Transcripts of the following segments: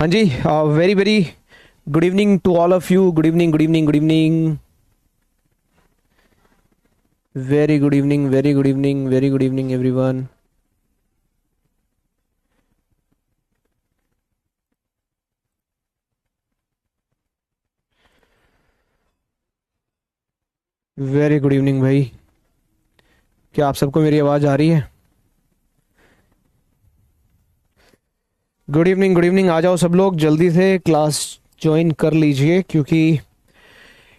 हाँ जी, very very good evening to all of you. Good evening, good evening, good evening, very good evening, very good evening, very good evening everyone. Very good evening भाई। क्या आप सबको मेरी आवाज़ आ रही है? Good evening, good evening. आ जाओ सब लोग, जल्दी से क्लास ज्वाइन कर लीजिए, क्योंकि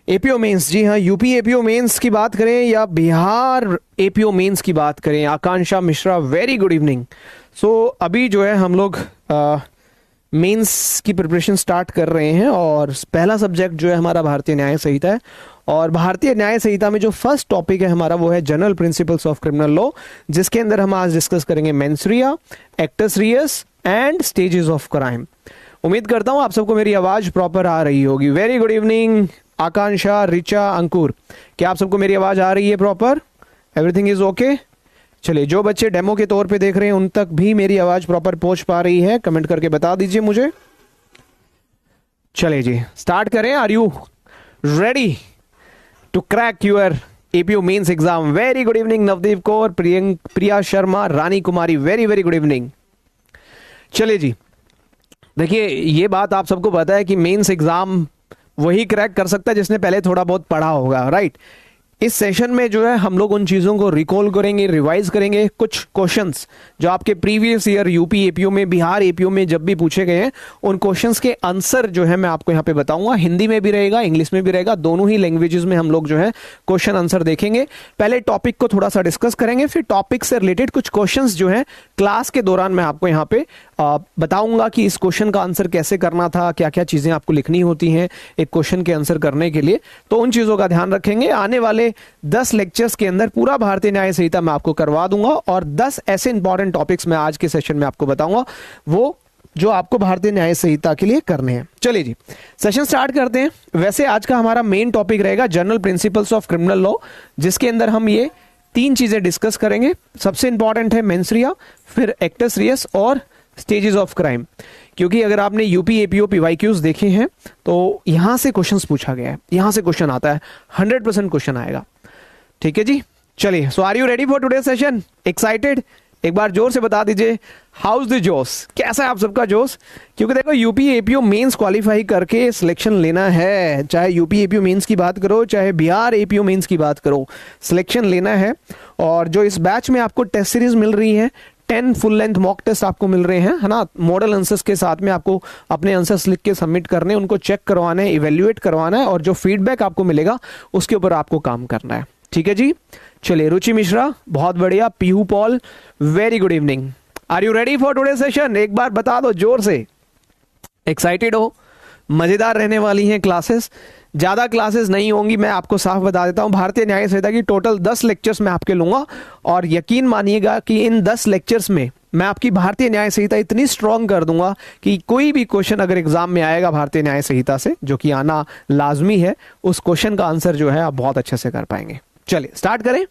एपीओ मेंस, जी हाँ, यूपी एपीओ मेंस की बात करें या बिहार एपीओ मेंस की बात करें, आकांक्षा मिश्रा, वेरी गुड इवनिंग। सो अभी जो है हम लोग मेंस की प्रिपरेशन स्टार्ट कर रहे हैं और पहला सब्जेक्ट जो है हमारा भारतीय न्याय संहिता है। और भारतीय न्याय संहिता में जो फर्स्ट टॉपिक है हमारा वो है general principles of criminal law, जिसके अंदर हम आज डिस्कस करेंगे mens rea, actus reus and stages of crime. उम्मीद करता हूं आप सबको मेरी आवाज प्रॉपर आ रही होगी। वेरी गुड इवनिंग आकांक्षा, रिचा, अंकुर, क्या आप सबको मेरी आवाज आ रही है प्रॉपर? Everything is okay? चलिए, जो बच्चे डेमो के तौर पे देख रहे हैं उन तक भी मेरी आवाज प्रॉपर पहुंच पा रही है? कमेंट करके बता दीजिए मुझे। चलिए जी, स्टार्ट करें। Are you ready to crack your APO mains exam? Very good evening Navdeep Kaur, Priya Sharma, Rani Kumari, very very good evening. चलिए जी, देखिए ये बात आप सबको पता है कि मेंस एग्जाम वही क्रैक कर सकता है जिसने पहले थोड़ा बहुत पढ़ा होगा, राइट? इस सेशन में जो है हम लोग उन चीज़ों को रिकॉल करेंगे, रिवाइज करेंगे। कुछ क्वेश्चंस जो आपके प्रीवियस ईयर यूपी एपीओ में, बिहार एपीओ में जब भी पूछे गए हैं, उन क्वेश्चंस के आंसर जो है मैं आपको यहाँ पे बताऊंगा। हिंदी में भी रहेगा, इंग्लिश में भी रहेगा, दोनों ही लैंग्वेजेस में हम लोग जो है क्वेश्चन आंसर देखेंगे। पहले टॉपिक को थोड़ा सा डिस्कस करेंगे, फिर टॉपिक से रिलेटेड कुछ क्वेश्चन जो है क्लास के दौरान मैं आपको यहाँ पे बताऊंगा कि इस क्वेश्चन का आंसर कैसे करना था, क्या क्या चीजें आपको लिखनी होती हैं एक क्वेश्चन के आंसर करने के लिए। तो उन चीजों का ध्यान रखेंगे। आने वाले 10 लेक्चर्स के अंदर पूरा भारतीय न्याय संहिता मैं आपको करवा दूंगा और 10 ऐसे इंपॉर्टेंट टॉपिक्स मैं आज के सेशन में आपको बताऊंगा, वो जो आपको भारतीय न्याय संहिता के लिए करने हैं। चलिए जी, सेशन स्टार्ट करते हैं। वैसे आज का हमारा मेन टॉपिक रहेगा general principles of criminal law, जिसके अंदर हम ये 3 चीजें डिस्कस करेंगे। सबसे इंपॉर्टेंट है मेंस रिया, फिर एक्टस रियस और स्टेजेस ऑफ क्राइम। क्योंकि अगर आपने यूपी एपीओ पीवाईक्यूज देखे हैं तो यहां से क्वेश्चंस पूछा गया है, यहां से क्वेश्चन आता है, 100% क्वेश्चन आएगा। ठीक है जी, चलिए। So are you ready for today session? Excited? एक बार जोर से बता दीजिए, हाउस द जोश? कैसा है आप सबका जोश? क्योंकि देखो, यूपी एपीओ मेंस क्वालिफाई करके सिलेक्शन लेना है। चाहे यूपी एपीओ मेंस की बात करो, चाहे बिहार एपीओ मेंस की बात करो, सिलेक्शन लेना है। और जो इस बैच में आपको टेस्ट सीरीज मिल रही है, 10 फुल लेंथ मॉक टेस्ट आपको मिल रहे हैं, है ना? मॉडल आंसर्स के साथ में आपको अपने आंसर्स लिख के सबमिट करने, उनको चेक करवाना है, इवेल्युएट करवाना है, और जो फीडबैक आपको मिलेगा उसके ऊपर आपको काम करना है। ठीक है जी, चलिए। रुचि मिश्रा, बहुत बढ़िया। Pihu Paul, very good evening. Are you ready for today session? एक बार बता दो जोर से, एक्साइटेड हो? मजेदार रहने वाली हैं क्लासेस, ज्यादा क्लासेस नहीं होंगी, मैं आपको साफ बता देता हूं। भारतीय न्याय संहिता की टोटल 10 लेक्चर्स मैं आपके लूंगा, और यकीन मानिएगा कि इन 10 लेक्चर्स में मैं आपकी भारतीय न्याय संहिता इतनी स्ट्रांग कर दूंगा कि कोई भी क्वेश्चन अगर एग्जाम में आएगा भारतीय न्याय संहिता से, जो कि आना लाजमी है, उस क्वेश्चन का आंसर जो है आप बहुत अच्छे से कर पाएंगे। चलिए स्टार्ट करें।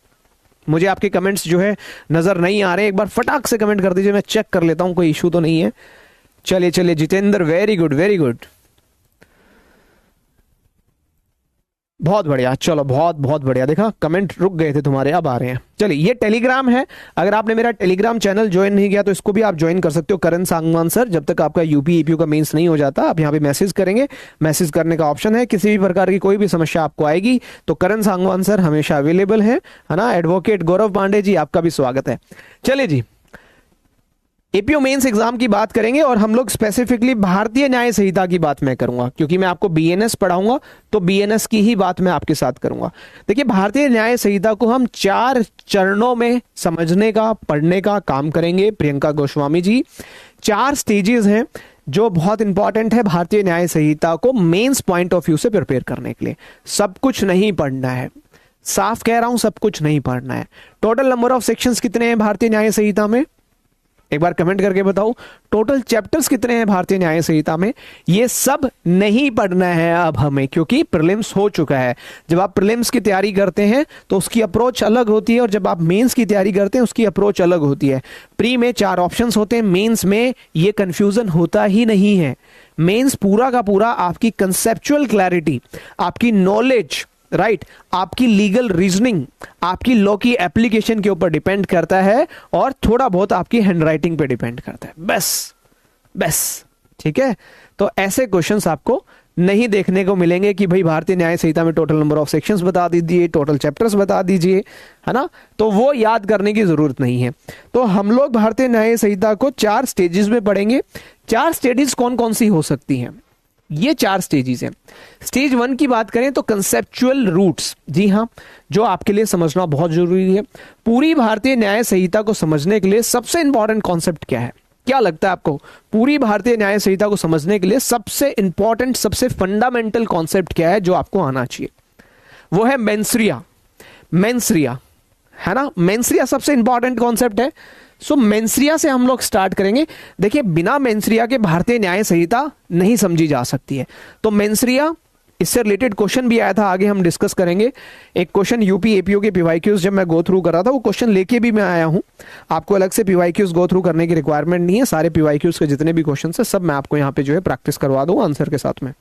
मुझे आपके कमेंट्स जो है नजर नहीं आ रहे, एक बार फटाक से कमेंट कर दीजिए, मैं चेक कर लेता हूं कोई इशू तो नहीं है। चलिए चलिए, Jitendra, very good very good, बहुत बढ़िया। चलो, बहुत बहुत बढ़िया। देखा, कमेंट रुक गए थे तुम्हारे, अब आ रहे हैं। चलिए, ये टेलीग्राम है, अगर आपने मेरा टेलीग्राम चैनल ज्वाइन नहीं किया तो इसको भी आप ज्वाइन कर सकते हो। करण सांगवान सर, जब तक आपका यूपी एपीओ का मेंस नहीं हो जाता, आप यहाँ पे मैसेज करेंगे, मैसेज करने का ऑप्शन है। किसी भी प्रकार की कोई भी समस्या आपको आएगी तो करण सांगवान सर हमेशा अवेलेबल है ना? एडवोकेट गौरव पांडे जी, आपका भी स्वागत है। चलिए जी, एपीओ मेंस एग्जाम की बात करेंगे और हम लोग स्पेसिफिकली भारतीय न्याय संहिता की बात मैं करूंगा, क्योंकि मैं आपको बीएनएस पढ़ाऊंगा तो बीएनएस की ही बात मैं आपके साथ करूंगा। देखिए, भारतीय न्याय संहिता को हम 4 चरणों में समझने का, पढ़ने का काम करेंगे। प्रियंका गोस्वामी जी, 4 स्टेजेस हैं जो बहुत इंपॉर्टेंट है भारतीय न्याय संहिता को मेंस पॉइंट ऑफ व्यू से प्रिपेयर करने के लिए। सब कुछ नहीं पढ़ना है, साफ कह रहा हूं, सब कुछ नहीं पढ़ना है। टोटल नंबर ऑफ सेक्शंस कितने हैं भारतीय न्याय संहिता में? एक बार कमेंट करके बताओ टोटल चैप्टर्स कितने हैं भारतीय न्याय संहिता में। ये सब नहीं पढ़ना है अब हमें, क्योंकि प्रीलिम्स हो चुका है। जब आप प्रीलिम्स की तैयारी करते हैं तो उसकी अप्रोच अलग होती है, और जब आप मेंस की तैयारी करते हैं उसकी अप्रोच अलग होती है। प्री में 4 ऑप्शंस होते हैं, मेंस में ये कंफ्यूजन होता ही नहीं है। मेंस पूरा का पूरा आपकी कंसेप्चुअल क्लैरिटी, आपकी नॉलेज, राइट, आपकी लीगल रीजनिंग, आपकी लॉ की एप्लीकेशन के ऊपर डिपेंड करता है, और थोड़ा बहुत आपकी हैंडराइटिंग पे डिपेंड करता है, बस। ठीक है, तो ऐसे क्वेश्चंस आपको नहीं देखने को मिलेंगे कि भाई भारतीय न्याय संहिता में टोटल नंबर ऑफ सेक्शंस बता दीजिए, टोटल चैप्टर्स बता दीजिए, है ना। तो वो याद करने की जरूरत नहीं है। तो हम लोग भारतीय न्याय संहिता को 4 स्टेजेस में पढ़ेंगे। 4 स्टेजेस कौन कौन सी हो सकती हैं? ये 4 स्टेजेस हैं। स्टेज 1 की बात करें तो कंसेप्चुअल रूट्स, जी हाँ, जो आपके लिए समझना बहुत जरूरी है। पूरी भारतीय न्याय संहिता को समझने के लिए सबसे इंपॉर्टेंट कॉन्सेप्ट क्या है? क्या लगता है आपको? पूरी भारतीय न्याय संहिता को समझने के लिए सबसे इंपॉर्टेंट, सबसे फंडामेंटल कॉन्सेप्ट क्या है जो आपको आना चाहिए? वो है मेंसरिया, है ना। मेंसरिया सबसे इंपॉर्टेंट कॉन्सेप्ट है। सो मेंसरिया से हम लोग स्टार्ट करेंगे। देखिए, बिना मेंसरिया के भारतीय न्याय संहिता नहीं समझी जा सकती है। तो मेंसरिया, इससे रिलेटेड क्वेश्चन भी आया था, आगे हम डिस्कस करेंगे। एक क्वेश्चन यूपी एपीओ के पीवाईक्यूज जब मैं गो थ्रू कर रहा था, वो क्वेश्चन लेके भी मैं आया हूं। आपको अलग से पीवाईक्यूज गो थ्रू करने की रिक्वायरमेंट नहीं है। सारे पीवाईक्यूज के जितने भी क्वेश्चन है सब मैं आपको यहाँ पे जो है प्रैक्टिस करवा दूं आंसर के साथ में।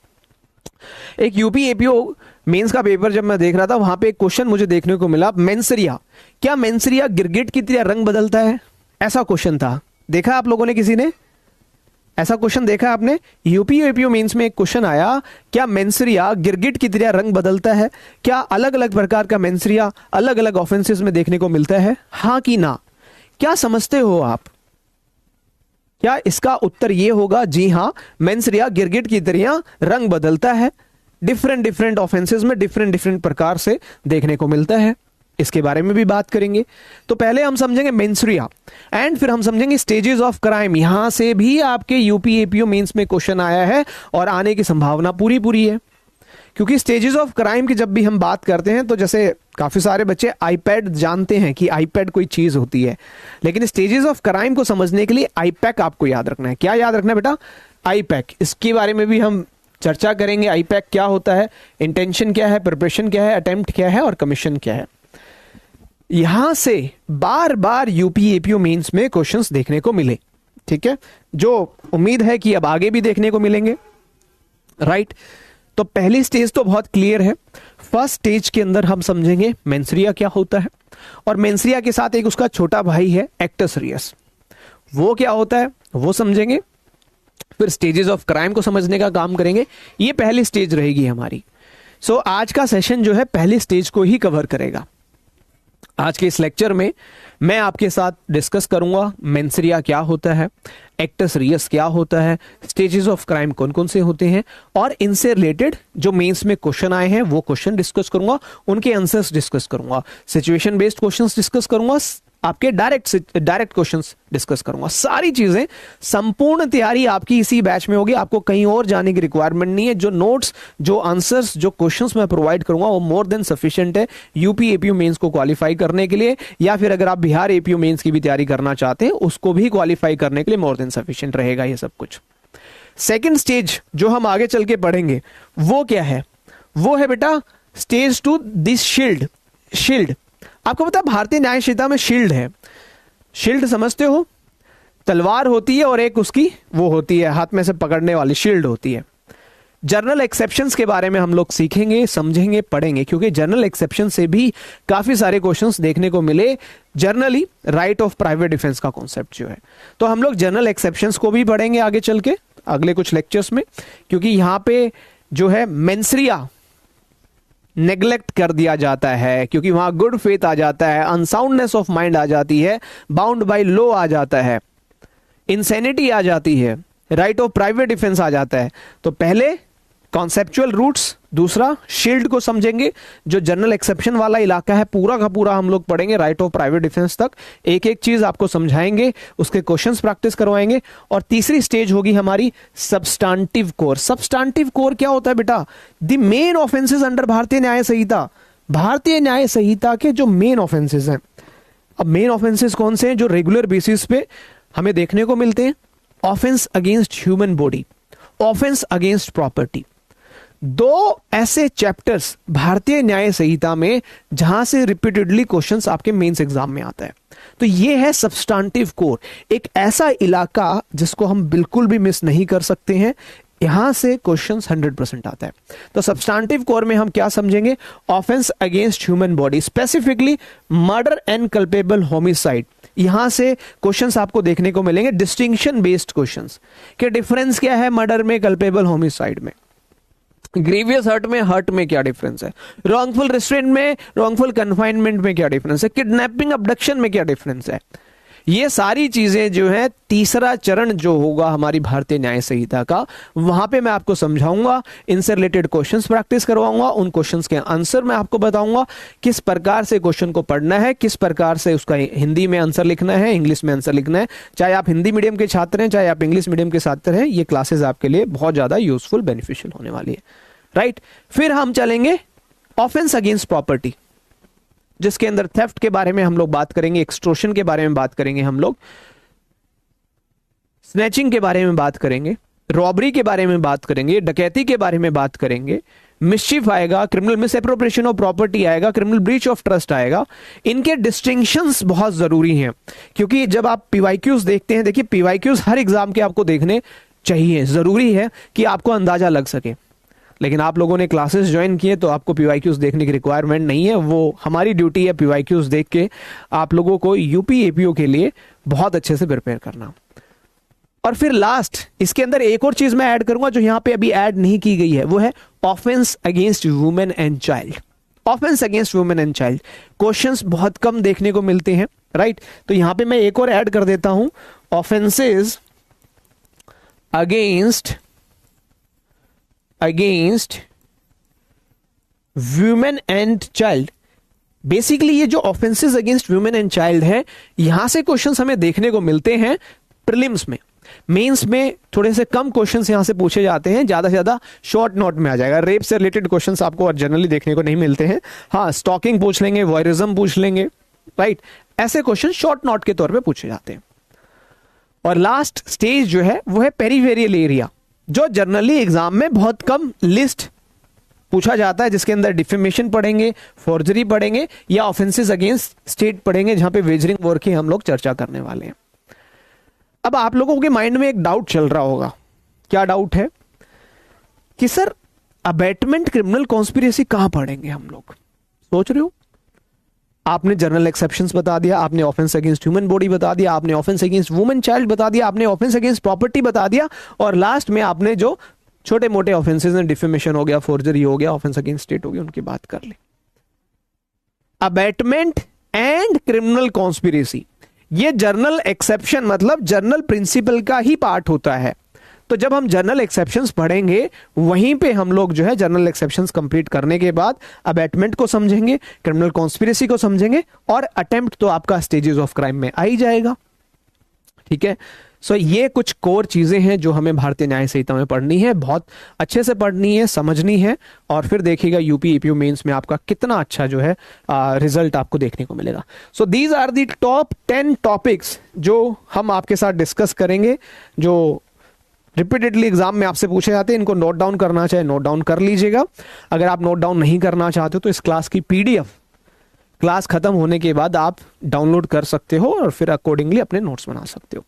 एक यूपी एपीओ मेंस का पेपर जब मैं देख रहा था, वहां पे एक क्वेश्चन मुझे देखने को मिला, मेंसरिया, क्या मेंसरिया गिरगिट की तरह रंग बदलता है? ऐसा क्वेश्चन था। देखा आप लोगों ने, किसी ने ऐसा क्वेश्चन देखा आपने? यूपी एपीओ मेंस में एक क्वेश्चन आया, क्या मेंसरिया गिरगिट की तरह रंग बदलता है? क्या अलग अलग प्रकार का मेंसरिया अलग अलग ऑफेंसेस में देखने को मिलता है? हाँ कि ना? क्या समझते हो आप? क्या इसका उत्तर ये होगा, जी हां, मेंसरिया गिरगिट की तरह रंग बदलता है, डिफरेंट ऑफेंसेस में डिफरेंट प्रकार से देखने को मिलता है। इसके बारे में भी बात करेंगे। तो पहले हम समझेंगे मेंसरिया, एंड फिर हम समझेंगे स्टेजेस ऑफ क्राइम। यहां से भी आपके यूपी एपीओ मेंस में क्वेश्चन आया है और आने की संभावना पूरी है, क्योंकि स्टेजेस ऑफ क्राइम की जब भी हम बात करते हैं तो जैसे काफी सारे बच्चे आईपैड जानते हैं कि आईपैड कोई चीज होती है, लेकिन स्टेजेस ऑफ क्राइम को समझने के लिए आईपैक आपको याद रखना है। क्या याद रखना है बेटा? आईपैक। इसके बारे में भी हम चर्चा करेंगे। आईपैक क्या होता है, इंटेंशन क्या है, प्रिपरेशन क्या है, अटेम्प्ट क्या है और कमीशन क्या है। यहां से बार बार यूपी एपीओ मेंस में क्वेश्चंस देखने को मिले, ठीक है, जो उम्मीद है कि अब आगे भी देखने को मिलेंगे, राइट। तो पहली स्टेज तो बहुत क्लियर है। फर्स्ट स्टेज के अंदर हम समझेंगे मेंसरिया क्या होता है, और मेंसरिया के साथ एक उसका छोटा भाई है एक्टस रियस, वो क्या होता है वो समझेंगे। फिर स्टेजेस ऑफ क्राइम को समझने का काम करेंगे। ये पहली स्टेज रहेगी हमारी। सो आज का सेशन जो है पहली स्टेज को ही कवर करेगा। आज के इस लेक्चर में मैं आपके साथ डिस्कस करूंगा मेंसरिया क्या होता है, एक्टस रियस क्या होता है, स्टेजेस ऑफ क्राइम कौन कौन से होते हैं, और इनसे रिलेटेड जो मेंस में क्वेश्चन आए हैं वो क्वेश्चन डिस्कस करूंगा, उनके आंसर्स डिस्कस करूंगा, सिचुएशन बेस्ड क्वेश्चंस डिस्कस करूंगा, आपके डायरेक्ट क्वेश्चंस डिस्कस करूंगा। सारी चीजें, संपूर्ण तैयारी आपकी इसी बैच में होगी। आपको कहीं और जाने की रिक्वायरमेंट नहीं है। जो नोट्स, जो आंसर्स, जो क्वेश्चंस मैं प्रोवाइड करूंगा वो मोर देन सफिशिएंट है यूपी एपीयू मेंस को क्वालिफाई करने के लिए, या फिर अगर आप बिहार एपीयू मेंस की भी तैयारी करना चाहते हैं उसको भी क्वालिफाई करने के लिए मोर देन सफिशिएंट रहेगा ये सब कुछ। सेकेंड स्टेज जो हम आगे चल के पढ़ेंगे वो क्या है? वो है बेटा स्टेज 2, दिस शील्ड। आपको पता है भारतीय न्याय संहिता में शील्ड है। शील्ड समझते हो? तलवार होती है और एक उसकी वो होती है हाथ में से पकड़ने वाली, शील्ड होती है। जर्नल एक्सेप्शंस के बारे में हम लोग सीखेंगे, समझेंगे, पढ़ेंगे, क्योंकि जर्नल एक्सेप्शन से भी काफी सारे क्वेश्चंस देखने को मिले। Generally right of private defence का कॉन्सेप्ट जो है, तो हम लोग जर्नल एक्सेप्शंस को भी पढ़ेंगे आगे चल के अगले कुछ लेक्चर्स में, क्योंकि यहां पे जो है मेंसरिया नेग्लेक्ट कर दिया जाता है, क्योंकि वहां गुड फेथ आ जाता है, अनसाउंडनेस ऑफ माइंड आ जाती है, बाउंड बाय लॉ आ जाता है, इंसेनिटी आ जाती है, राइट ऑफ प्राइवेट डिफेंस आ जाता है। तो पहले कॉन्सेप्चुअल रूट्स, दूसरा शील्ड को समझेंगे। जो जनरल एक्सेप्शन वाला इलाका है पूरा का पूरा हम लोग पढ़ेंगे राइट ऑफ प्राइवेट डिफेंस तक, एक एक चीज आपको समझाएंगे, उसके क्वेश्चंस प्रैक्टिस करवाएंगे। और तीसरी स्टेज होगी हमारी सब्सटेंटिव कोर। सब्सटेंटिव कोर क्या होता है बेटा? The main offences under Bharatiya Nyaya संहिता। भारतीय न्याय संहिता के जो मेन ऑफेंसेस हैं। अब मेन ऑफेंसेस कौन से हैं जो रेगुलर बेसिस पे हमें देखने को मिलते हैं offence against human body, offence against property. दो ऐसे चैप्टर्स भारतीय न्याय संहिता में जहां से रिपीटेडली क्वेश्चंस आपके मेंस एग्जाम में आता है। तो ये है सब्सटेंटिव कोर, एक ऐसा इलाका जिसको हम बिल्कुल भी मिस नहीं कर सकते हैं। यहां से क्वेश्चंस 100% आता है। तो सब्सटेंटिव कोर में हम क्या समझेंगे? Offence against human body, specifically murder and culpable homicide. यहां से क्वेश्चंस आपको देखने को मिलेंगे, डिस्टिंक्शन बेस्ड क्वेश्चंस कि डिफरेंस क्या है मर्डर में, कल्पेबल होमिसाइड में, ग्रीवियस हर्ट में क्या डिफरेंस है, रॉन्गफुल रिस्ट्रेंट में, रॉन्गफुल कन्फाइनमेंट में क्या डिफरेंस है, किडनैपिंग अबडक्शन में क्या डिफरेंस है। ये सारी चीजें जो है तीसरा चरण जो होगा हमारी भारतीय न्याय संहिता का, वहां पे मैं आपको समझाऊंगा, इनसे रिलेटेड क्वेश्चंस प्रैक्टिस करवाऊंगा, उन क्वेश्चंस के आंसर मैं आपको बताऊंगा, किस प्रकार से क्वेश्चन को पढ़ना है, किस प्रकार से उसका हिंदी में आंसर लिखना है, इंग्लिश में आंसर लिखना है। चाहे आप हिंदी मीडियम के छात्र हैं, चाहे आप इंग्लिश मीडियम के छात्र हैं, ये क्लासेस आपके लिए बहुत ज्यादा यूजफुल, बेनिफिशियल होने वाली है, राइट। फिर हम चलेंगे ऑफेंस अगेंस्ट प्रॉपर्टी, जिसके अंदर थेफ्ट के बारे में हम लोग बात करेंगे, एक्सटॉर्शन के बारे में बात करेंगे, हम लोग स्नैचिंग के बारे में बात करेंगे, रॉबरी के बारे में बात करेंगे, डकैती के बारे में बात करेंगे, मिसचिफ आएगा, क्रिमिनल मिसएप्रोप्रिएशन ऑफ प्रॉपर्टी आएगा, क्रिमिनल ब्रीच ऑफ ट्रस्ट आएगा। इनके डिस्टिंक्शंस बहुत जरूरी हैं, क्योंकि जब आप पीवाईक्यूज देखते हैं, देखिए पीवाईक्यूज हर एग्जाम के आपको देखने चाहिए, जरूरी है कि आपको अंदाजा लग सके। लेकिन आप लोगों ने क्लासेस ज्वाइन किए तो आपको पीवाईक्यूज देखने की रिक्वायरमेंट नहीं है, वो हमारी ड्यूटी है पीवाईक्यूज देख के आप लोगों को यूपी एपीओ के लिए बहुत अच्छे से प्रिपेयर करना। और फिर लास्ट इसके अंदर एक और चीज मैं ऐड करूंगा जो यहां पे अभी ऐड नहीं की गई है, वो है offence against women and child. Offence against women and child questions बहुत कम देखने को मिलते हैं, राइट। तो यहां पे मैं एक और ऐड कर देता हूं, offences against women and child. Basically ये जो offences against women and child है, यहां से क्वेश्चंस हमें देखने को मिलते हैं प्रीलिम्स में। मेंस में थोड़े से कम क्वेश्चंस यहां से पूछे जाते हैं, ज्यादा से ज्यादा शॉर्ट नोट में आ जाएगा। रेप से रिलेटेड क्वेश्चंस आपको जनरली देखने को नहीं मिलते हैं। हाँ, स्टॉकिंग पूछ लेंगे, वॉयरिज्म पूछ लेंगे, राइट। ऐसे क्वेश्चन शॉर्ट नोट के तौर पे पूछे जाते हैं। और लास्ट स्टेज जो है वो है पेरीफेरियल एरिया, जो जनरली एग्जाम में बहुत कम लिस्ट पूछा जाता है, जिसके अंदर डिफेमेशन पढ़ेंगे, फॉर्जरी पढ़ेंगे या ऑफेंसेस अगेंस्ट स्टेट पढ़ेंगे, जहां पे वेजरिंग वॉर की हम लोग चर्चा करने वाले हैं। अब आप लोगों के माइंड में एक डाउट चल रहा होगा, क्या डाउट है कि सर अबैटमेंट क्रिमिनल कॉन्स्पिरेसी कहां पढ़ेंगे हम लोग? सोच रहे हो, आपने जनरल एक्सेप्शंस बता दिया, आपने ऑफेंस अगेंस्ट ह्यूमन बॉडी बता दिया, आपने ऑफेंस अगेंस्ट वुमेन चाइल्ड बता दिया, आपने ऑफेंस अगेंस्ट प्रॉपर्टी बता दिया, और लास्ट में आपने जो छोटे मोटे ऑफेंसेस हैं, डिफेमेशन हो गया, फोर्जरी हो गया, ऑफेंस अगेंस्ट स्टेट हो गया, उनकी बात कर ली। अबैटमेंट एंड क्रिमिनल कॉन्स्पिरेसी, ये जर्नल एक्सेप्शन मतलब जर्नल प्रिंसिपल का ही पार्ट होता है। तो जब हम जर्नल एक्सेप्शंस पढ़ेंगे, वहीं पे हम लोग जो है जर्नल एक्सेप्शंस कंप्लीट करने के बाद अबैटमेंट को समझेंगे, क्रिमिनल कॉन्स्पिरेसी को समझेंगे, और अटेम्प्ट तो आपका स्टेजेस ऑफ क्राइम में आ ही जाएगा, ठीक है। सो ये कुछ कोर चीजें हैं जो हमें भारतीय न्याय संहिता में पढ़नी है, बहुत अच्छे से पढ़नी है, समझनी है, और फिर देखिएगा यूपी एपीओ मेंस में आपका कितना अच्छा जो है रिजल्ट आपको देखने को मिलेगा। So these are the top 10 topics जो हम आपके साथ डिस्कस करेंगे, जो रिपीटेडली एग्जाम में आपसे पूछे जाते हैं। इनको नोट डाउन करना चाहे नोट डाउन कर लीजिएगा। अगर आप नोट डाउन नहीं करना चाहते हो तो इस क्लास की पीडीएफ क्लास खत्म होने के बाद आप डाउनलोड कर सकते हो और फिर अकॉर्डिंगली अपने नोट्स बना सकते हो।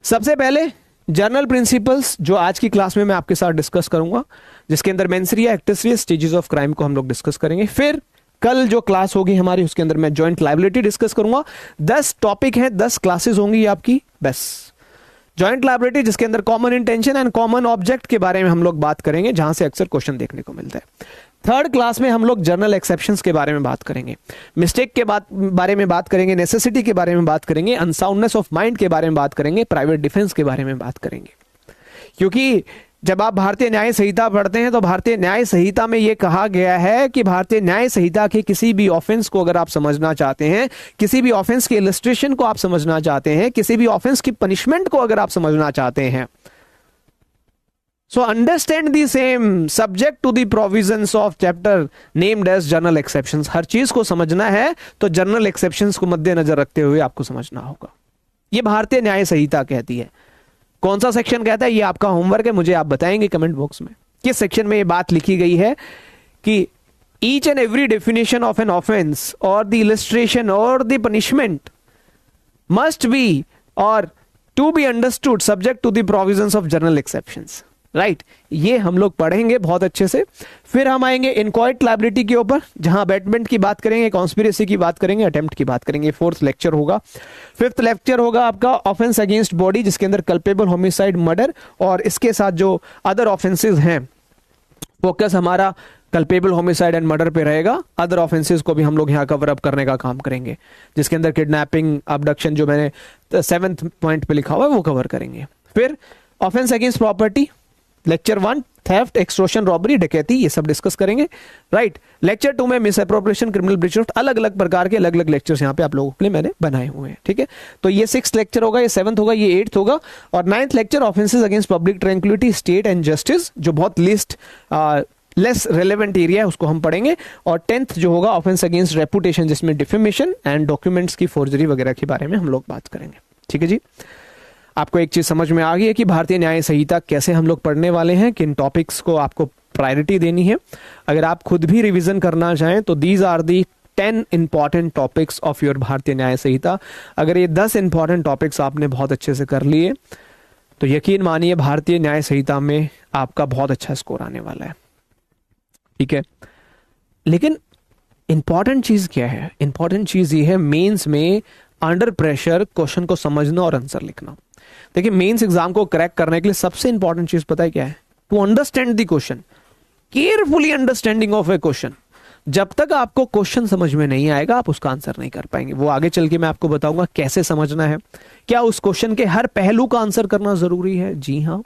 सबसे पहले जर्नल प्रिंसिपल्स जो आज की क्लास में मैं आपके साथ डिस्कस करूंगा, जिसके अंदर मेंसरिया, एक्टसरिया, स्टेजेस ऑफ क्राइम को हम लोग डिस्कस करेंगे। फिर कल जो क्लास होगी हमारी उसके अंदर मैं जॉइंट लायबिलिटी डिस्कस करूंगा। 10 टॉपिक हैं, 10 क्लासेस होंगी आपकी, बस। जॉइंट लायबिलिटी जिसके अंदर common intention and common object के बारे में हम लोग बात करेंगे, जहां से अक्सर क्वेश्चन देखने को मिलता है। थर्ड क्लास में हम लोग जर्नल एक्सेप्शंस के बारे में बात करेंगे, मिस्टेक के बारे में बात करेंगे, नेसेसिटी के बारे में बात करेंगे, अनसाउंडनेस ऑफ माइंड के बारे में बात करेंगे, प्राइवेट डिफेंस के बारे में बात करेंगे। क्योंकि जब आप भारतीय न्याय संहिता पढ़ते हैं तो भारतीय न्याय संहिता में यह कहा गया है कि भारतीय न्याय संहिता के किसी भी ऑफेंस को अगर आप समझना चाहते हैं, किसी भी ऑफेंस के इलस्ट्रेशन को आप समझना चाहते हैं, किसी भी ऑफेंस की पनिशमेंट को अगर आप समझना चाहते हैं, so understand the same subject to the provisions of chapter named as journal exceptions। हर चीज को समझना है तो जर्नल एक्सेप्शंस को मद्देनजर रखते हुए आपको समझना होगा। ये भारतीय न्याय संहिता कहती है। कौन सा सेक्शन कहता है, ये आपका होमवर्क है, मुझे आप बताएंगे कमेंट बॉक्स में किस सेक्शन में ये बात लिखी गई है कि each and every definition of an offence और द इलस्ट्रेशन और द पनिशमेंट मस्ट बी और to be understood subject to the provisions of general exceptions. Right, ये हम लोग पढ़ेंगे बहुत अच्छे से। फिर हम आएंगे इनक्वाइट लायबिलिटी के ऊपर, जहां अबैटमेंट की बात करेंगे, कॉन्स्पिरेसी की बात करेंगे, अटेम्प्ट की बात करेंगे। फोर्थ लेक्चर होगा। फिफ्थ लेक्चर होगा आपका ऑफेंस अगेंस्ट बॉडी, जिसके अंदर कल्पेबल, होमिसाइड, मर्डर और इसके साथ जो अदर ऑफेंसेस हैं, फोकस हमारा कल्पेबल, होमिसाइड एंड मर्डर पे रहेगा। अदर ऑफेंसेस को भी हम लोग यहाँ कवर अप करने का काम करेंगे, जिसके अंदर किडनैपिंग, अबडक्शन, जो मैंने 7th पॉइंट पे लिखा हुआ है वो कवर करेंगे। फिर offence against property, lecture 1 theft, extortion, robbery, डकैती, ये सब डिस्कस करेंगे। राइट, लेक्चर 2 में miss appropriation, criminal breach of, अलग अलग प्रकार के अलग अलग लेक्चर्स यहाँ पे आप लोगों के लिए मैंने बनाए हुए हैं। ठीक है, तो ये 6th लेक्चर होगा, ये 7th होगा, ये 8th होगा। और 9th lecture offences against public tranquillity, state and justice, जो बहुत लेस रेलेवेंट एरिया है, उसको हम पढ़ेंगे। और 10th जो होगा ऑफेंस अगेंस्ट रेपुटेशन, जिसमें डिफेमेशन एंड डॉक्यूमेंट्स की फोर्जरी वगैरह के बारे में हम लोग बात करेंगे। ठीक है जी, आपको एक चीज समझ में आ गई है कि भारतीय न्याय संहिता कैसे हम लोग पढ़ने वाले हैं, किन टॉपिक्स को आपको प्रायोरिटी देनी है। अगर आप खुद भी रिवीजन करना चाहें तो these are the 10 important topics of your Bharatiya Nyaya संहिता। अगर ये 10 इंपॉर्टेंट टॉपिक्स आपने बहुत अच्छे से कर लिए तो यकीन मानिए भारतीय न्याय संहिता में आपका बहुत अच्छा स्कोर आने वाला है। ठीक है, लेकिन इंपॉर्टेंट चीज क्या है? इंपॉर्टेंट चीज ये है मेंस में अंडर प्रेशर क्वेश्चन को समझना और आंसर लिखना। देखिए, मेंस एग्जाम को क्रैक करने के लिए सबसे इंपॉर्टेंट चीज पता है क्या है? To understand the question, carefully understanding of a question. जब तक आपको क्वेश्चन समझ में नहीं आएगा आप उसका आंसर नहीं कर पाएंगे। वो आगे चल के मैं आपको बताऊंगा कैसे समझना है। क्या उस क्वेश्चन के हर पहलू का आंसर करना जरूरी है? जी हाँ,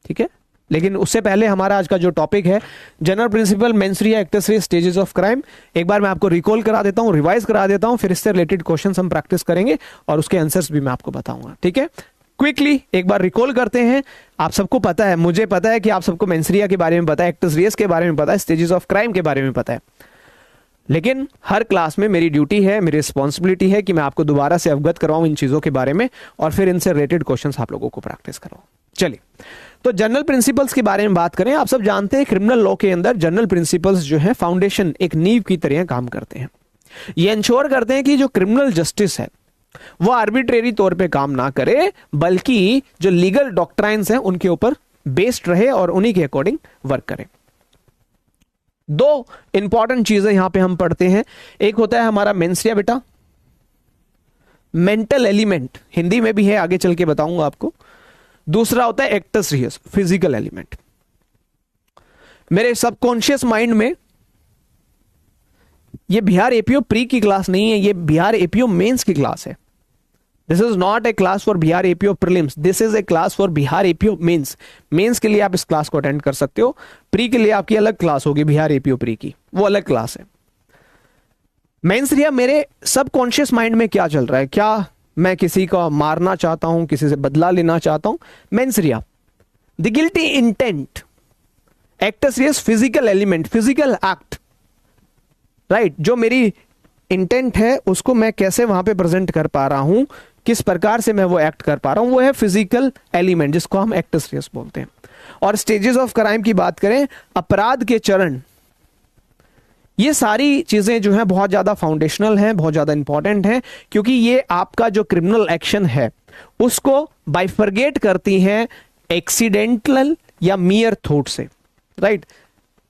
ठीक है। लेकिन उससे पहले हमारा आज का जो टॉपिक है जनरल प्रिंसिपल, मेंस रे, एक्टस रे, स्टेजेस ऑफ क्राइम, एक बार मैं आपको रिकॉल करा देता हूं, रिवाइज करा देता हूं, फिर इससे रिलेटेड क्वेश्चंस हम प्रैक्टिस करेंगे और उसके आंसर्स भी मैं आपको बताऊंगा। ठीक है, क्विकली एक बार रिकॉल करते हैं। आप सबको पता है, मुझे पता है कि आप सबको मेंस रे के बारे में पता है, एक्टस रेस के बारे में पता है, स्टेजेस ऑफ क्राइम के बारे में पता है, लेकिन हर क्लास में मेरी ड्यूटी है, मेरी रिस्पॉन्सिबिलिटी है कि मैं आपको दोबारा से अवगत करवाऊं इन चीजों के बारे में और फिर इनसे रिलेटेड क्वेश्चंस आप लोगों को प्रैक्टिस करवाऊं। चलिए, तो जनरल प्रिंसिपल्स के बारे में बात करें। आप सब जानते हैं क्रिमिनल लॉ के अंदर जनरल प्रिंसिपल्स जो है फाउंडेशन, एक नींव की तरह काम करते हैं। ये इंश्योर करते हैं कि जो क्रिमिनल जस्टिस है वो आर्बिट्रेरी तौर पे काम ना करे, बल्कि जो लीगल डॉक्ट्राइन्स हैं उनके ऊपर बेस्ड रहे और उन्हीं के अकॉर्डिंग वर्क करे। दो इंपॉर्टेंट चीजें यहां पे हम पढ़ते हैं। एक होता है हमारा मेंस रे बेटा, मेंटल एलिमेंट, हिंदी में भी है, आगे चल के बताऊंगा आपको। दूसरा होता है एक्टस रियस, फिजिकल एलिमेंट। मेरे सबकॉन्शियस माइंड में ये बिहार एपीओ प्री की क्लास नहीं है, ये बिहार एपीओ मेंस की क्लास है। This is not a class for Bihar APO prelims, this is a class for Bihar APO mains. Mains के लिए आप इस क्लास को अटेंड कर सकते हो, प्री के लिए आपकी अलग क्लास होगी, बिहार एपीओ प्री की वो अलग क्लास है। मेंस रिया मेरे सबकॉन्शियस माइंड में क्या चल रहा है, क्या मैं किसी का मारना चाहता हूं, किसी से बदला लेना चाहता हूं, mens rea. The guilty intent, actus reus physical element, physical act, right. जो मेरी इंटेंट है उसको मैं कैसे वहां पे प्रेजेंट कर पा रहा हूं, किस प्रकार से मैं वो एक्ट कर पा रहा हूं, वो है फिजिकल एलिमेंट, जिसको हम एक्टस रियस बोलते हैं। और स्टेजेस ऑफ क्राइम की बात करें, अपराध के चरण, ये सारी चीजें जो है बहुत ज्यादा फाउंडेशनल हैं, बहुत ज्यादा इंपॉर्टेंट हैं, क्योंकि ये आपका जो क्रिमिनल एक्शन है उसको बाइफरगेट करती हैं एक्सीडेंटल या मियर थॉट से, राइट।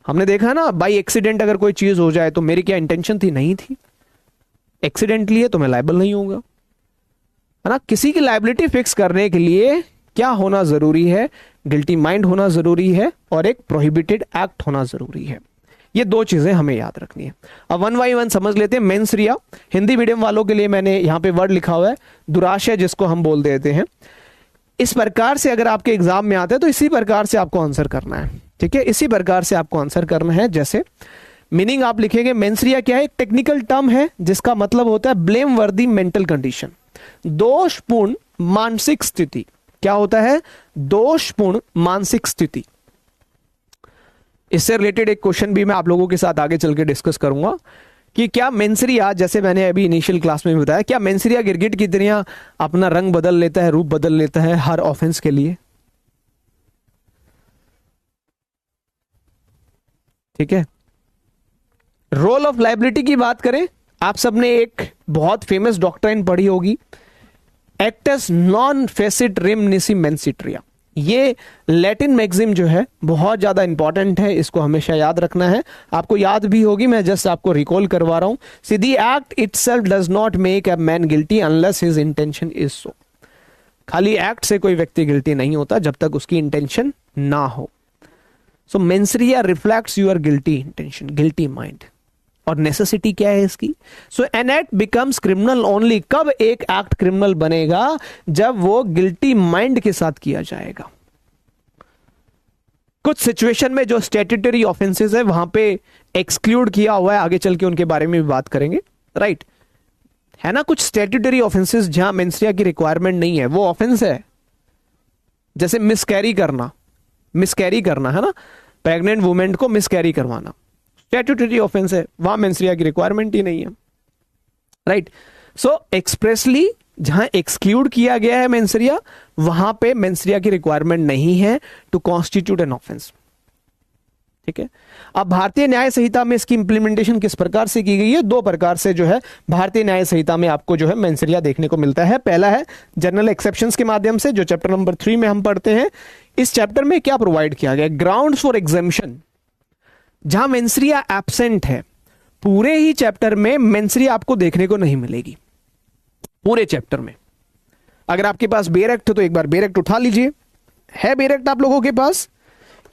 हमने देखा ना, बाई एक्सीडेंट अगर कोई चीज हो जाए तो मेरी क्या इंटेंशन थी, नहीं थी, एक्सीडेंटली है तो मैं लायबल नहीं होऊंगा, है ना। किसी की लायबिलिटी फिक्स करने के लिए क्या होना जरूरी है, गिल्टी माइंड होना जरूरी है और एक प्रोहिबिटेड एक्ट होना जरूरी है। ये दो चीजें हमें याद रखनी है। अब वन बाई वन समझ लेते हैं। मेंस रिया, हिंदी मीडियम वालों के लिए मैंने यहां पे वर्ड लिखा हुआ है दुराशय, जिसको हम बोल देते हैं। इस प्रकार से अगर आपके एग्जाम में आते हैं तो इसी प्रकार से आपको आंसर करना है, ठीक है, इसी प्रकार से आपको आंसर करना है। जैसे मीनिंग आप लिखेंगे, मेंस रिया क्या है, एक टेक्निकल टर्म है जिसका मतलब होता है ब्लेम वर्दी मेंटल कंडीशन, दोषपूर्ण मानसिक स्थिति। क्या होता है? दोषपूर्ण मानसिक स्थिति। इससे रिलेटेड एक क्वेश्चन भी मैं आप लोगों के साथ आगे चल के डिस्कस करूंगा कि क्या मेंसरिया, जैसे मैंने अभी इनिशियल क्लास में भी बताया, क्या मेंसरिया गिरगिट की तरह अपना रंग बदल लेता है, रूप बदल लेता है हर ऑफेंस के लिए? ठीक है। रोल ऑफ लाइबिलिटी की बात करें, आप सबने एक बहुत फेमस डॉक्ट्राइन पढ़ी होगी, एक्टस नॉन फेसिट रिम निसी मेंसिट्रिया। ये लैटिन मैक्सिम जो है बहुत ज्यादा इंपॉर्टेंट है, इसको हमेशा याद रखना है। आपको याद भी होगी, मैं जस्ट आपको रिकॉल करवा रहा हूं। See the act itself does not make a man guilty unless his intention is so. खाली एक्ट से कोई व्यक्ति गिल्टी नहीं होता जब तक उसकी इंटेंशन ना हो। So mens rea reflects your guilty intention, guilty mind. और नेसेसिटी क्या है इसकी? So an act becomes criminal only, कब एक एक्ट क्रिमिनल बनेगा? जब वो गिल्टी माइंड के साथ किया जाएगा। कुछ सिचुएशन में जो स्टैट्यूटरी ऑफेंसेस है वहां पे एक्सक्लूड किया हुआ है, आगे चल के उनके बारे में भी बात करेंगे, राइट? है ना, कुछ स्टैट्यूटरी ऑफेंसेस जहां मेंसरिया की रिक्वायरमेंट नहीं है, वो ऑफेंस है। जैसे मिसकैरी करना, मिसकैरी करना है ना, प्रेग्नेंट वुमेन को मिसकैरी करवाना स्टैट्यूटरी ऑफेंस है, वहां मेंसरिया की रिक्वायरमेंट ही नहीं है, राइट? सो एक्सप्रेसली जहां एक्सक्लूड किया गया है मेंसरिया, वहां पे मेंसरिया की रिक्वायरमेंट नहीं है टू कॉन्स्टिट्यूट एन ऑफेंस। ठीक है। अब भारतीय न्याय संहिता में इसकी इंप्लीमेंटेशन किस प्रकार से की गई है? दो प्रकार से जो है भारतीय न्याय संहिता में आपको जो है मेंसरिया देखने को मिलता है। पहला है जनरल एक्सेप्शंस के माध्यम से, जो चैप्टर नंबर 3 में हम पढ़ते हैं। इस चैप्टर में क्या प्रोवाइड किया गया? Grounds for examination. जहां मेंसरिया एब्सेंट है, पूरे ही चैप्टर में मेंसरिया आपको देखने को नहीं मिलेगी, पूरे चैप्टर में। अगर आपके पास बेयर एक्ट है तो एक बार बेयर एक्ट उठा लीजिए। है बेयर एक्ट आप लोगों के पास?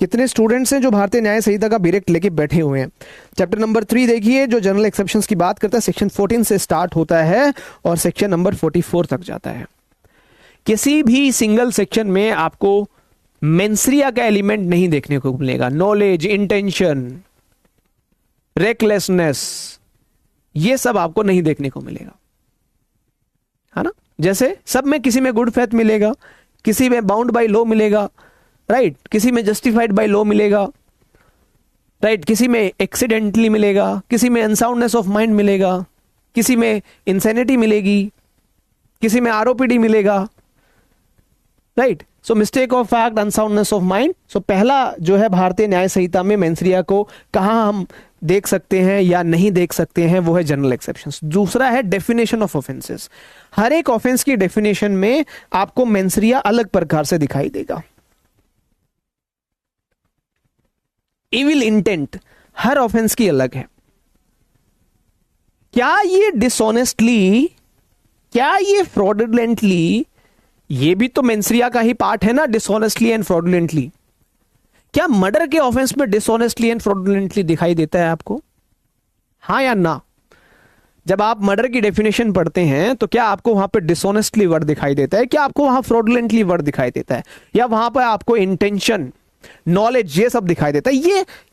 कितने स्टूडेंट्स हैं जो भारतीय न्याय संहिता का बेयर एक्ट लेके बैठे हुए हैं? चैप्टर नंबर 3 देखिए, जो जनरल एक्सेप्शंस की बात करता है, सेक्शन 14 से स्टार्ट होता है और सेक्शन नंबर 44 तक जाता है। किसी भी सिंगल सेक्शन में आपको मेंसरिया का एलिमेंट नहीं देखने को मिलेगा। नॉलेज, इंटेंशन, रेकलेसनेस, ये सब आपको नहीं देखने को मिलेगा, है ना? जैसे सब में, किसी में गुड फेथ मिलेगा, किसी में बाउंड बाय लॉ मिलेगा, राइट? किसी में जस्टिफाइड बाय लॉ मिलेगा, राइट? किसी में एक्सीडेंटली मिलेगा, किसी में अनसाउंडनेस ऑफ माइंड मिलेगा, किसी में इंसैनिटी मिलेगी, किसी में आरओपीडी मिलेगा, right? So mistake of fact, unsoundness of mind. So पहला जो है भारतीय न्याय संहिता में मेंसरिया को कहां हम देख सकते हैं या नहीं देख सकते हैं, वो है जनरल एक्सेप्शंस। दूसरा है डेफिनेशन ऑफ ऑफेंसेस। हर एक ऑफेंस की डेफिनेशन में आपको मेंसरिया अलग प्रकार से दिखाई देगा। इविल इंटेंट हर ऑफेंस की अलग है। क्या ये डिसऑनेस्टली, क्या ये फ्रॉडुलेंटली, ये भी तो मेंसरिया का ही पार्ट है ना, डिसऑनेस्टली एंड फ्रॉडुलेंटली। क्या मर्डर के ऑफेंस में डिसऑनेस्टली एंड फ्रॉडुलेंटली दिखाई देता है आपको? हां या ना? जब आप मर्डर की डेफिनेशन पढ़ते हैं तो क्या आपको वहां पे डिसऑनेस्टली वर्ड दिखाई देता है? क्या आपको वहां फ्रॉडुलेंटली वर्ड दिखाई देता है? या वहां पर आपको इंटेंशन, नॉलेज, ये सब दिखाई देता है?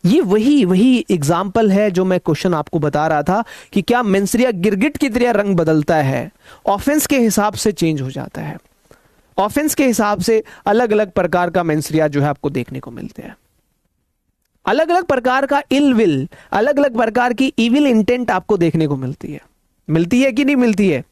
ये वही एग्जाम्पल है जो मैं क्वेश्चन आपको बता रहा था कि क्या मेंसरिया गिरगिट की तरह रंग बदलता है, ऑफेंस के हिसाब से चेंज हो जाता है। ऑफेंस के हिसाब से अलग अलग प्रकार का मेंसरिया जो है आपको देखने को मिलते हैं। अलग अलग प्रकार का इल विल, अलग अलग प्रकार की इविल इंटेंट आपको देखने को मिलती है कि नहीं मिलती है?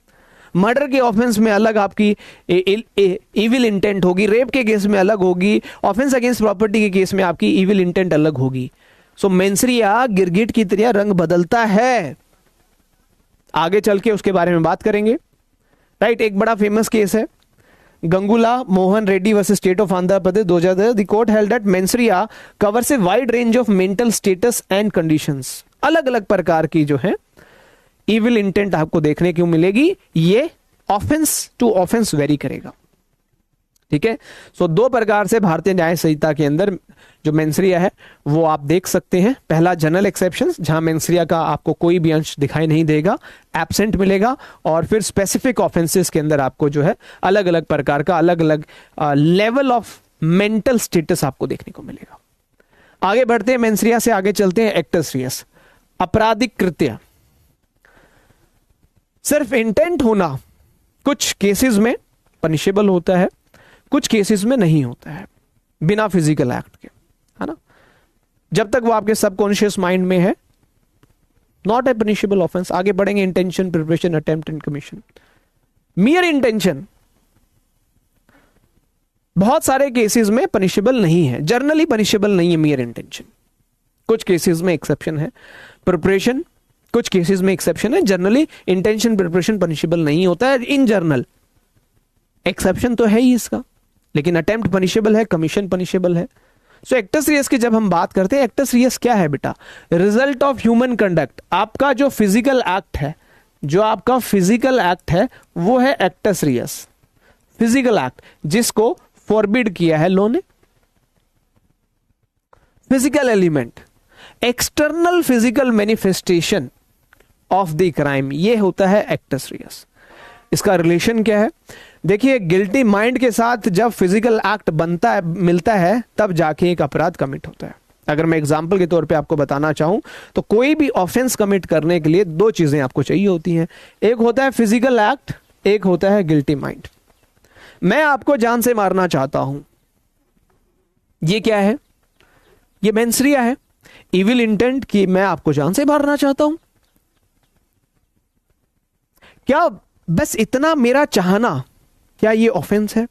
मर्डर के ऑफेंस में अलग आपकी इविल इंटेंट होगी, रेप के केस में अलग होगी, ऑफेंस अगेंस्ट प्रॉपर्टी के केस में आपकी इविल इंटेंट अलग होगी। सो मेंसरिया गिरगिट की तरह रंग बदलता है। आगे चल के उसके बारे में बात करेंगे, राइट? एक बड़ा फेमस केस है Gangula Mohan Reddy versus state of Andhra Pradesh 2010। The court held that mens rea covers a wide range of mental status and conditions. अलग अलग प्रकार की जो है इविल इंटेंट आपको देखने को मिलेगी। ये ऑफेंस टू ऑफेंस वेरी करेगा, ठीक है? सो दो प्रकार से भारतीय न्याय संहिता के अंदर जो मेंसरिया है वो आप देख सकते हैं। पहला जनरल एक्सेप्शंस, जहां मेंसरिया का आपको कोई भी अंश दिखाई नहीं देगा, एब्सेंट मिलेगा। और फिर स्पेसिफिक ऑफेंसेस के अंदर आपको जो है अलग अलग प्रकार का, अलग अलग लेवल ऑफ मेंटल स्टेटस आपको देखने को मिलेगा। आगे बढ़ते हैं, मेंसरिया से आगे चलते हैं। एक्टस रियस, आपराधिक कृत्य। सिर्फ इंटेंट होना कुछ केसेस में पनिशेबल होता है, कुछ केसेस में नहीं होता है, बिना फिजिकल एक्ट के, है ना? जब तक वो आपके सबकॉन्शियस माइंड में है नॉट ए पनिशेबल ऑफेंस। आगे बढ़ेंगे, intention, preparation, attempt and commission. मियर intention बहुत सारे केसेस में पनिशेबल नहीं है, जर्नली पनिशेबल नहीं है मियर इंटेंशन। कुछ केसेस में एक्सेप्शन है। प्रिपरेशन कुछ केसेस में एक्सेप्शन है, जनरली इंटेंशन प्रिपरेशन पनिशेबल नहीं होता है इन जर्नल। एक्सेप्शन तो है ही इसका, लेकिन अटेम्प्ट पनिशेबल है, कमीशन पनिशेबल है। सो एक्टस रियस की जब हम बात करते हैं, एक्टस रियस क्या है बेटा? Result of human conduct. आपका जो फिजिकल एक्ट है, जो आपका फिजिकल एक्ट है वो है एक्टस रियस, फिजिकल एक्ट जिसको फॉरबिड किया है लॉ ने। Physical element, external physical manifestation of the crime, ये होता है एक्टस रियस। इसका रिलेशन क्या है? देखिए, गिल्टी माइंड के साथ जब फिजिकल एक्ट बनता है, मिलता है, तब जाके एक अपराध कमिट होता है। अगर मैं एग्जांपल के तौर पे आपको बताना चाहूं तो कोई भी ऑफेंस कमिट करने के लिए दो चीजें आपको चाहिए होती हैं, एक होता है फिजिकल एक्ट, एक होता है गिल्टी माइंड। मैं आपको जान से मारना चाहता हूं, ये क्या है? ये मेंसरिया है, इविल इंटेंट कि मैं आपको जान से मारना चाहता हूं। क्या बस इतना मेरा चाहना, क्या ये ऑफेंस है?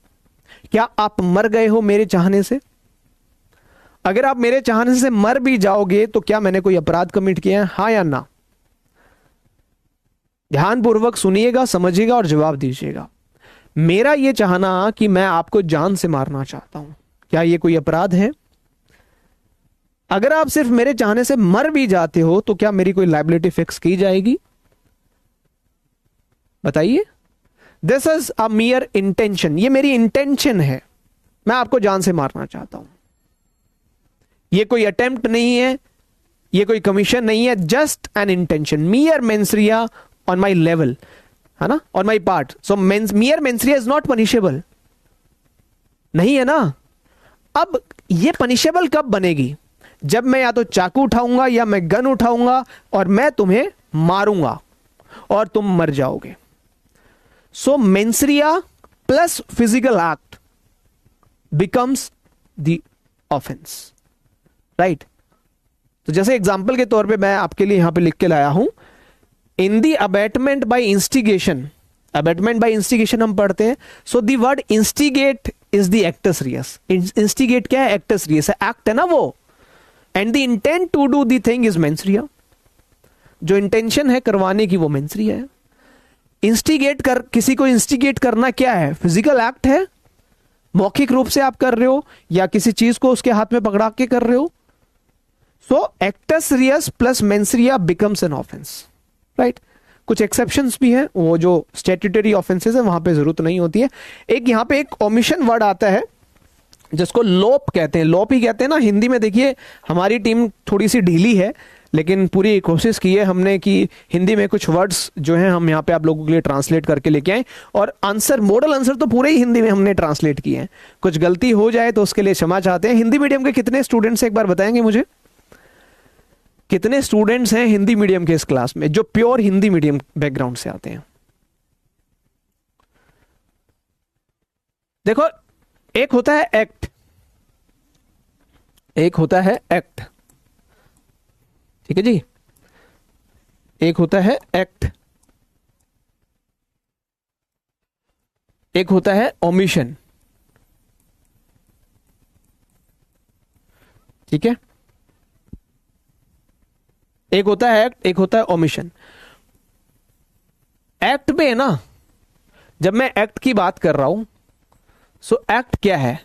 क्या आप मर गए हो मेरे चाहने से? अगर आप मेरे चाहने से मर भी जाओगे तो क्या मैंने कोई अपराध कमिट किया है? हां या ना? ध्यानपूर्वक सुनिएगा, समझिएगा और जवाब दीजिएगा। मेरा ये चाहना कि मैं आपको जान से मारना चाहता हूं, क्या ये कोई अपराध है? अगर आप सिर्फ मेरे चाहने से मर भी जाते हो तो क्या मेरी कोई लायबिलिटी फिक्स की जाएगी? बताइए। दिस इज अ मियर इंटेंशन, ये मेरी इंटेंशन है, मैं आपको जान से मारना चाहता हूं। ये कोई अटेम्प्ट नहीं है, ये कोई कमीशन नहीं है, just an intention, मियर mens rea on my level, है ना, on my part. So मियर mens rea is not punishable, नहीं है ना। अब ये पनिशेबल कब बनेगी? जब मैं या तो चाकू उठाऊंगा या मैं गन उठाऊंगा और मैं तुम्हें मारूंगा और तुम मर जाओगे। So mens rea plus physical act becomes the offence, right. तो जैसे एग्जांपल के तौर पे मैं आपके लिए यहां पे लिख के लाया हूं, in the abetment by instigation, abetment by instigation हम पढ़ते हैं। So the word instigate is the actus reus. Instigate क्या है? एक्टस रियस है, एक्ट है ना वो। And the intent to do the thing is mens rea, जो इंटेंशन है करवाने की वो मेंसरिया है। इंस्टिगेट कर, किसी को इंस्टिगेट करना क्या है? फिजिकल एक्ट है, मौखिक रूप से आप कर रहे हो या किसी चीज को उसके हाथ में पकड़ा के कर रहे हो। So actus reus plus mens rea becomes an offence, right. कुछ एक्सेप्शंस भी हैं, वो जो स्टैट्यूटरी ऑफेंसेस है वहां पे जरूरत नहीं होती है। एक यहां पे एक ओमिशन वर्ड आता है जिसको लोप कहते हैं, लोप ही कहते हैं ना हिंदी में। देखिए, हमारी टीम थोड़ी सी ढीली है, लेकिन पूरी कोशिश की है हमने कि हिंदी में कुछ वर्ड्स जो हैं हम यहाँ पे आप लोगों के लिए ट्रांसलेट करके लेके आए, और आंसर, मॉडल आंसर तो पूरे ही हिंदी में हमने ट्रांसलेट किए हैं। कुछ गलती हो जाए तो उसके लिए क्षमा चाहते हैं। हिंदी मीडियम के कितने स्टूडेंट्स एक बार बताएंगे मुझे, कितने स्टूडेंट्स हैं हिंदी मीडियम के इस क्लास में जो प्योर हिंदी मीडियम बैकग्राउंड से आते हैं? देखो, एक होता है एक्ट, एक होता है एक्ट, ठीक है जी। एक होता है एक्ट, एक होता है ओमिशन, ठीक है। एक होता है एक्ट, एक होता है ओमिशन। एक्ट में है ना, जब मैं एक्ट की बात कर रहा हूं, सो एक्ट क्या है?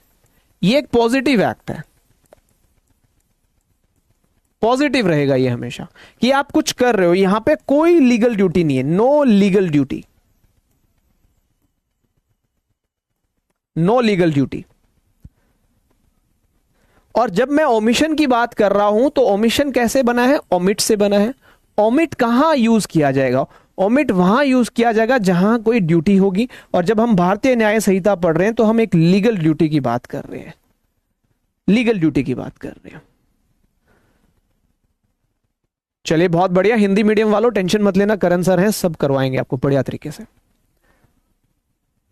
ये एक पॉजिटिव एक्ट है, पॉजिटिव रहेगा ये हमेशा कि आप कुछ कर रहे हो। यहां पे कोई लीगल ड्यूटी नहीं है, no legal duty, no legal duty. और जब मैं ओमिशन की बात कर रहा हूं तो ओमिशन कैसे बना है? ओमिट से बना है। ओमिट कहां यूज किया जाएगा? ओमिट वहां यूज किया जाएगा जहां कोई ड्यूटी होगी। और जब हम भारतीय न्याय संहिता पढ़ रहे हैं तो हम एक लीगल ड्यूटी की बात कर रहे हैं, लीगल ड्यूटी की बात कर रहे हैं। चलिए, बहुत बढ़िया। हिंदी मीडियम वालों टेंशन मत लेना, करण सर हैं, सब करवाएंगे आपको बढ़िया तरीके से।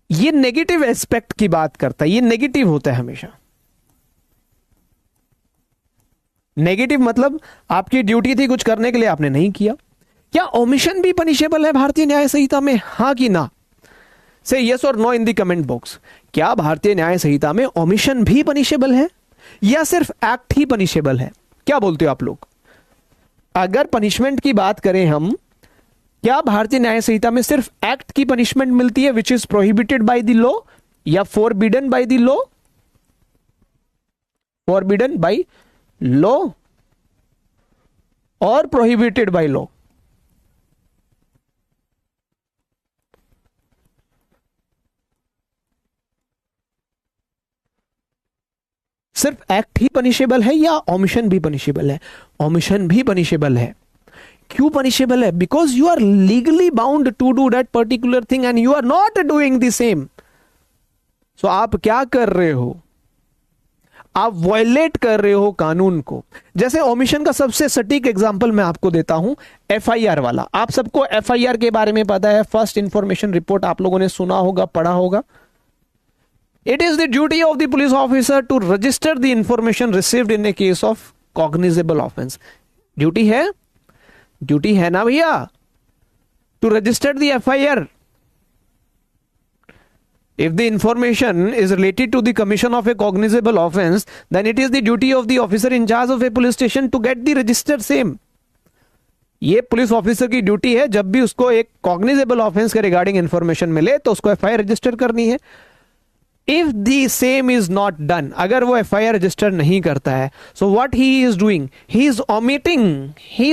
ये नेगेटिव एस्पेक्ट की बात करता है, ये नेगेटिव होता है हमेशा। नेगेटिव मतलब आपकी ड्यूटी थी कुछ करने के लिए, आपने नहीं किया। क्या ओमिशन भी पनिशेबल है भारतीय न्याय संहिता में, हाँ कि ना? से यस और no in the comment box. क्या भारतीय न्याय संहिता में ओमिशन भी पनिशेबल है या सिर्फ एक्ट ही पनिशेबल है? क्या बोलते हो आप लोग? अगर पनिशमेंट की बात करें हम, क्या भारतीय न्याय संहिता में सिर्फ एक्ट की पनिशमेंट मिलती है which is prohibited by the law, या forbidden by the law? Forbidden by law और प्रोहिबिटेड बाय लॉ? सिर्फ एक्ट ही पनिशेबल है या ओमिशन भी पनिशेबल है? ओमिशन भी पनिशेबल है। क्यों पनिशेबल है? Because you are legally bound to do that particular thing and you are not doing the same. सो आप क्या कर रहे हो? आप वायलेट कर रहे हो कानून को। जैसे ओमिशन का सबसे सटीक एग्जांपल मैं आपको देता हूं, एफआईआर वाला। आप सबको एफआईआर के बारे में पता है, फर्स्ट इंफॉर्मेशन रिपोर्ट आप लोगों ने सुना होगा, पढ़ा होगा। It is the duty of the police officer to register the information received in a case of cognizable offense. Duty है, ड्यूटी है ना भैया, to register the FIR. If the information is related to the commission of a cognizable offense, then it is the duty of the officer in charge of a police station to get the register same. ये police officer की duty है, जब भी उसको एक cognizable offence के regarding information मिले तो उसको एफआईआर रजिस्टर करनी है। If the same is not done, अगर वो एफआईआर रजिस्टर नहीं करता है, so what he is doing, he is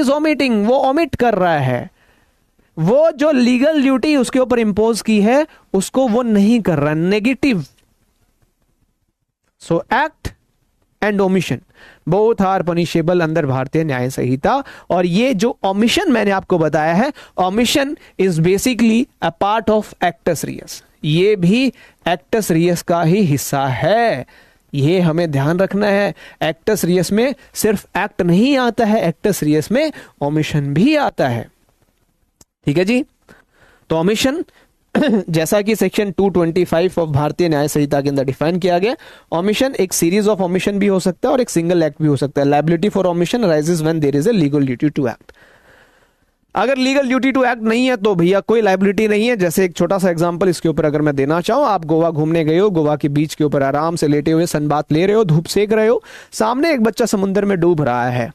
omitting, वो ओमिट कर रहा है। वो जो लीगल ड्यूटी उसके ऊपर इंपोज की है उसको वो नहीं कर रहा, negative. So act and omission both are punishable under Bharatiya Nyaya संहिता। और ये जो ओमिशन मैंने आपको बताया है, omission is basically a part of actus reus. ये भी एक्टस रियस का ही हिस्सा है, ये हमें ध्यान रखना है। एक्टस रियस में सिर्फ एक्ट नहीं आता है, एक्टस रियस में ओमिशन भी आता है। ठीक है जी। तो ओमिशन जैसा कि सेक्शन 225 ऑफ भारतीय न्याय संहिता के अंदर डिफाइन किया गया, ओमिशन एक सीरीज ऑफ ओमिशन भी हो सकता है और एक सिंगल एक्ट भी हो सकता है। Liability for omission arises when there is a legal duty to act. अगर लीगल ड्यूटी टू एक्ट नहीं है तो भैया कोई लायबिलिटी नहीं है। जैसे एक छोटा सा एग्जांपल इसके ऊपर अगर मैं देना चाहूं, आप गोवा घूमने गए हो, गोवा के बीच के ऊपर आराम से लेटे हुए सनबाथ ले रहे हो, धूप सेक रहे हो, सामने एक बच्चा समुद्र में डूब रहा है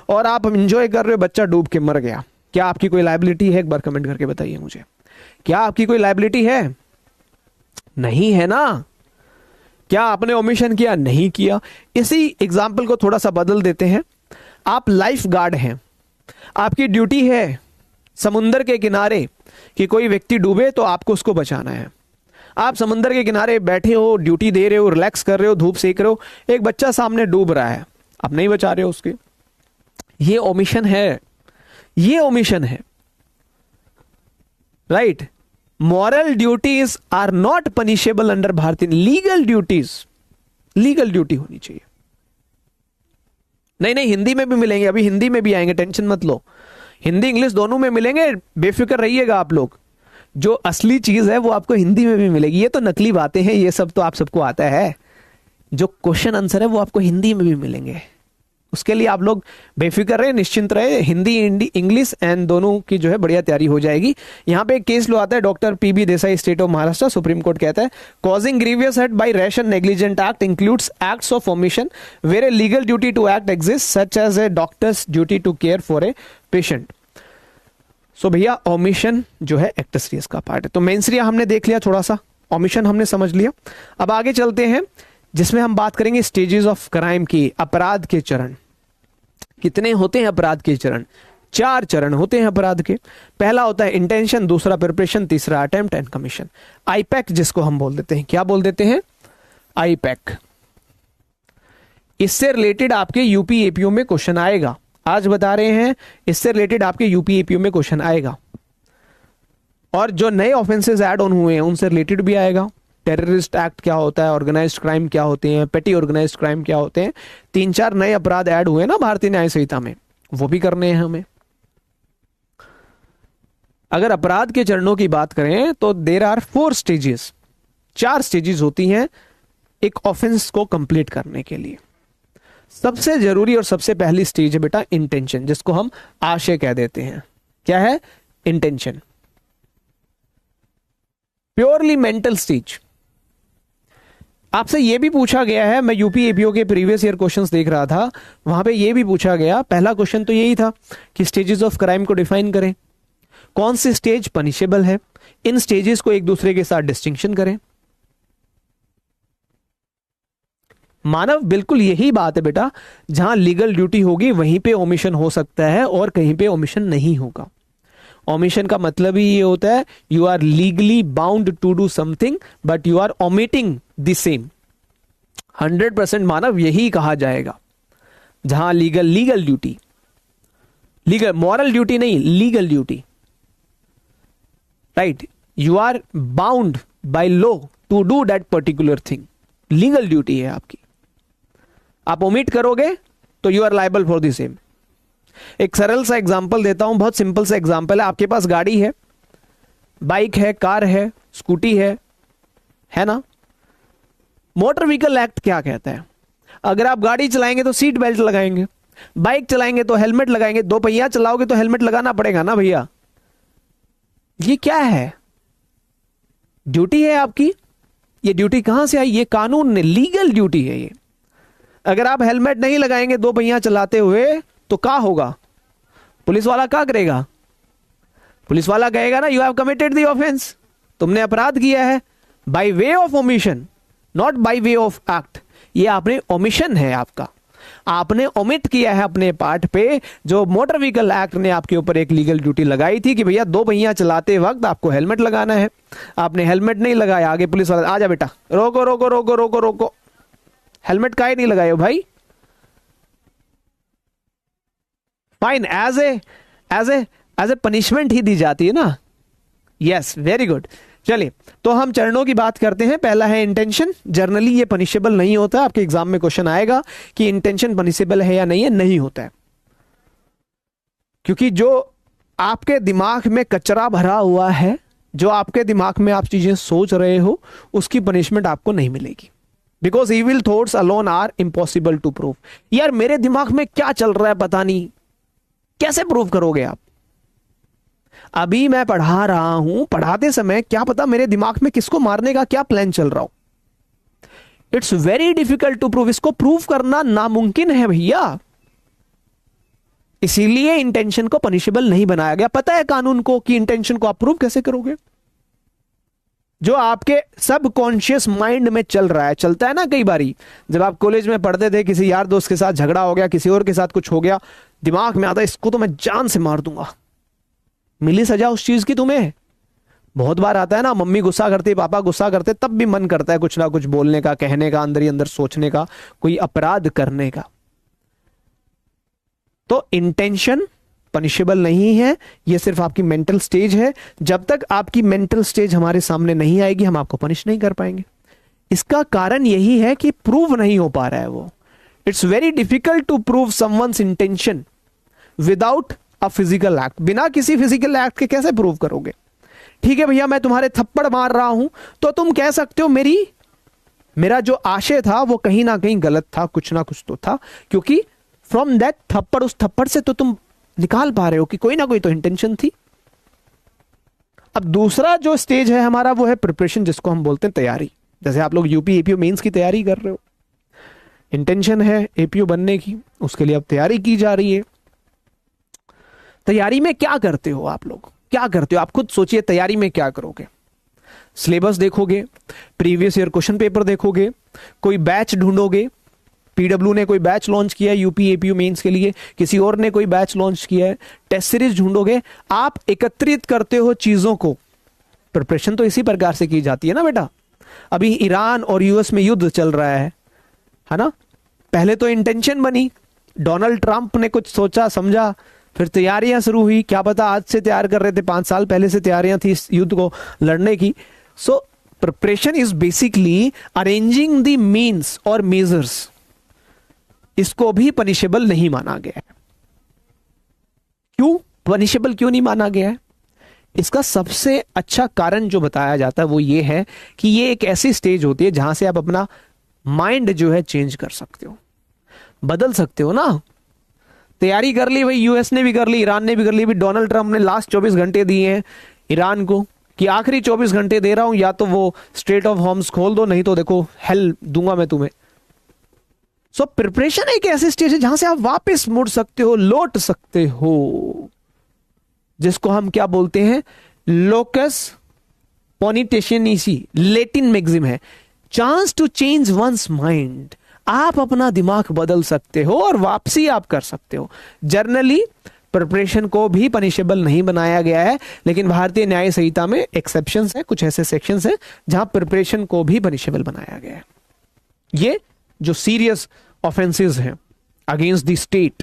और आप एंजॉय कर रहे हो, बच्चा डूब के मर गया। क्या आपकी कोई लायबिलिटी है? एक बार कमेंट करके बताइए मुझे, क्या आपकी कोई लायबिलिटी है? नहीं है ना। क्या आपने ओमिशन किया? नहीं किया। इसी एग्जाम्पल को थोड़ा सा बदल देते हैं। आप लाइफ गार्ड हैं, आपकी ड्यूटी है समुद्र के किनारे कि कोई व्यक्ति डूबे तो आपको उसको बचाना है। आप समुद्र के किनारे बैठे हो, ड्यूटी दे रहे हो, रिलैक्स कर रहे हो, धूप सेक रहे हो, एक बच्चा सामने डूब रहा है, आप नहीं बचा रहे हो उसके। ये ओमिशन है, ये ओमिशन है, right. Moral duties are not punishable under Bharatiya legal duties. Legal duty होनी चाहिए। नहीं, हिंदी में भी मिलेंगे, अभी हिंदी में भी आएंगे, टेंशन मत लो। हिंदी इंग्लिश दोनों में मिलेंगे, बेफिक्र रहिएगा आप लोग। जो असली चीज है वो आपको हिंदी में भी मिलेगी। ये तो नकली बातें हैं, ये सब तो आप सबको आता है। जो क्वेश्चन आंसर है वो आपको हिंदी में भी मिलेंगे। उसके लिए आप लोग बेफिक्र रहे, निश्चिंत रहे। हिंदी इंग्लिश एंड दोनों की जो है बढ़िया तैयारी हो जाएगी। यहाँ पे एक केस लो आता है, doctor PB Desai, state of Maharashtra, supreme court कहता है causing grievous hurt by rash and negligent act includes acts of omission where a legal duty to act exist such as a doctor's duty to care for a patient. So भैया omission जो है actus Reis का part है। तो mains रिया हमने देख लिया, थोड़ा सा ओमिशन हमने समझ लिया। अब आगे चलते हैं जिसमें हम बात करेंगे स्टेजेस ऑफ क्राइम की, अपराध के चरण। कितने होते हैं अपराध के चरण? 4 चरण होते हैं अपराध के। पहला होता है इंटेंशन, दूसरा प्रिपरेशन, तीसरा अटेम्प्ट एंड कमीशन। आईपैक जिसको हम बोल देते हैं, क्या बोल देते हैं? आईपैक। इससे रिलेटेड आपके यूपी एपीओ में क्वेश्चन आएगा, आज बता रहे हैं, इससे रिलेटेड आपके यूपी एपीओ में क्वेश्चन आएगा। और जो नए ऑफेंसेस ऐड ऑन हुए हैं उनसे रिलेटेड भी आएगा। टेररिस्ट एक्ट क्या होता है, ऑर्गेनाइज्ड क्राइम क्या होते हैं, पेटी ऑर्गेनाइज्ड क्राइम क्या होते हैं, 3-4 नए अपराध ऐड हुए ना भारतीय न्याय संहिता में, वो भी करने हैं हमें। अगर अपराध के चरणों की बात करें तो देयर आर 4 स्टेजेस, 4 स्टेजेस होती हैं एक ऑफेंस को कंप्लीट करने के लिए। सबसे जरूरी और सबसे पहली स्टेज है बेटा इंटेंशन, जिसको हम आशय कह देते हैं। क्या है? इंटेंशन। Purely mental stage. आपसे यह भी पूछा गया है, मैं यूपी एपीओ के प्रीवियस ईयर क्वेश्चंस देख रहा था, वहां पे यह भी पूछा गया, पहला क्वेश्चन तो यही था कि स्टेजेस ऑफ क्राइम को डिफाइन करें, कौन सी स्टेज पनिशेबल है, इन स्टेजेस को एक दूसरे के साथ डिस्टिंक्शन करें। मानव, बिल्कुल यही बात है बेटा, जहां लीगल ड्यूटी होगी वहीं पे ओमिशन हो सकता है और कहीं पे ओमिशन नहीं होगा। ओमिशन का मतलब ही ये होता है you are legally bound to do something but you are omitting the same. 100% मानव यही कहा जाएगा, जहां legal duty, legal moral duty नहीं, legal duty, right, you are bound by law to do that particular thing, legal duty है आपकी। आप omit करोगे तो you are liable for the same. एक सरल सा एग्जांपल देता हूं, बहुत सिंपल सा एग्जांपल है। आपके पास गाड़ी है, बाइक है, कार है, स्कूटी है ना? मोटर व्हीकल एक्ट क्या कहता है? अगर आप गाड़ी चलाएंगे तो सीट बेल्ट लगाएंगे, बाइक चलाएंगे तो हेलमेट लगाएंगे, दो पहिया चलाओगे तो हेलमेट लगाना पड़ेगा ना भैया। ये क्या है? ड्यूटी है आपकी। ये ड्यूटी कहां से आई? ये कानून ने, लीगल ड्यूटी है ये। अगर आप हेलमेट नहीं लगाएंगे दो पहिया चलाते हुए तो क्या होगा? पुलिस वाला क्या करेगा? पुलिस वाला कहेगा ना you have committed the offence, तुमने अपराध किया है, by way of omission, not by way of act. ये आपने ओमिशन है आपका, आपने ओमिट किया है अपने पार्ट पे। जो मोटर व्हीकल एक्ट ने आपके ऊपर एक लीगल ड्यूटी लगाई थी कि भैया दो पहिया चलाते वक्त आपको हेलमेट लगाना है, आपने हेलमेट नहीं लगाया, आगे पुलिस वाला आजा बेटा, रोको रोको रोको रोको रोको, हेलमेट काहे नहीं लगाए हो भाई? फाइन, एज ए पनिशमेंट ही दी जाती है ना। Yes, very good. चलिए, तो हम चरणों की बात करते हैं। पहला है इंटेंशन। जनरली ये पनिशेबल नहीं होता, आपके एग्जाम में क्वेश्चन आएगा कि इंटेंशन पनिशेबल है या नहीं है। नहीं होता है, क्योंकि जो आपके दिमाग में कचरा भरा हुआ है, जो आपके दिमाग में आप चीजें सोच रहे हो, उसकी पनिशमेंट आपको नहीं मिलेगी। Because evil thoughts alone are impossible to prove. यार मेरे दिमाग में क्या चल रहा है पता नहीं, कैसे प्रूव करोगे आप? अभी मैं पढ़ा रहा हूं, पढ़ाते समय क्या पता मेरे दिमाग में किसको मारने का क्या प्लान चल रहा हो। It's very difficult to prove. इसको प्रूव करना नामुमकिन है भैया। इसीलिए इंटेंशन को पनिशेबल नहीं बनाया गया। पता है कानून को कि इंटेंशन को आप प्रूव कैसे करोगे? जो आपके सबकॉन्शियस माइंड में चल रहा है, चलता है ना कई बारी। जब आप कॉलेज में पढ़ते थे, किसी यार दोस्त के साथ झगड़ा हो गया, किसी और के साथ कुछ हो गया, दिमाग में आता है इसको तो मैं जान से मार दूंगा, मिली सजा उस चीज की तुम्हें। बहुत बार आता है ना, मम्मी गुस्सा करती, पापा गुस्सा करते, तब भी मन करता है कुछ ना कुछ बोलने का, कहने का, अंदर ही अंदर सोचने का, कोई अपराध करने का। तो इंटेंशन पनिशेबल नहीं है, यह सिर्फ आपकी मेंटल स्टेज है। जब तक आपकी मेंटल स्टेज हमारे सामने नहीं आएगी, हम आपको पनिश नहीं कर पाएंगे। इसका कारण यही है कि प्रूव नहीं हो पा रहा है वो। It's very difficult to prove someone's intention without a physical act. बिना किसी फिजिकल एक्ट के कैसे प्रूव करोगे? ठीक है भैया, मैं तुम्हारे थप्पड़ मार रहा हूं तो तुम कह सकते हो मेरा जो आशय था वो कहीं ना कहीं गलत था, कुछ ना कुछ तो था, क्योंकि फ्रॉम दैट थप्पड़, उस थप्पड़ से तो तुम निकाल पा रहे हो कि कोई ना कोई तो इंटेंशन थी। अब दूसरा जो स्टेज है हमारा वो है प्रिपरेशन, जिसको हम बोलते हैं तैयारी। जैसे आप लोग यूपी एपीओ मेंस की तैयारी कर रहे हो, इंटेंशन है एपीओ बनने की, उसके लिए अब तैयारी की जा रही है। तैयारी में क्या करते हो आप लोग? क्या करते हो आप खुद सोचिए। तैयारी में क्या करोगे? सिलेबस देखोगे, प्रीवियस ईयर क्वेश्चन पेपर देखोगे, कोई बैच ढूंढोगे। पीडब्ल्यू ने कोई बैच लॉन्च किया है यूपी एपीयू मेंस के लिए, किसी और ने कोई बैच लॉन्च किया है, टेस्ट सीरीज ढूंढोगे। आप एकत्रित करते हो चीजों को। प्रिपरेशन तो इसी प्रकार से की जाती है ना बेटा। अभी ईरान और यूएस में युद्ध चल रहा है ना। पहले तो इंटेंशन बनी, डोनाल्ड ट्रंप ने कुछ सोचा समझा, फिर तैयारियां शुरू हुई। क्या पता आज से तैयार कर रहे थे, 5 साल पहले से तैयारियां थी इस युद्ध को लड़ने की। So preparation is basically arranging the means और मेजर्स। इसको भी पनिशेबल नहीं माना गया है। क्यों पनिशेबल क्यों नहीं माना गया है? इसका सबसे अच्छा कारण जो बताया जाता है वो ये है कि ये एक ऐसी स्टेज होती है जहां से आप अपना माइंड जो है चेंज कर सकते हो, बदल सकते हो ना। तैयारी कर ली भाई, यूएस ने भी कर ली, ईरान ने भी कर ली। भी डोनाल्ड ट्रंप ने लास्ट 24 घंटे दिए हैं ईरान को कि आखिरी 24 घंटे दे रहा हूं, या तो वो स्ट्रेट ऑफ हॉर्मुज खोल दो, नहीं तो देखो हेल दूंगा मैं तुम्हें। सो प्रिपरेशन एक ऐसी स्टेज है जहां से आप वापस मुड़ सकते हो, लौट सकते हो, जिसको हम क्या बोलते हैं, लोकस पोनिटेशियनिसी, लेटिन मैक्सिम है, chance to change one's mind. आप अपना दिमाग बदल सकते हो और वापसी आप कर सकते हो। जर्नली प्रिपरेशन को भी पनिशेबल नहीं बनाया गया है, लेकिन भारतीय न्याय संहिता में एक्सेप्शंस है, कुछ ऐसे सेक्शंस हैं जहां प्रिपरेशन को भी पनिशेबल बनाया गया है। ये जो सीरियस ऑफेंसेस हैं अगेंस्ट द स्टेट,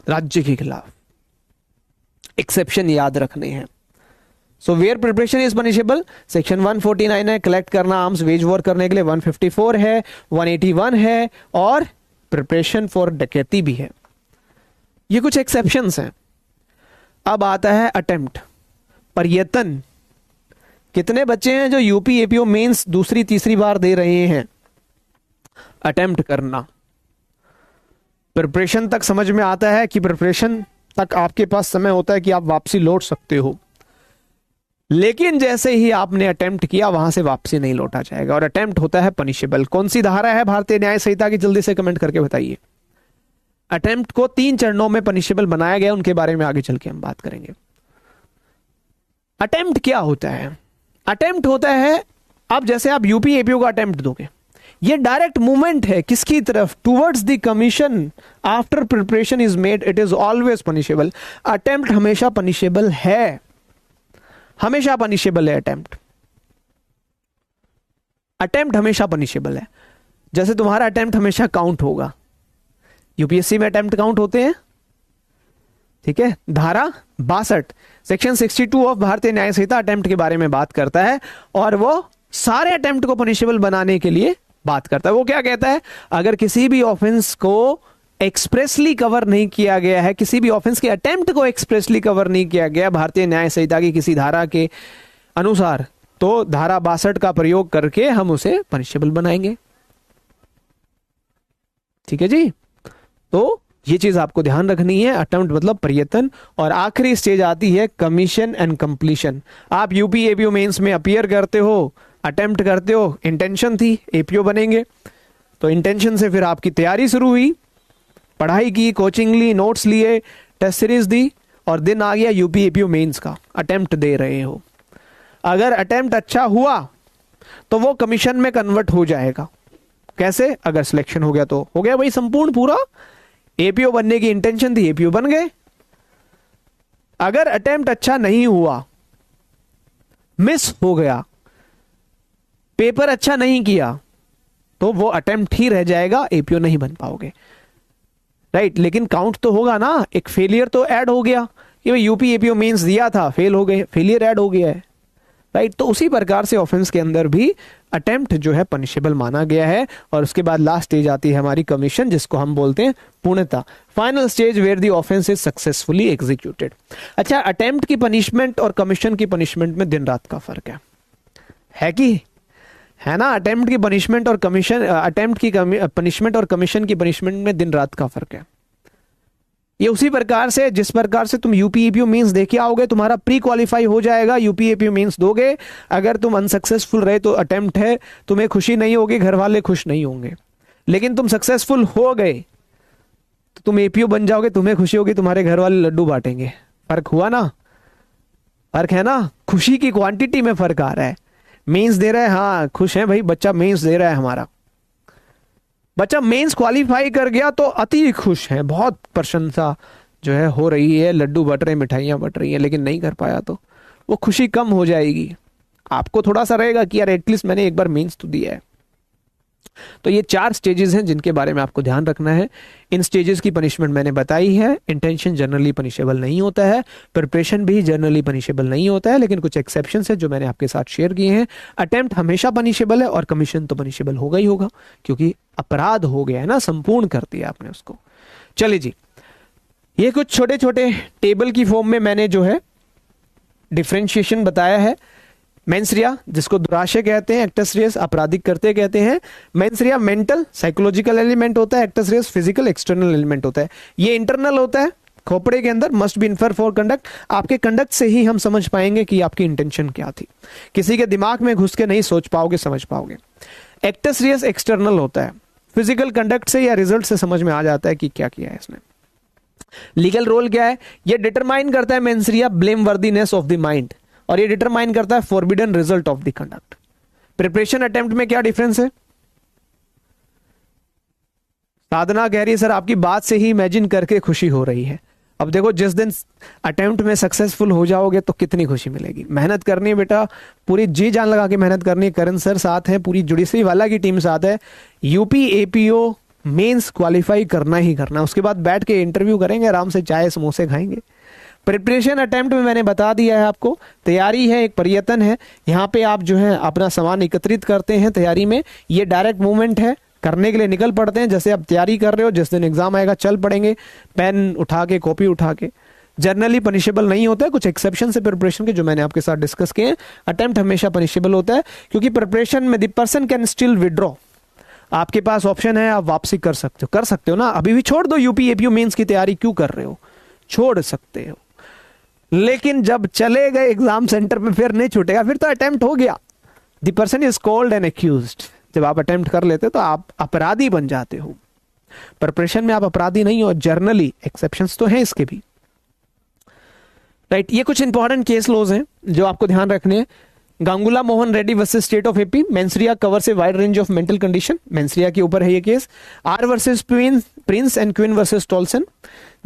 राज्य के खिलाफ, एक्सेप्शन याद रखने हैं। So where preparation is punishable, section 149 है, कलेक्ट करना आर्म्स वेज वॉर करने के लिए 154 है, 181 है, और प्रिपरेशन फॉर डकैती भी है। ये कुछ एक्सेप्शंस हैं। अब आता है अटेम्प्ट, प्रयत्न। कितने बच्चे हैं जो यूपी एपीओ मेंस दूसरी तीसरी बार दे रहे हैं? अटेम्प्ट करना, प्रिपरेशन तक समझ में आता है कि प्रिपरेशन तक आपके पास समय होता है कि आप वापसी लौट सकते हो, लेकिन जैसे ही आपने अटेम्प्ट किया वहां से वापसी नहीं लौटा जाएगा, और अटेम्प्ट होता है पनिशेबल। कौन सी धारा है भारतीय न्याय संहिता की, जल्दी से कमेंट करके बताइए। अटेम्प्ट को 3 चरणों में पनिशेबल बनाया गया, उनके बारे में आगे चल के हम बात करेंगे। अटेम्प्ट क्या होता है? अटेम्प्ट होता है, अब जैसे आप यूपी एपीओ का अटेम्प्ट दोगे, ये डायरेक्ट मूवमेंट है किसकी तरफ, towards the commission after preparation is made, it is always punishable. Attempt हमेशा पनिशेबल है, हमेशा पनिशेबल है अटेम्प्ट। अटेम्प्ट हमेशा पनिशेबल है। जैसे तुम्हारा अटेम्प्ट हमेशा काउंट होगा, यूपीएससी में अटेम्प्ट काउंट होते हैं, ठीक है। धारा 62 सेक्शन 62 ऑफ भारतीय न्याय संहिता अटेम्प्ट के बारे में बात करता है, और वो सारे अटेम्प्ट को पनिशेबल बनाने के लिए बात करता है। वो क्या कहता है, अगर किसी भी ऑफेंस को एक्सप्रेसली कवर नहीं किया गया है, किसी भी ऑफेंस के अटेम्प्ट को एक्सप्रेसली कवर नहीं किया गया भारतीय न्याय संहिता की किसी धारा के अनुसार, तो धारा 62 का प्रयोग करके हम उसे पनिशेबल बनाएंगे। ठीक है जी, तो ये चीज आपको ध्यान रखनी है। अटेम्प्ट मतलब प्रयत्न, और आखिरी स्टेज आती है कमीशन एंड कंप्लीशन। आप यूपी एपीओ मेंस में अपीयर करते हो, अटेम्प्ट करते हो, इंटेंशन थी एपीओ बनेंगे, तो इंटेंशन से फिर आपकी तैयारी शुरू हुई, पढ़ाई की, कोचिंग ली, नोट्स लिए, टेस्ट सीरीज दी, और दिन आ गया यूपी एपीओ मेंस का, अटेम्प्ट दे रहे हो। अगर अटेम्प्ट अच्छा हुआ तो वो कमीशन में कन्वर्ट हो जाएगा। कैसे? अगर सिलेक्शन हो गया तो हो गया भाई संपूर्ण पूरा, एपीओ बनने की इंटेंशन थी, एपीओ बन गए। अगर अटेम्प्ट अच्छा नहीं हुआ, मिस हो गया, पेपर अच्छा नहीं किया, तो वो अटेम्प्ट ही रह जाएगा, एपीओ नहीं बन पाओगे, राइट। लेकिन काउंट तो होगा ना, एक फेलियर तो ऐड हो गया कि भाई यूपी एपीओ मेंस दिया था, फेल हो गए, फेलियर ऐड हो गया है, राइट। तो उसी प्रकार से ऑफेंस के अंदर भी अटेम्प्ट जो है पनिशेबल माना गया है। और उसके बाद लास्ट स्टेज आती है हमारी कमीशन, जिसको हम बोलते हैं पूर्णता, final stage where the offence is successfully executed. अच्छा, अटेम्प्ट की पनिशमेंट और कमीशन की पनिशमेंट में दिन रात का फर्क है कि है ना? अटेम्प्ट की पनिशमेंट और कमीशन, अटेम्प्ट की पनिशमेंट और कमीशन की पनिशमेंट में दिन रात का फर्क है। ये उसी प्रकार से जिस प्रकार से तुम यूपीएपीओ मेंस देके आओगे, तुम्हारा प्री क्वालिफाई हो जाएगा, यूपीएपीओ मेंस दोगे, अगर तुम अनसक्सेसफुल रहे तो अटेम्प्ट है, तुम्हें खुशी नहीं होगी, घर वाले खुश नहीं होंगे। लेकिन तुम सक्सेसफुल हो गए तो तुम एपीओ बन जाओगे, तुम्हें खुशी होगी, तुम्हारे घर वाले लड्डू बांटेंगे। फर्क हुआ ना? फर्क है ना? खुशी की क्वांटिटी में फर्क आ रहा है। मेंस दे रहा है, हाँ खुश है भाई, बच्चा मेंस दे रहा है, हमारा बच्चा मेंस क्वालिफाई कर गया तो अति खुश है, बहुत प्रशंसा जो है हो रही है, लड्डू बट रहे, मिठाइयां बट रही हैं। लेकिन नहीं कर पाया तो वो खुशी कम हो जाएगी, आपको थोड़ा सा रहेगा कि यार एटलीस्ट मैंने एक बार मेंस तो दिया है। तो ये 4 स्टेजेस हैं जिनके बारे में आपको ध्यान रखना है। इन स्टेजेस की पनिशमेंट मैंने बताई है। इंटेंशन जनरली पनिशेबल नहीं होता है, प्रिपरेशन भी जनरली पनिशेबल नहीं होता है, लेकिन कुछ एक्सेप्शंस है जो मैंने आपके साथ शेयर किए हैं। अटेम्प्ट हमेशा पनिशेबल है, और कमीशन तो पनिशेबल होगा ही होगा, क्योंकि अपराध हो गया है ना, संपूर्ण कर दिया आपने उसको। चलिए जी, ये कुछ छोटे छोटे टेबल की फॉर्म में मैंने जो है डिफरेंशिएशन बताया है। मेंस्ट्रिया जिसको दुराशय कहते हैं, एक्टस रियस आपराधिक करते कहते हैं। मेंस्ट्रिया मेंटल साइकोलॉजिकल एलिमेंट होता है, actus reus physical external element होता है। ये इंटरनल होता है खोपड़े के अंदर, must be infer for conduct. आपके कंडक्ट से ही हम समझ पाएंगे कि आपकी इंटेंशन क्या थी, किसी के दिमाग में घुस के नहीं सोच पाओगे, समझ पाओगे। एक्टस रियस एक्सटर्नल होता है, फिजिकल कंडक्ट से या रिजल्ट से समझ में आ जाता है कि क्या किया है इसने। लीगल रोल क्या है, ये डिटरमाइन करता है mens rea blameworthiness of the mind, और ये डिटरमाइन करता है forbidden result of the conduct. Preparation attempt में क्या डिफरेंस है? साधना कह रही है सर आपकी बात से ही इमेजिन करके खुशी हो रही है। अब देखो जिस दिन अटेम्प्ट में सक्सेसफुल हो जाओगे तो कितनी खुशी मिलेगी। मेहनत करनी है बेटा, पूरी जी जान लगा के मेहनत करनी है। करण सर साथ है, पूरी जुडिशरी वाला की टीम साथ है। यूपी एपीओ मेंस क्वालिफाई करना ही करना, उसके बाद बैठ के इंटरव्यू करेंगे, आराम से चाय समोसे खाएंगे। प्रिपरेशन अटेम्प्ट में मैंने बता दिया है आपको, तैयारी है, एक प्रयत्न है। यहाँ पे आप जो है अपना सामान एकत्रित करते हैं तैयारी में, ये डायरेक्ट मूवमेंट है, करने के लिए निकल पड़ते हैं। जैसे आप तैयारी कर रहे हो, जिस दिन एग्जाम आएगा चल पड़ेंगे, पेन उठा के कॉपी उठा के। जनरली पनिशेबल नहीं होता है, कुछ एक्सेप्शन से प्रिपरेशन के जो मैंने आपके साथ डिस्कस किए हैं। अटेम्प्ट हमेशा पनिशेबल होता है, क्योंकि प्रिपरेशन में the person can still withdraw. आपके पास ऑप्शन है, आप वापसी कर सकते हो ना। अभी भी छोड़ दो, यूपी एपीओ मेंस की तैयारी क्यों कर रहे हो, छोड़ सकते हो। लेकिन जब चले गए एग्जाम सेंटर पे फिर नहीं छूटेगा, फिर तो अटेम्प्ट हो गया। The person is called an accused. जब आप अटेम्प्ट कर लेते हो तो आप अपराधी बन जाते हो। प्रिपरेशन में आप अपराधी नहीं हो, जर्नली एक्सेप्शंस तो हैं इसके भी, राइट। ये कुछ इंपॉर्टेंट केस लॉज हैं जो आपको ध्यान रखने हैं। Gangula Mohan Reddy versus state of AP, mens rea covers a wide range of mental condition, mens rea के ऊपर है ये case. R versus prince and queen versus Tolson,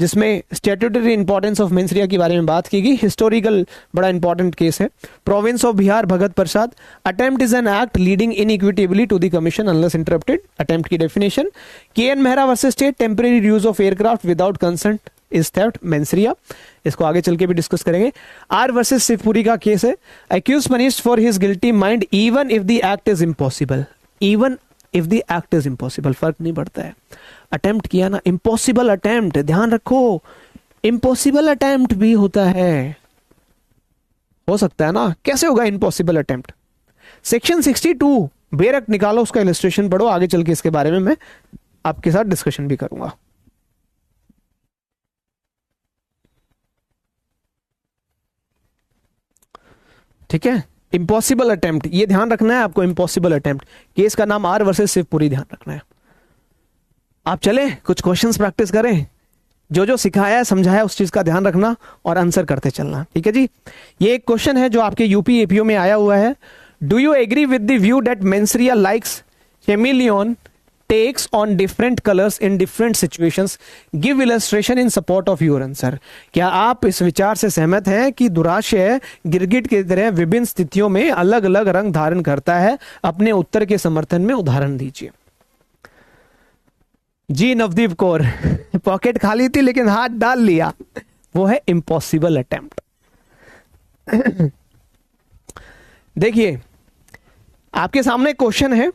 जिसमें स्टैट्यूटरी इंपॉर्टेंस ऑफ मेंस्ट्रिया के बारे में बात की गई। हिस्टोरिकल बड़ा इंपॉर्टेंट केस है। Province of Bihar Bhagat Prasad, attempt is an act leading inequitably to the commission unless interrupted. Attempt की definition. K N Mehra versus state, temporary use of aircraft without consent is theft, mens rea. इसको आगे चल के भी discuss करेंगे। R versus Shivpuri का case है। Accused punished for his guilty mind even if the act is impossible. Even if the act is impossible, फर्क नहीं पड़ता है। अटेम्प्ट किया ना, इम्पॉसिबल अटेम्प्ट, ध्यान रखो, इम्पॉसिबल अटेम्प्ट भी होता है, हो सकता है ना। कैसे होगा इम्पॉसिबल अटेम्प्ट? सेक्शन 62 बेरक निकालो, उसका इलस्ट्रेशन पढ़ो, आगे चल के इसके बारे में मैं आपके साथ डिस्कशन भी करूंगा। ठीक है, इम्पॉसिबल अटेम्प्ट, ये ध्यान रखना है आपको। इम्पॉसिबल अटेम्प्ट, केस का नाम आर वर्सेस शिवपुरी, ध्यान रखना है। आप चले कुछ क्वेश्चंस प्रैक्टिस करें, जो जो सिखाया है समझाया उस चीज का ध्यान रखना और आंसर करते चलना, ठीक है जी। ये एक क्वेश्चन है जो आपके यूपी एपीओ में आया हुआ है। Do you agree with the view that mens rea likes chameleon takes on different colors in different situations? Give illustration in support of your answer. क्या आप इस विचार से सहमत हैं कि दुराशय गिरगिट की तरह विभिन्न स्थितियों में अलग अलग रंग धारण करता है? अपने उत्तर के समर्थन में उदाहरण दीजिए। जी नवदीप कौर, पॉकेट खाली थी लेकिन हाथ डाल लिया, वो है इम्पॉसिबल अटेम्प्ट। देखिए आपके सामने क्वेश्चन है,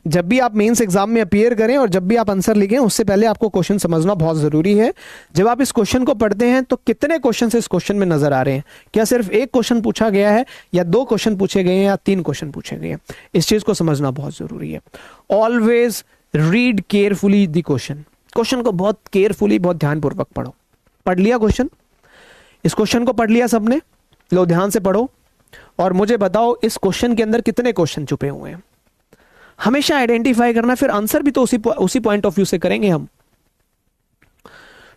जब भी आप मेंस एग्जाम में अपीयर करें और जब भी आप आंसर लिखें उससे पहले आपको क्वेश्चन समझना बहुत जरूरी है। जब आप इस क्वेश्चन को पढ़ते हैं तो कितने क्वेश्चन इस क्वेश्चन में नजर आ रहे हैं? क्या सिर्फ एक क्वेश्चन पूछा गया है या 2 क्वेश्चन पूछे गए हैं या 3 क्वेश्चन पूछे गए हैं? इस चीज को समझना बहुत जरूरी है। Always read carefully the question. Question को बहुत केयरफुली, बहुत ध्यानपूर्वक पढ़ो। पढ़ लिया क्वेश्चन? इस क्वेश्चन को पढ़ लिया सबने? लो ध्यान से पढ़ो और मुझे बताओ इस क्वेश्चन के अंदर कितने क्वेश्चन छुपे हुए हैं। हमेशा आइडेंटिफाई करना, फिर आंसर भी तो उसी पॉइंट ऑफ व्यू से करेंगे हम।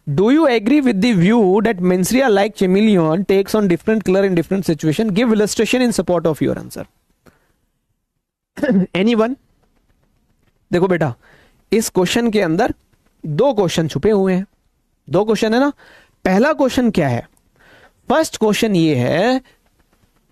Do you agree with the view that mens rea like chameleon takes on different colour in different situation? Give illustration in support of your answer. Anyone? देखो बेटा, इस क्वेश्चन के अंदर 2 क्वेश्चन छुपे हुए हैं। 2 क्वेश्चन है ना। पहला क्वेश्चन क्या है? फर्स्ट क्वेश्चन ये है,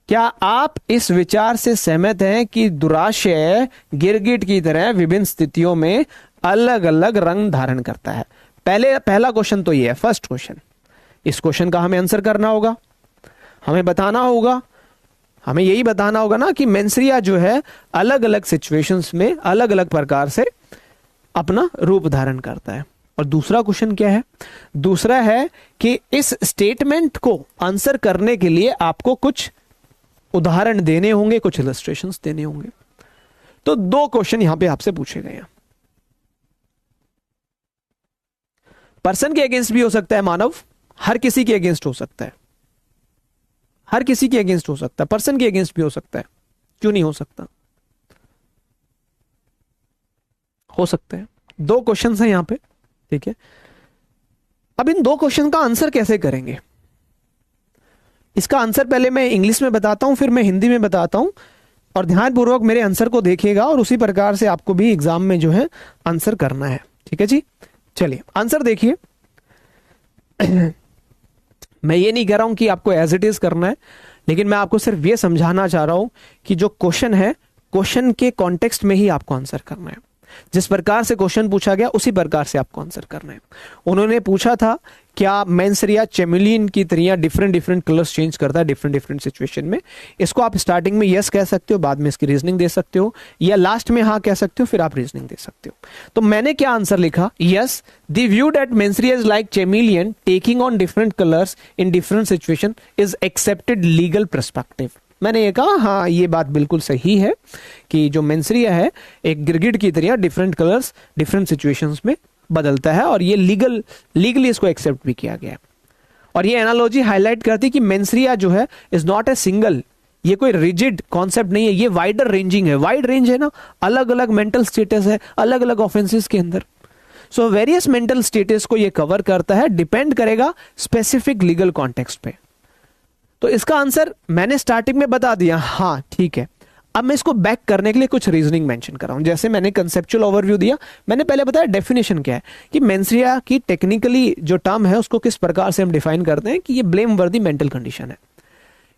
क्या आप इस विचार से सहमत हैं कि दुराशय गिरगिट की तरह विभिन्न स्थितियों में अलग अलग रंग धारण करता है? पहला क्वेश्चन तो ये है, फर्स्ट क्वेश्चन। इस क्वेश्चन का हमें आंसर करना होगा, हमें बताना होगा, हमें यही बताना होगा ना कि मेंस्ट्रिया जो है अलग अलग सिचुएशंस में अलग अलग प्रकार से अपना रूप धारण करता है। और दूसरा क्वेश्चन क्या है? दूसरा है कि इस स्टेटमेंट को आंसर करने के लिए आपको कुछ उदाहरण देने होंगे, कुछ इलस्ट्रेशंस देने होंगे। तो 2 क्वेश्चन यहां पे आपसे पूछे गए हैं। पर्सन के अगेंस्ट भी हो सकता है मानव, हर किसी के अगेंस्ट हो सकता है, हर किसी के अगेंस्ट हो सकता है, पर्सन के अगेंस्ट भी हो सकता है, क्यों नहीं हो सकता, हो सकते हैं। 2 क्वेश्चन हैं यहां पे, ठीक है। अब इन 2 क्वेश्चन का आंसर कैसे करेंगे, इसका आंसर पहले मैं इंग्लिश में बताता हूं, फिर मैं हिंदी में बताता हूं, और ध्यानपूर्वक मेरे आंसर को देखिएगा और उसी प्रकार से आपको भी एग्जाम में जो है आंसर करना है, ठीक है जी। चलिए आंसर देखिए। मैं ये नहीं कह रहा हूं कि आपको एज इट इज करना है, लेकिन मैं आपको सिर्फ ये समझाना चाह रहा हूं कि जो क्वेश्चन है, क्वेश्चन के कॉन्टेक्स्ट में ही आपको आंसर करना है। जिस प्रकार से क्वेश्चन पूछा गया उसी प्रकार से आपको आंसर करना है। उन्होंने पूछा था क्या मेंसरिया चेमिलियन की तरह डिफरेंट डिफरेंट कलर्स चेंज करता है डिफरेंट डिफरेंट सिचुएशन में। इसको आप स्टार्टिंग में यस कह सकते हो, बाद में इसकी रीजनिंग दे सकते हो, या लास्ट में हाँ कह सकते हो, फिर आप रीजनिंग दे सकते हो। तो मैंने क्या आंसर लिखा, yes the view that mens rea is like chameleon taking on different colours in different situation is accepted legal perspective. मैंने ये कहा हाँ ये बात बिल्कुल सही है कि जो मेंसरिया है एक गिरगिट की तरह डिफरेंट कलर्स डिफरेंट सिचुएशंस में बदलता है, और ये लीगली इसको एक्सेप्ट भी किया गया है। और ये एनालॉजी हाईलाइट करती है कि मेंसरिया जो है इज नॉट ए सिंगल, ये कोई रिजिड कॉन्सेप्ट नहीं है, ये वाइडर रेंजिंग है। वाइड रेंज है ना, अलग अलग मेंटल स्टेटस है अलग अलग ऑफेंसेस के अंदर। सो वेरियस मेंटल स्टेटस को ये कवर करता है, डिपेंड करेगा स्पेसिफिक लीगल कॉन्टेक्स्ट पे। तो इसका आंसर मैंने स्टार्टिंग में बता दिया, हाँ ठीक है। अब मैं इसको बैक करने के लिए कुछ रीजनिंग मेंशन कर रहा हूं। जैसे मैंने कंसेप्चुअल ओवरव्यू दिया, मैंने पहले बताया डेफिनेशन क्या है, कि मेंसरिया की टेक्निकली जो टर्म है उसको किस प्रकार से हम डिफाइन करते हैं कि ये ब्लेम वर्दी मेंटल कंडीशन है।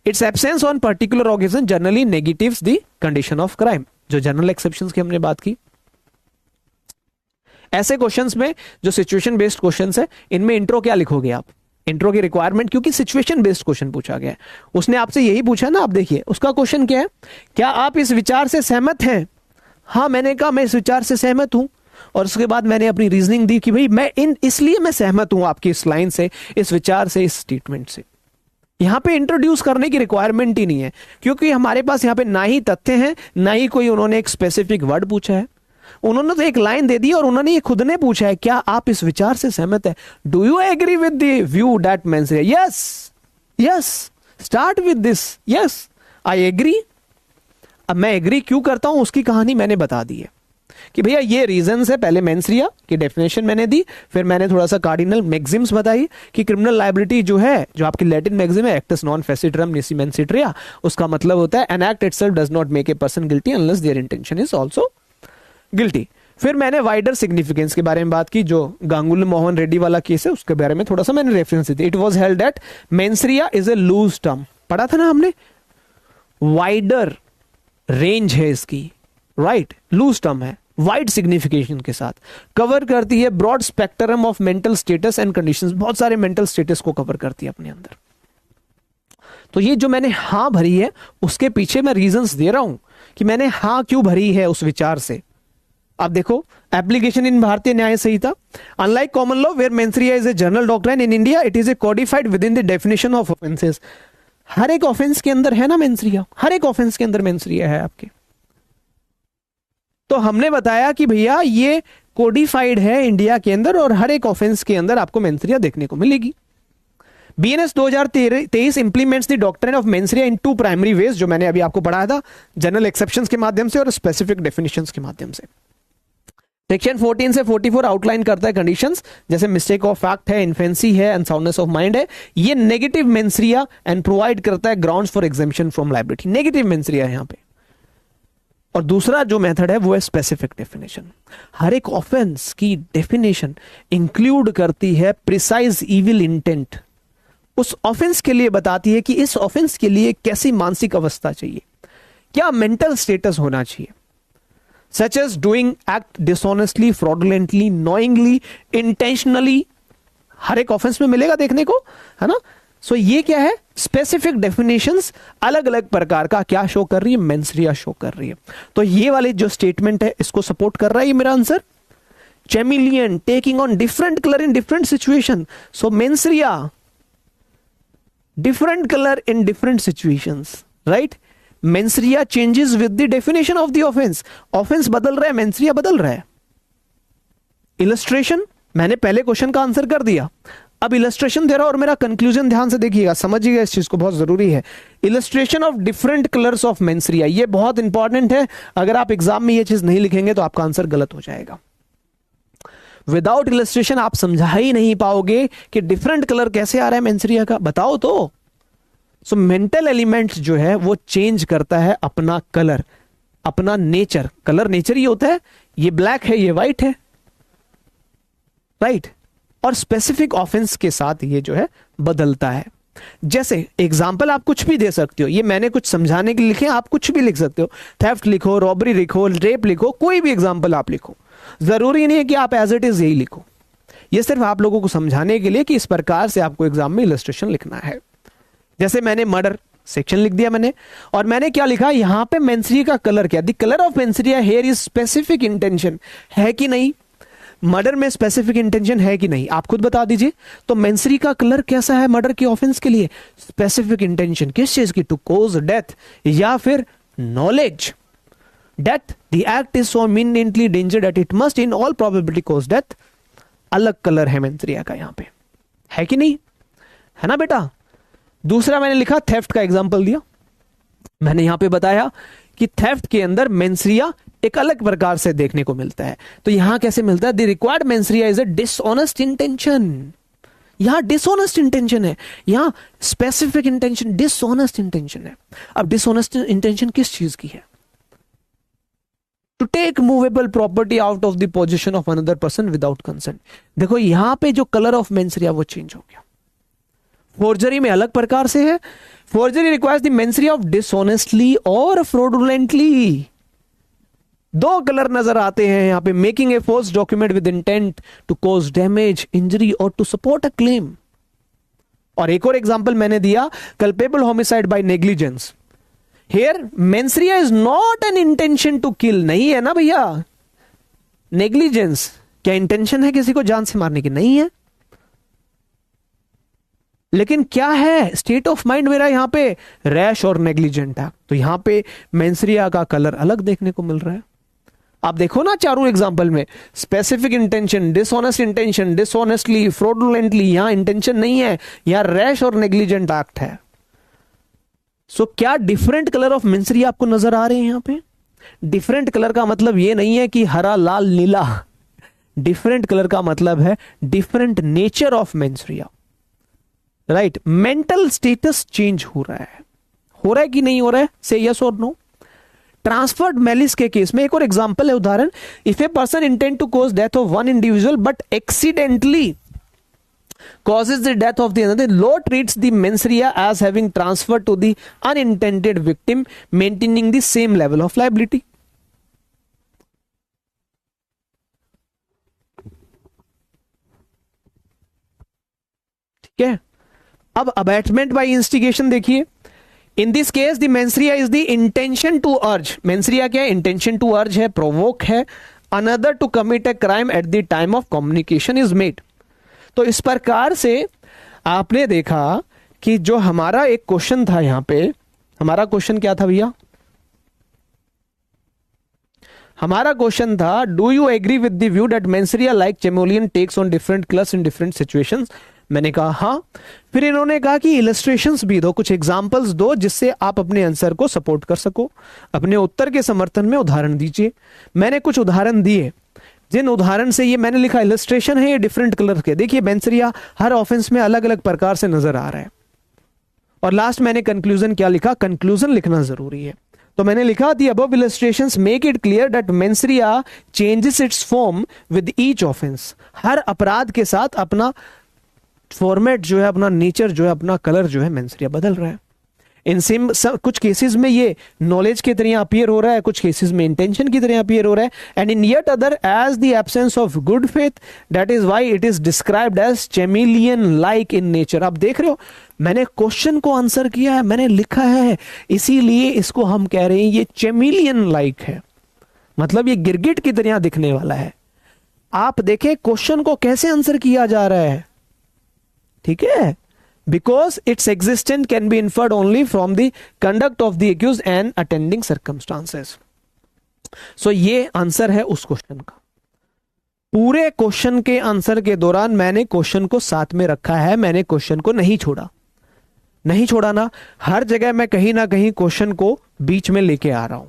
Its absence on particular occasion generally negatives the condition of crime, जो जनरल एक्सेप्शंस की हमने बात की। ऐसे क्वेश्चंस में जो सिचुएशन बेस्ड क्वेश्चंस है, इनमें इंट्रो क्या लिखोगे आप, इंट्रो की रिक्वायरमेंट, क्योंकि सिचुएशन बेस्ड क्वेश्चन पूछा गया है। उसने आपसे यही पूछा ना, आप देखिए उसका क्वेश्चन क्या है, क्या आप इस विचार से सहमत हैं। हाँ मैंने कहा मैं इस विचार से सहमत हूं, और उसके बाद मैंने अपनी रीजनिंग दी कि भाई मैं इसलिए मैं सहमत हूं आपकी इस लाइन से, इस विचार से, इस स्टेटमेंट से। यहां पे इंट्रोड्यूस करने की रिक्वायरमेंट ही नहीं है, क्योंकि हमारे पास यहां पे ना ही तथ्य हैं, ना ही कोई उन्होंने एक स्पेसिफिक वर्ड पूछा है। उन्होंने तो एक लाइन दे दी और उन्होंने ये खुद ने पूछा है क्या आप इस विचार से सहमत है, do you agree with the view that mens rea, yes yes start with this, yes I agree. अब मैं एग्री क्यों करता हूं उसकी कहानी मैंने बता दी है कि भैया ये रीजंस है। पहले मेंसरिया की डेफिनेशन मैंने दी, फिर मैंने थोड़ा सा कार्डिनल मैक्सिम्स बताई कि क्रिमिनल लायबिलिटी जो है, जो आपकी लैटिन मैक्सिम है एक्टस नॉन फेसिटरम निसी मेंसिटरिया, उसका मतलब होता है an act itself does not make a person guilty unless there intention is also guilty. फिर मैंने वाइडर सिग्निफिकेंस के बारे में बात की, जो गांगुली मोहन रेड्डी वाला केस है उसके बारे में थोड़ा सा मैंने रेफरेंस दी। It was held that mens rea is a loose term, पढ़ा था ना हमने, वाइडर रेंज है इसकी, राइट, लूज टर्म है, वाइड सिग्निफिकेशन के साथ कवर करती है broad spectrum of mental status and conditions, बहुत सारे मेंटल स्टेटस को कवर करती है अपने अंदर। तो ये जो मैंने हाँ भरी है उसके पीछे मैं रीजंस दे रहा हूं कि मैंने हाँ क्यों भरी है उस विचार से। अब देखो application in Bharatiya Nyaya Sanhita, unlike common law where mens rea is a general doctrine, in India it is a codified within the definition of offences. हर एक ऑफेंस के अंदर है ना मेंसरिया, हर एक ऑफेंस के अंदर मेंसरिया है आपके। तो हमने बताया कि भैया ये कोडिफाइड है इंडिया के अंदर और हर एक ऑफेंस के अंदर आपको मेंसरिया देखने को मिलेगी। BNS 2023 implements the doctrine of mens rea in 2 primary ways, जो मैंने अभी आपको पढ़ाया था, जनरल एक्सेप्शंस के माध्यम से और स्पेसिफिक डेफिनेशंस के माध्यम से। सेक्शन 14 से 44 आउटलाइन करता है कंडीशंस, जैसे मिस्टेक ऑफ फैक्ट है, इन्फेंसी है, अनसाउंडनेस ऑफ माइंड है। ये नेगेटिव मेंसरिया एंड प्रोवाइड करता है grounds for exemption from liability, negative mens rea है यहां पे। और दूसरा जो मेथड है वो है स्पेसिफिक डेफिनेशन। हर एक ऑफेंस की डेफिनेशन इंक्लूड करती है प्रिसाइज इविल इंटेंट, उस ऑफेंस के लिए बताती है कि इस ऑफेंस के लिए कैसी मानसिक अवस्था चाहिए, क्या मेंटल स्टेटस होना चाहिए, such as doing act dishonestly, fraudulently, knowingly, intentionally, हर एक ऑफेंस में मिलेगा देखने को, है ना। सो ये क्या है, स्पेसिफिक डेफिनेशंस अलग अलग प्रकार का क्या शो कर रही है, मेंसरिया शो कर रही है। तो ये वाली जो स्टेटमेंट है इसको सपोर्ट कर रहा है ये मेरा answer. Chameleon taking on different colour in different situation, so mens rea different colour in different situations, right. Mens rea changes with the definition of the offence. Offence बदल रहा है, मेंसरिया बदल रहा है। इलस्ट्रेशन, मैंने पहले क्वेश्चन का आंसर कर दिया, अब इलस्ट्रेशन दे रहा और मेरा कंक्लूजन ध्यान से देखिएगा, समझिएगा इस चीज को, बहुत जरूरी है। Illustration of different colours of mens rea, ये बहुत इंपॉर्टेंट है। अगर आप एग्जाम में ये चीज नहीं लिखेंगे तो आपका आंसर गलत हो जाएगा। विदाउट इलस्ट्रेशन आप समझा ही नहीं पाओगे कि डिफरेंट कलर कैसे आ रहा है मेंसरिया का, बताओ तो। सो मेंटल एलिमेंट्स जो है वो चेंज करता है अपना कलर, अपना नेचर। कलर नेचर ही होता है, ये ब्लैक है, ये व्हाइट है, राइट। और स्पेसिफिक ऑफेंस के साथ ये जो है बदलता है। जैसे एग्जाम्पल आप कुछ भी दे सकते हो, ये मैंने कुछ समझाने के लिए लिखे, आप कुछ भी लिख सकते हो। थेफ्ट लिखो, रॉबरी लिखो, रेप लिखो, कोई भी एग्जाम्पल आप लिखो, जरूरी नहीं है कि आप एज इट इज यही लिखो। ये सिर्फ आप लोगों को समझाने के लिए कि इस प्रकार से आपको एग्जाम में इलस्ट्रेशन लिखना है। जैसे मैंने मर्डर सेक्शन लिख दिया मैंने, और मैंने क्या लिखा यहां पे मेंसरिया का कलर क्या, the colour of mens rea here is specific intention, है कि नहीं? मर्डर में स्पेसिफिक इंटेंशन है कि नहीं, आप खुद बता दीजिए। तो मेंसरी का कलर कैसा है मर्डर की ऑफेंस के लिए? स्पेसिफिक इंटेंशन, किस चीज की? टू कोज डेथ या फिर knowledge. Death, the act is so imminently danger that it must in all probability cause death. अलग कलर है मेंसरिया का यहां पे, है कि नहीं? है ना बेटा। दूसरा मैंने लिखा थेफ्ट का एग्जांपल दिया, मैंने यहां पे बताया कि थेफ्ट के अंदर मेंसरिया एक अलग प्रकार से देखने को मिलता है। तो यहां कैसे मिलता है? The required mens rea is a dishonest intention. यहां डिसऑनेस्ट इंटेंशन है, यहां स्पेसिफिक इंटेंशन, डिसऑनेस्ट इंटेंशन है। अब डिसऑनेस्ट इंटेंशन किस चीज की है? To take movable property out of the possession of another person without consent. देखो यहां पे जो कलर ऑफ मेंसरिया वो चेंज हो गया। फोर्जरी में अलग प्रकार से है। Forgery requires the mens rea of dishonestly और फ्रॉडुलेंटली। दो कलर नजर आते हैं यहां पे, making a false document with intent to cause damage, injury और टू सपोर्ट अ क्लेम। और एक और एग्जांपल मैंने दिया, culpable homicide by negligence. Here mens rea is not an intention to kill, नहीं है ना भैया। नेग्लिजेंस क्या इंटेंशन है किसी को जान से मारने की? नहीं है। लेकिन क्या है स्टेट ऑफ माइंड मेरा यहां पे? रैश और नेग्लिजेंट है। तो यहां पे मेंसरिया का कलर अलग देखने को मिल रहा है। आप देखो ना चारों एग्जांपल में, specific intention, dishonest intention, dishonestly, fraudulently, यहां इंटेंशन नहीं है, यहां रैश और नेग्लिजेंट एक्ट है। सो क्या डिफरेंट कलर ऑफ मेंसरिया आपको नजर आ रहे हैं यहां पे? डिफरेंट कलर का मतलब यह नहीं है कि हरा, लाल, नीला। डिफरेंट कलर का मतलब है different nature of mens rea, right. Mental status change हो रहा है कि नहीं हो रहा है? से यस और नो। ट्रांसफर्ड मैलिस के केस में एक और एग्जांपल है, उदाहरण, if a person intend to cause death of one individual but accidentally causes the death of the another, law treats the mensaria as having transferred to the unintended victim, maintaining the same level of liability. ठीक है। अब abatement by instigation देखिए। In this case the mens rea is the intention to urge. Mens rea क्या है? Intention to urge है, provoke है, another to commit a crime at the time of communication is made. तो इस प्रकार से आपने देखा कि जो हमारा एक क्वेश्चन था यहां पे, हमारा क्वेश्चन क्या था भैया? हमारा क्वेश्चन था, do you agree with the view that mens rea like chameleon takes on different colours in different situations? मैंने कहा हाँ। फिर इन्होंने कहा कि इलस्ट्रेशंस भी दो, कुछ एग्जांपल्स दो जिससे आप अपने आंसर को सपोर्ट कर सको, अपने उत्तर के समर्थन में उदाहरण दीजिए। मैंने कुछ उदाहरण दिए, जिन उदाहरण से ये मैंने लिखा इलस्ट्रेशन है ये डिफरेंट कलर के। देखिए मेंसरिया हर ऑफेंस में अलग अलग प्रकार से नजर आ रहा है। और लास्ट मैंने कंक्लूजन क्या लिखा? कंक्लूजन लिखना जरूरी है। तो मैंने लिखा the above illustrations make it clear that mens rea changes its form with each offence. हर अपराध के साथ अपना फॉर्मेट जो है, अपना नेचर जो है, अपना कलर जो है मेंसरिया बदल रहा है। इन सेम कुछ केसेस में ये नॉलेज की तरह अपीयर हो रहा है, कुछ केसेस में इंटेंशन की तरह अपीयर हो रहा है, and in yet other as the absence of good faith, that is why it is described as chameleon like in nature. आप देख रहे हो मैंने क्वेश्चन को आंसर किया है, मैंने लिखा है, इसीलिए इसको हम कह रहे हैं ये चैमेलियन लाइक है, मतलब ये गिरगिट की तरह दिखने वाला है। आप देखें क्वेश्चन को कैसे आंसर किया जा रहा है, ठीक है। because its existence can be inferred only from the conduct of the accused and attending circumstances. So ये आंसर है उस क्वेश्चन का. पूरे क्वेश्चन के आंसर के दौरान मैंने क्वेश्चन को साथ में रखा है, मैंने क्वेश्चन को नहीं छोड़ा ना. हर जगह मैं कहीं ना कहीं क्वेश्चन को बीच में लेके आ रहा हूं.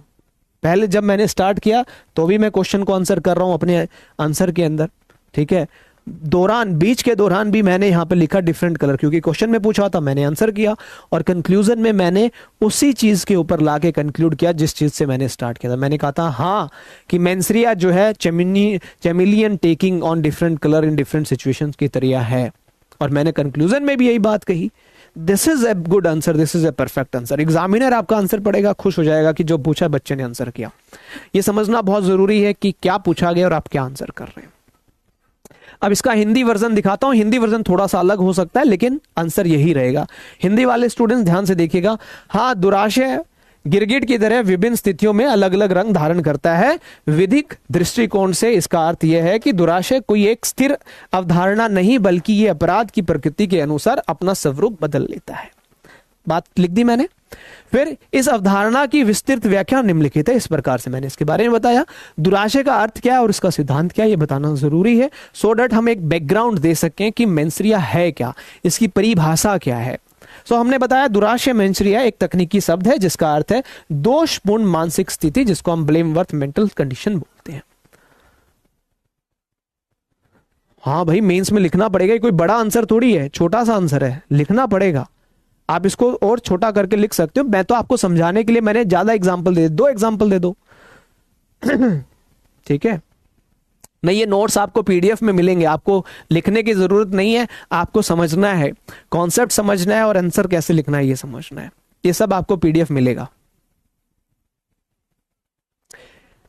पहले जब मैंने स्टार्ट किया तो भी मैं क्वेश्चन को आंसर कर रहा हूं अपने आंसर के अंदर, ठीक है. बीच के दौरान भी मैंने यहां पे लिखा डिफरेंट कलर, क्योंकि क्वेश्चन में पूछा था, मैंने आंसर किया, और कंक्लूजन में मैंने उसी चीज के ऊपर लाके कंक्लूड किया जिस चीज से मैंने स्टार्ट किया था. मैंने कहा था हाँ कि मेंसरिया जो है chameleon taking on different colour in different situations की तरह है, और मैंने कंक्लूजन में भी यही बात कही. This is a good answer, this is a perfect answer. Examiner आपका आंसर पढ़ेगा, खुश हो जाएगा कि जो पूछा बच्चे ने आंसर किया. यह समझना बहुत जरूरी है कि क्या पूछा गया और आप क्या आंसर कर रहे हैं. अब इसका हिंदी वर्जन दिखाता हूं. हिंदी वर्जन थोड़ा सा अलग हो सकता है, लेकिन आंसर यही रहेगा. हिंदी वाले स्टूडेंट्स ध्यान से देखिएगा. हाँ, दुराशय गिरगिट की तरह विभिन्न स्थितियों में अलग अलग रंग धारण करता है. विधिक दृष्टिकोण से इसका अर्थ यह है कि दुराशय कोई एक स्थिर अवधारणा नहीं, बल्कि यह अपराध की प्रकृति के अनुसार अपना स्वरूप बदल लेता है. बात लिख दी मैंने. फिर इस अवधारणा की विस्तृत व्याख्या निम्नलिखित है. इस प्रकार से मैंने इसके बारे में बताया. दुराशय का अर्थ क्या है और इसका सिद्धांत क्या है, यह बताना जरूरी है, सो दैट हम एक बैकग्राउंड दे सकें कि मेंसरिया है क्या, इसकी परिभाषा क्या है. सो हमने बताया दुराशय मेंसरिया एक तकनीकी शब्द है जिसका अर्थ है दोषपूर्ण मानसिक स्थिति, जिसको हम ब्लेमवर्थ मेंटल कंडीशन बोलते हैं. हाँ भाई, मेंस में लिखना पड़ेगा. कोई बड़ा आंसर थोड़ी है, छोटा सा आंसर है, लिखना पड़ेगा. आप इसको और छोटा करके लिख सकते हो. मैं तो आपको समझाने के लिए मैंने ज्यादा एग्जांपल दे दो, एग्जांपल दे दो. ठीक है. नहीं, ये नोट्स आपको पीडीएफ में मिलेंगे, आपको लिखने की जरूरत नहीं है. आपको समझना है, कॉन्सेप्ट समझना है और आंसर कैसे लिखना है ये समझना है. ये सब आपको पीडीएफ मिलेगा.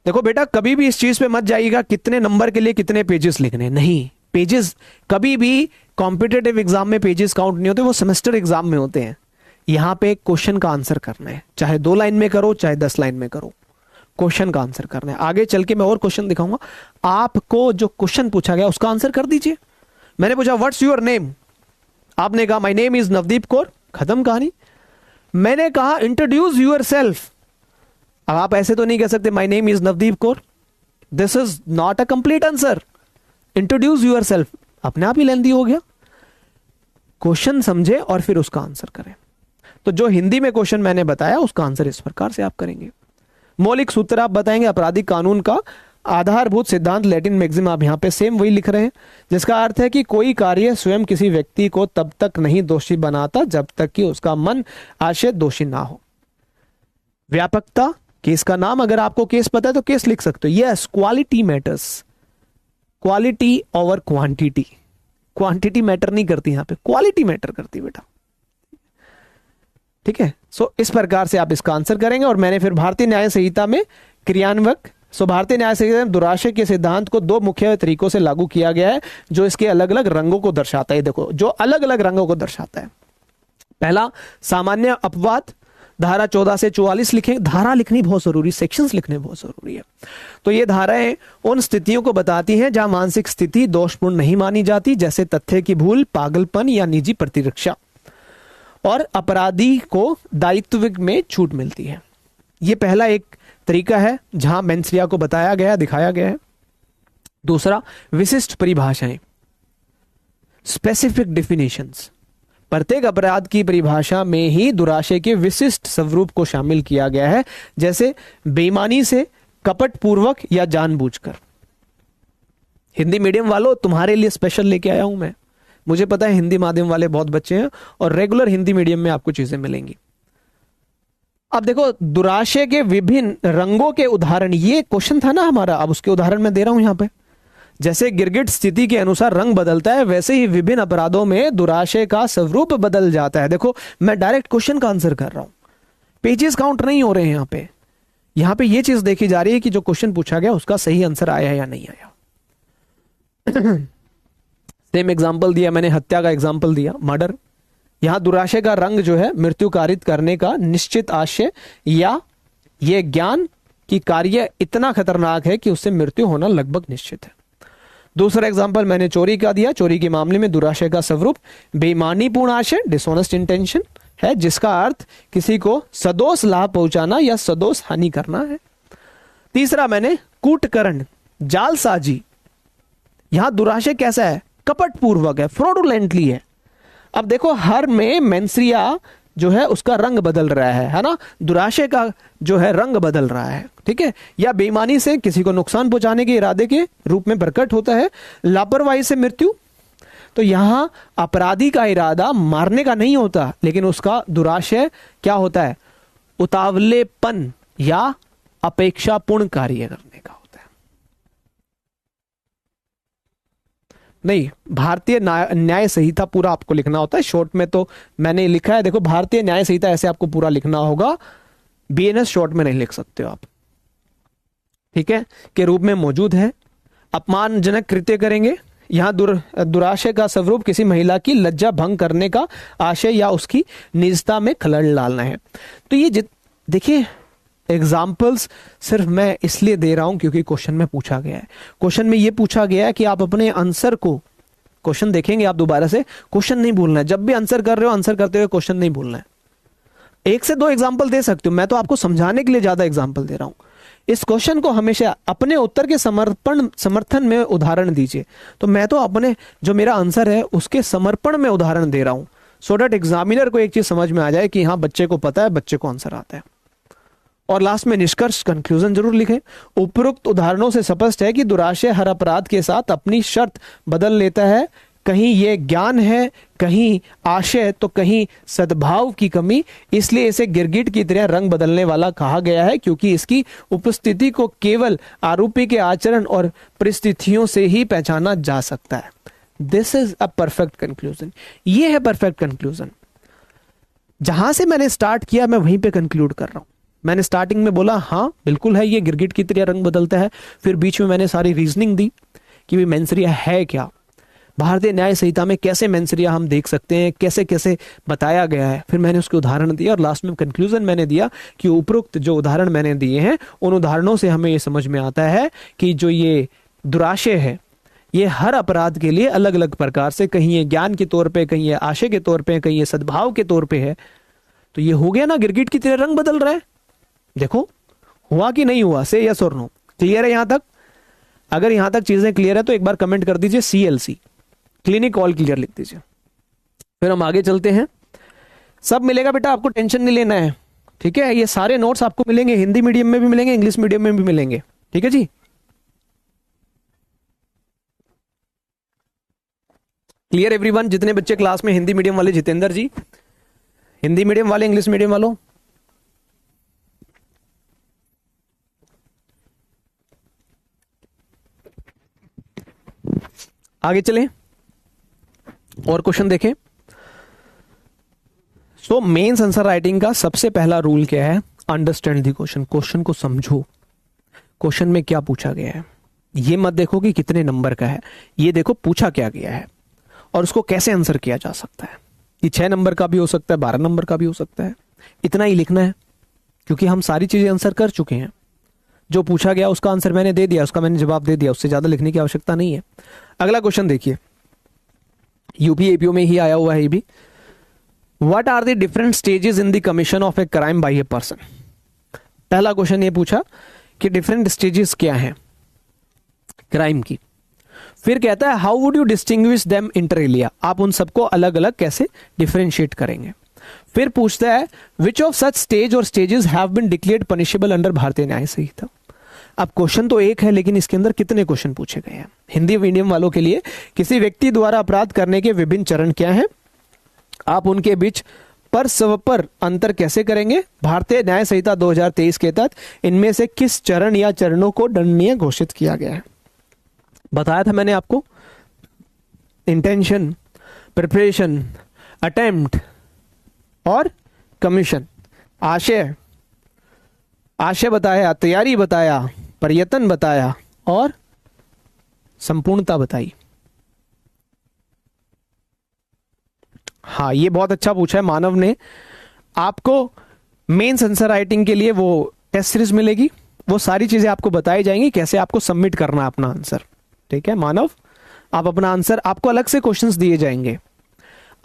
देखो बेटा, कभी भी इस चीज पे मत जाइएगा कितने नंबर के लिए कितने पेजेस लिखने. नहीं, पेजेस कभी भी कॉम्पिटिटिव एग्जाम में पेजेस काउंट नहीं होते, वो सेमेस्टर एग्जाम में होते हैं. यहां पे क्वेश्चन का आंसर करना है, चाहे 2 लाइन में करो चाहे 10 लाइन में करो, क्वेश्चन का आंसर करना है. आगे चल के मैं और क्वेश्चन दिखाऊंगा. आपको जो क्वेश्चन पूछा गया उसका आंसर कर दीजिए. मैंने पूछा व्हाट्स योर नेम, आपने कहा my name is Navdeep Kaur, खत्म कहानी. मैंने कहा इंट्रोड्यूस यूर सेल्फ. अब आप ऐसे तो नहीं कह सकते my name is Navdeep Kaur, this is not a complete answer. Introduce yourself अपने आप ही लेंदी हो गया. क्वेश्चन समझे और फिर उसका आंसर करें. तो जो हिंदी में क्वेश्चन मैंने बताया उसका आंसर इस प्रकार से आप करेंगे. मौलिक सूत्र आप बताएंगे. आपराधिक कानून का आधारभूत सिद्धांत लैटिन मैक्सिम आप यहां पे सेम वही लिख रहे हैं, जिसका अर्थ है कि कोई कार्य स्वयं किसी व्यक्ति को तब तक नहीं दोषी बनाता जब तक कि उसका मन आशय दोषी ना हो. व्यापकता, केस का नाम, अगर आपको केस पता है तो केस लिख सकते हो. Yes, quality matters, quality over quantity. Quantity matter नहीं करती, यहां पे क्वालिटी मैटर करती बेटा. ठीक है. सो इस प्रकार से आप इसका आंसर करेंगे. और मैंने फिर भारतीय न्याय संहिता में क्रियान्वयक, भारतीय न्याय संहिता में दुराशय के सिद्धांत को 2 मुख्य तरीकों से लागू किया गया है जो इसके अलग अलग रंगों को दर्शाता है. देखो, जो अलग अलग रंगों को दर्शाता है. पहला, सामान्य अपवाद, धारा 14 से 44 लिखें. धारा लिखनी बहुत जरूरी, सेक्शंस लिखने बहुत जरूरी है. तो ये धाराएं उन स्थितियों को बताती हैं जहां मानसिक स्थिति दोषपूर्ण नहीं मानी जाती, जैसे तथ्य की भूल, पागलपन या निजी प्रतिरक्षा, और अपराधी को दायित्व में छूट मिलती है. यह पहला एक तरीका है जहां मेंसरिया को बताया गया, दिखाया गया है. दूसरा, विशिष्ट परिभाषाएं, स्पेसिफिक डेफिनेशंस. प्रत्येक अपराध की परिभाषा में ही दुराशय के विशिष्ट स्वरूप को शामिल किया गया है, जैसे बेईमानी से, कपटपूर्वक या जानबूझकर. हिंदी मीडियम वालों, तुम्हारे लिए स्पेशल लेके आया हूं मैं. मुझे पता है हिंदी माध्यम वाले बहुत बच्चे हैं और रेगुलर हिंदी मीडियम में आपको चीजें मिलेंगी. अब देखो, दुराशय के विभिन्न रंगों के उदाहरण, ये क्वेश्चन था ना हमारा, अब उसके उदाहरण मैं दे रहा हूं यहां पे. जैसे गिरगिट स्थिति के अनुसार रंग बदलता है, वैसे ही विभिन्न अपराधों में दुराशय का स्वरूप बदल जाता है. देखो, मैं डायरेक्ट क्वेश्चन का आंसर कर रहा हूं, पेजेस काउंट नहीं हो रहे हैं यहां पे ये चीज देखी जा रही है कि जो क्वेश्चन पूछा गया उसका सही आंसर आया या नहीं आया. सेम एग्जांपल दिया मैंने, हत्या का एग्जांपल दिया, मर्डर. यहां दुराशय का रंग जो है मृत्यु कारित करने का निश्चित आशय या यह ज्ञान की कार्य इतना खतरनाक है कि उससे मृत्यु होना लगभग निश्चित है. दूसरा एग्जांपल मैंने चोरी का दिया, चोरी के मामले में दुराशय का स्वरूप बेईमानीपूर्ण आशय, डिसऑनेस्ट इंटेंशन है, जिसका अर्थ किसी को सदोष लाभ पहुंचाना या सदोष हानि करना है। तीसरा मैंने कूटकरण, जालसाजी, यहां दुराशय कैसा है, कपटपूर्वक है, फ्रॉडुलेंटली है। अब देखो हर में मेंसरिया जो है उसका रंग बदल रहा है ना, दुराशय का जो है रंग बदल रहा है, ठीक है, या बेईमानी से किसी को नुकसान पहुंचाने के इरादे के रूप में प्रकट होता है, लापरवाही से मृत्यु। तो यहां अपराधी का इरादा मारने का नहीं होता, लेकिन उसका दुराशय क्या होता है, उतावलेपन या अपेक्षापूर्ण कार्य करने का होता है। नहीं, भारतीय न्याय संहिता पूरा आपको लिखना होता है, शॉर्ट में तो मैंने लिखा है, देखो भारतीय न्याय संहिता ऐसे आपको पूरा लिखना होगा, बीएनएस शॉर्ट में नहीं लिख सकते हो आप, ठीक है, के रूप में मौजूद है। अपमानजनक कृत्य करेंगे, यहां दुराशय का स्वरूप किसी महिला की लज्जा भंग करने का आशय या उसकी निजता में खलल डालना है। तो ये देखिए एग्जाम्पल्स सिर्फ मैं इसलिए दे रहा हूं क्योंकि क्वेश्चन में पूछा गया है। क्वेश्चन में ये पूछा गया है कि आप अपने आंसर को, क्वेश्चन देखेंगे आप दोबारा से, क्वेश्चन नहीं भूलना है, जब भी आंसर कर रहे हो आंसर करते हुए क्वेश्चन नहीं भूलना है। एक से दो एग्जाम्पल दे सकते हो, मैं तो आपको समझाने के लिए ज्यादा एग्जाम्पल दे रहा हूं। इस क्वेश्चन को हमेशा अपने उत्तर के समर्थन में उदाहरण दीजिए। तो मैं तो अपने जो मेरा आंसर है उसके समर्पण में उदाहरण दे रहा हूं, सो दैट एग्जामिनर को एक चीज समझ में आ जाए कि हाँ बच्चे को पता है, बच्चे को आंसर आता है। और लास्ट में निष्कर्ष, कंक्लूजन जरूर लिखें। उपरोक्त उदाहरणों से स्पष्ट है कि दुराशय हर अपराध के साथ अपनी शर्त बदल लेता है, कहीं यह ज्ञान है, कहीं आशय, तो कहीं सद्भाव की कमी। इसलिए इसे गिरगिट की तरह रंग बदलने वाला कहा गया है, क्योंकि इसकी उपस्थिति को केवल आरोपी के आचरण और परिस्थितियों से ही पहचाना जा सकता है। This is a perfect conclusion. ये है परफेक्ट कंक्लूजन। जहां से मैंने स्टार्ट किया मैं वहीं पे कंक्लूड कर रहा हूं। मैंने स्टार्टिंग में बोला हाँ बिल्कुल है, ये गिरगिट की तरह रंग बदलता है। फिर बीच में मैंने सारी रीजनिंग दी कि मेंसरिया है क्या, भारतीय न्याय संहिता में कैसे मेंसरिया हम देख सकते हैं, कैसे कैसे बताया गया है। फिर मैंने उसके उदाहरण दिया और लास्ट में कंक्लूजन मैंने दिया कि उपरोक्त जो उदाहरण मैंने दिए हैं उन उदाहरणों से हमें ये समझ में आता है कि जो ये दुराशय है ये हर अपराध के लिए अलग अलग प्रकार से, कहीं ये ज्ञान के तौर पे, कहीं ये आशय के तौर पे, कहीं ये सद्भाव के तौर पे है। तो ये हो गया ना, गिरगिट की तरह रंग बदल रहा है। देखो हुआ कि नहीं हुआ, से यस और नो। क्लियर है यहां तक? अगर यहां तक चीजें क्लियर है तो एक बार कमेंट कर दीजिए CLC, क्लिनिक ऑल क्लियर लिख दीजिए। फिर हम आगे चलते हैं। सब मिलेगा बेटा, आपको टेंशन नहीं लेना है, ठीक है। ये सारे नोट्स आपको मिलेंगे, हिंदी मीडियम में भी मिलेंगे, इंग्लिश मीडियम में भी मिलेंगे, ठीक है जी। Clear everyone? जितने बच्चे क्लास में हिंदी मीडियम वाले, जितेंद्र जी हिंदी मीडियम वाले, इंग्लिश मीडियम वालों, आगे चलें और क्वेश्चन देखें। सो मेंस आंसर राइटिंग का सबसे पहला रूल क्या है? Understand the question. क्वेश्चन को समझो, क्वेश्चन में क्या पूछा गया है। ये मत देखो कि कितने नंबर का है, ये देखो पूछा क्या गया है और उसको कैसे आंसर किया जा सकता है। ये 6 नंबर का भी हो सकता है, 12 नंबर का भी हो सकता है। इतना ही लिखना है, क्योंकि हम सारी चीजें आंसर कर चुके हैं। जो पूछा गया उसका आंसर मैंने दे दिया, उसका मैंने जवाब दे दिया, उससे ज्यादा लिखने की आवश्यकता नहीं है। अगला क्वेश्चन देखिए, यूपी एपीओ में ही आया हुआ है ये भी। What are the different stages in the commission of a crime by a person? पहला क्वेश्चन ये पूछा कि डिफरेंट स्टेजेस क्या हैं क्राइम की। फिर कहता है how would you distinguish them inter alia? आप उन सबको अलग अलग कैसे डिफरेंशिएट करेंगे। फिर पूछता है विच ऑफ सच स्टेज और stages have been declared punishable under Bharatiya Nyaya संहिता। अब क्वेश्चन तो एक है, लेकिन इसके अंदर कितने क्वेश्चन पूछे गए हैं। हिंदी मीडियम वालों के लिए, किसी व्यक्ति द्वारा अपराध करने के विभिन्न चरण क्या हैं, आप उनके बीच पर स्वपर अंतर कैसे करेंगे। भारतीय न्याय संहिता 2023 के तहत इनमें से किस चरण या चरणों को दंडनीय घोषित किया गया है। बताया था मैंने आपको, इंटेंशन, प्रिपरेशन, अटेम्प्ट और कमीशन। आशय, आशय बताया, तैयारी बताया, प्रयत्न बताया और संपूर्णता बताई। हाँ, ये बहुत अच्छा पूछा है मानव ने। आपको मेंस आंसर राइटिंग के लिए वो टेस्ट सीरीज मिलेगी, वो सारी चीजें आपको बताई जाएंगी, कैसे आपको सबमिट करना है अपना आंसर। ठीक है मानव, आप अपना आंसर, आपको अलग से क्वेश्चंस दिए जाएंगे,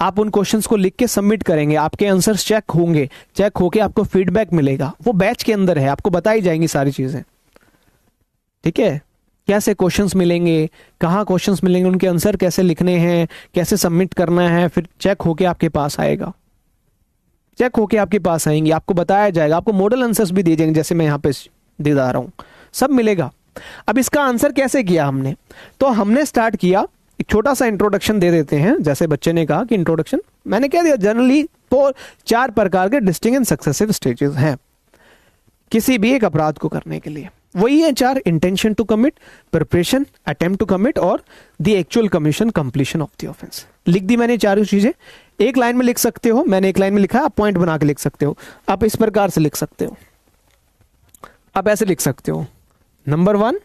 आप उन क्वेश्चंस को लिख के सबमिट करेंगे, आपके आंसर्स चेक होंगे, चेक होके आपको फीडबैक मिलेगा, वो बैच के अंदर है, आपको बताई जाएंगी सारी चीजें, ठीक है। कैसे क्वेश्चंस मिलेंगे, कहाँ क्वेश्चंस मिलेंगे, उनके आंसर कैसे लिखने हैं, कैसे सबमिट करना है, फिर चेक होके आपके पास आएगा, चेक होके आपके पास आएंगे, आपको बताया जाएगा, आपको मॉडल आंसर्स भी दिए जाएंगे, जैसे मैं यहाँ पे दे रहा हूँ, सब मिलेगा। अब इसका आंसर कैसे किया हमने, तो हमने स्टार्ट किया, एक छोटा सा इंट्रोडक्शन दे देते हैं, जैसे बच्चे ने कहा कि इंट्रोडक्शन, मैंने कह दिया जनरली तो 4 प्रकार के डिस्टिंक्ट एंड सक्सेसिव स्टेजेस हैं किसी भी एक अपराध को करने के लिए, वही है 4, intention to commit, preparation, attempt to commit और the actual commission completion of the offence. लिख दी मैंने चारों चीजें, एक लाइन में लिख सकते हो, मैंने एक लाइन में लिखा है, आप पॉइंट बना के लिख सकते हो, आप इस प्रकार से लिख सकते हो, आप ऐसे लिख सकते हो, नंबर 1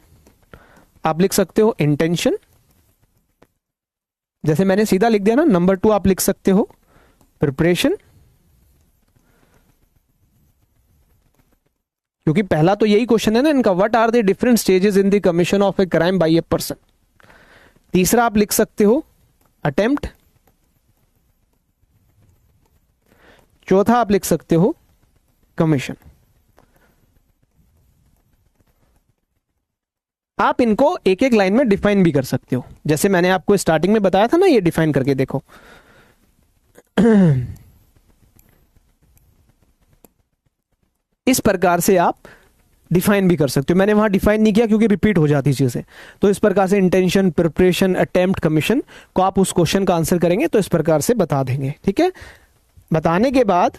आप लिख सकते हो इंटेंशन, जैसे मैंने सीधा लिख दिया ना। नंबर 2 आप लिख सकते हो प्रिपरेशन, क्योंकि पहला तो यही क्वेश्चन है ना इनका, what are the different stages in the commission of a crime by a person. तीसरा आप लिख सकते हो अटेम्प्ट, चौथा आप लिख सकते हो कमीशन। आप इनको एक एक लाइन में डिफाइन भी कर सकते हो, जैसे मैंने आपको स्टार्टिंग में बताया था ना, ये डिफाइन करके देखो। इस प्रकार से आप डिफाइन भी कर सकते हो, मैंने वहां डिफाइन नहीं किया क्योंकि रिपीट हो जाती चीजें, तो इस प्रकार से इंटेंशन, प्रिपरेशन, अटेम्प्ट, कमीशन को आप उस क्वेश्चन का आंसर करेंगे तो इस प्रकार से बता देंगे, ठीक है। बताने के बाद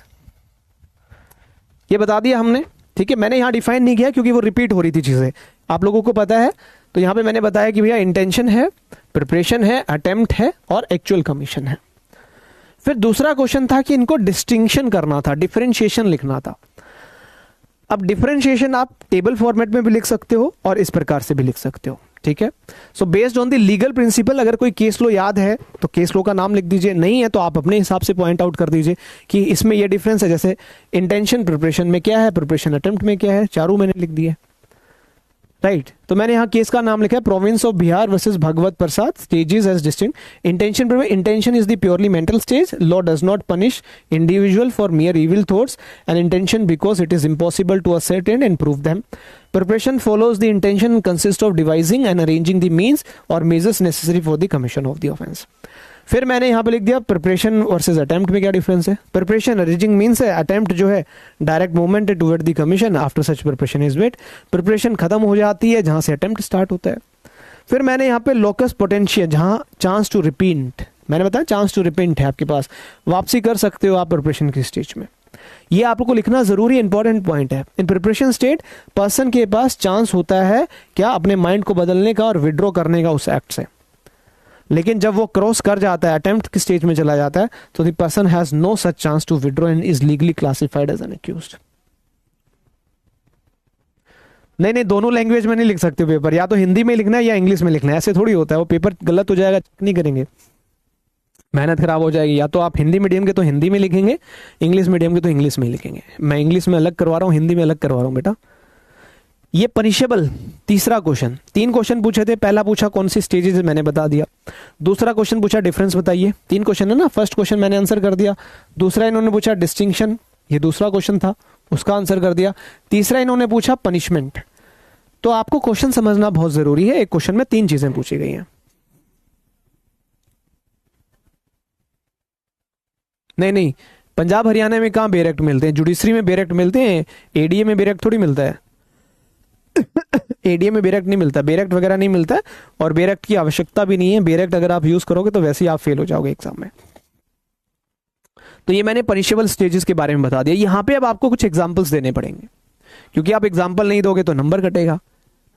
ये बता दिया हमने, ठीक है। मैंने यहां डिफाइन नहीं किया क्योंकि वो रिपीट हो रही थी चीजें, आप लोगों को पता है, तो यहां पे मैंने बताया कि भैया इंटेंशन है, प्रिपरेशन है, अटेम्प्ट है और एक्चुअल कमीशन है। फिर दूसरा क्वेश्चन था कि इनको डिस्टिंक्शन करना था, डिफरेंशिएशन लिखना था। अब डिफरेंशिएशन आप टेबल फॉर्मेट में भी लिख सकते हो और इस प्रकार से भी लिख सकते हो, ठीक है। So based on the legal principal, अगर कोई केस लो याद है तो केस लो का नाम लिख दीजिए, नहीं है तो आप अपने हिसाब से पॉइंट आउट कर दीजिए कि इसमें ये डिफरेंस है, जैसे इंटेंशन प्रिपरेशन में क्या है, प्रिपरेशन अटेम्प्ट में क्या है, चारों मैंने लिख दिए, राइट। तो मैंने यहाँ केस का नाम लिखा है province of Bihar versus Bhagwat Prasad, stages as distinct. Intention is the purely mental stage, law does not punish individual for mere evil thoughts and intention because it is impossible to ascertain and prove them. Preparation follows the intention and consists of devising and arranging the means or measures necessary for the commission of the offense. फिर मैंने यहाँ पे लिख दिया preparation versus attempt में क्या difference है। Preparation arranging means है, अटेम्प्ट जो है डायरेक्ट मूवमेंट है toward the commission after such preparation is made. Preparation खत्म हो जाती है जहां से अटेम्प्ट स्टार्ट होता है। फिर मैंने यहाँ पे लोकस पोटेंशियल, जहां चांस टू रिपीट, मैंने बताया चांस टू रिपीट है आपके पास, वापसी कर सकते हो आप प्रिपरेशन की स्टेज में, ये आपको लिखना जरूरी इंपॉर्टेंट पॉइंट है। इन प्रिपरेशन स्टेट पर्सन के पास चांस होता है क्या, अपने माइंड को बदलने का और विड्रॉ करने का उस एक्ट से, लेकिन जब वो क्रॉस कर जाता है, अटेम्प्ट की स्टेज में चला जाता है, तो the person has no such chance to withdraw and is legally classified as an accused. नहीं, दोनों लैंग्वेज में नहीं लिख सकते पेपर, या तो हिंदी में लिखना है या इंग्लिश में लिखना है, ऐसे थोड़ी होता है, वो पेपर गलत हो जाएगा, नहीं करेंगे, मेहनत खराब हो जाएगी। या तो आप हिंदी मीडियम के तो हिंदी में लिखेंगे, इंग्लिश मीडियम के तो इंग्लिश में लिखेंगे। मैं इंग्लिश में अलग करवा रहा हूँ, हिंदी में अलग करवा रहा हूँ बेटा। ये पनिशेबल, तीसरा क्वेश्चन, 3 क्वेश्चन पूछे थे, पहला पूछा कौन सी स्टेजेस मैंने बता दिया, दूसरा क्वेश्चन पूछा डिफरेंस बताइए, 3 क्वेश्चन है ना, फर्स्ट क्वेश्चन मैंने आंसर कर दिया, दूसरा इन्होंने पूछा डिस्टिंक्शन, ये दूसरा क्वेश्चन था, उसका आंसर कर दिया, तीसरा इन्होंने पूछा पनिशमेंट। तो आपको क्वेश्चन समझना बहुत जरूरी है, एक क्वेश्चन में 3 चीजें पूछी गई हैं। नहीं, पंजाब हरियाणा में कहां बेरेक्ट मिलते हैं, जुडिशरी में बेरेक्ट मिलते हैं, एडीए में बेरेक्ट थोड़ी मिलता है। एडीए में बेरेक्ट नहीं मिलता, बेरेक्ट वगैरह नहीं मिलता है, और बेरेक्ट की आवश्यकता भी नहीं है। बेरेक्ट अगर आप यूज करोगे तो वैसे ही आप फेल हो जाओगे एग्जाम में। तो ये मैंने पनिशेबल स्टेजेस के बारे में बता दिया। यहां पे अब आपको कुछ एग्जांपल्स देने पड़ेंगे, क्योंकि आप एग्जांपल नहीं दोगे तो नंबर कटेगा,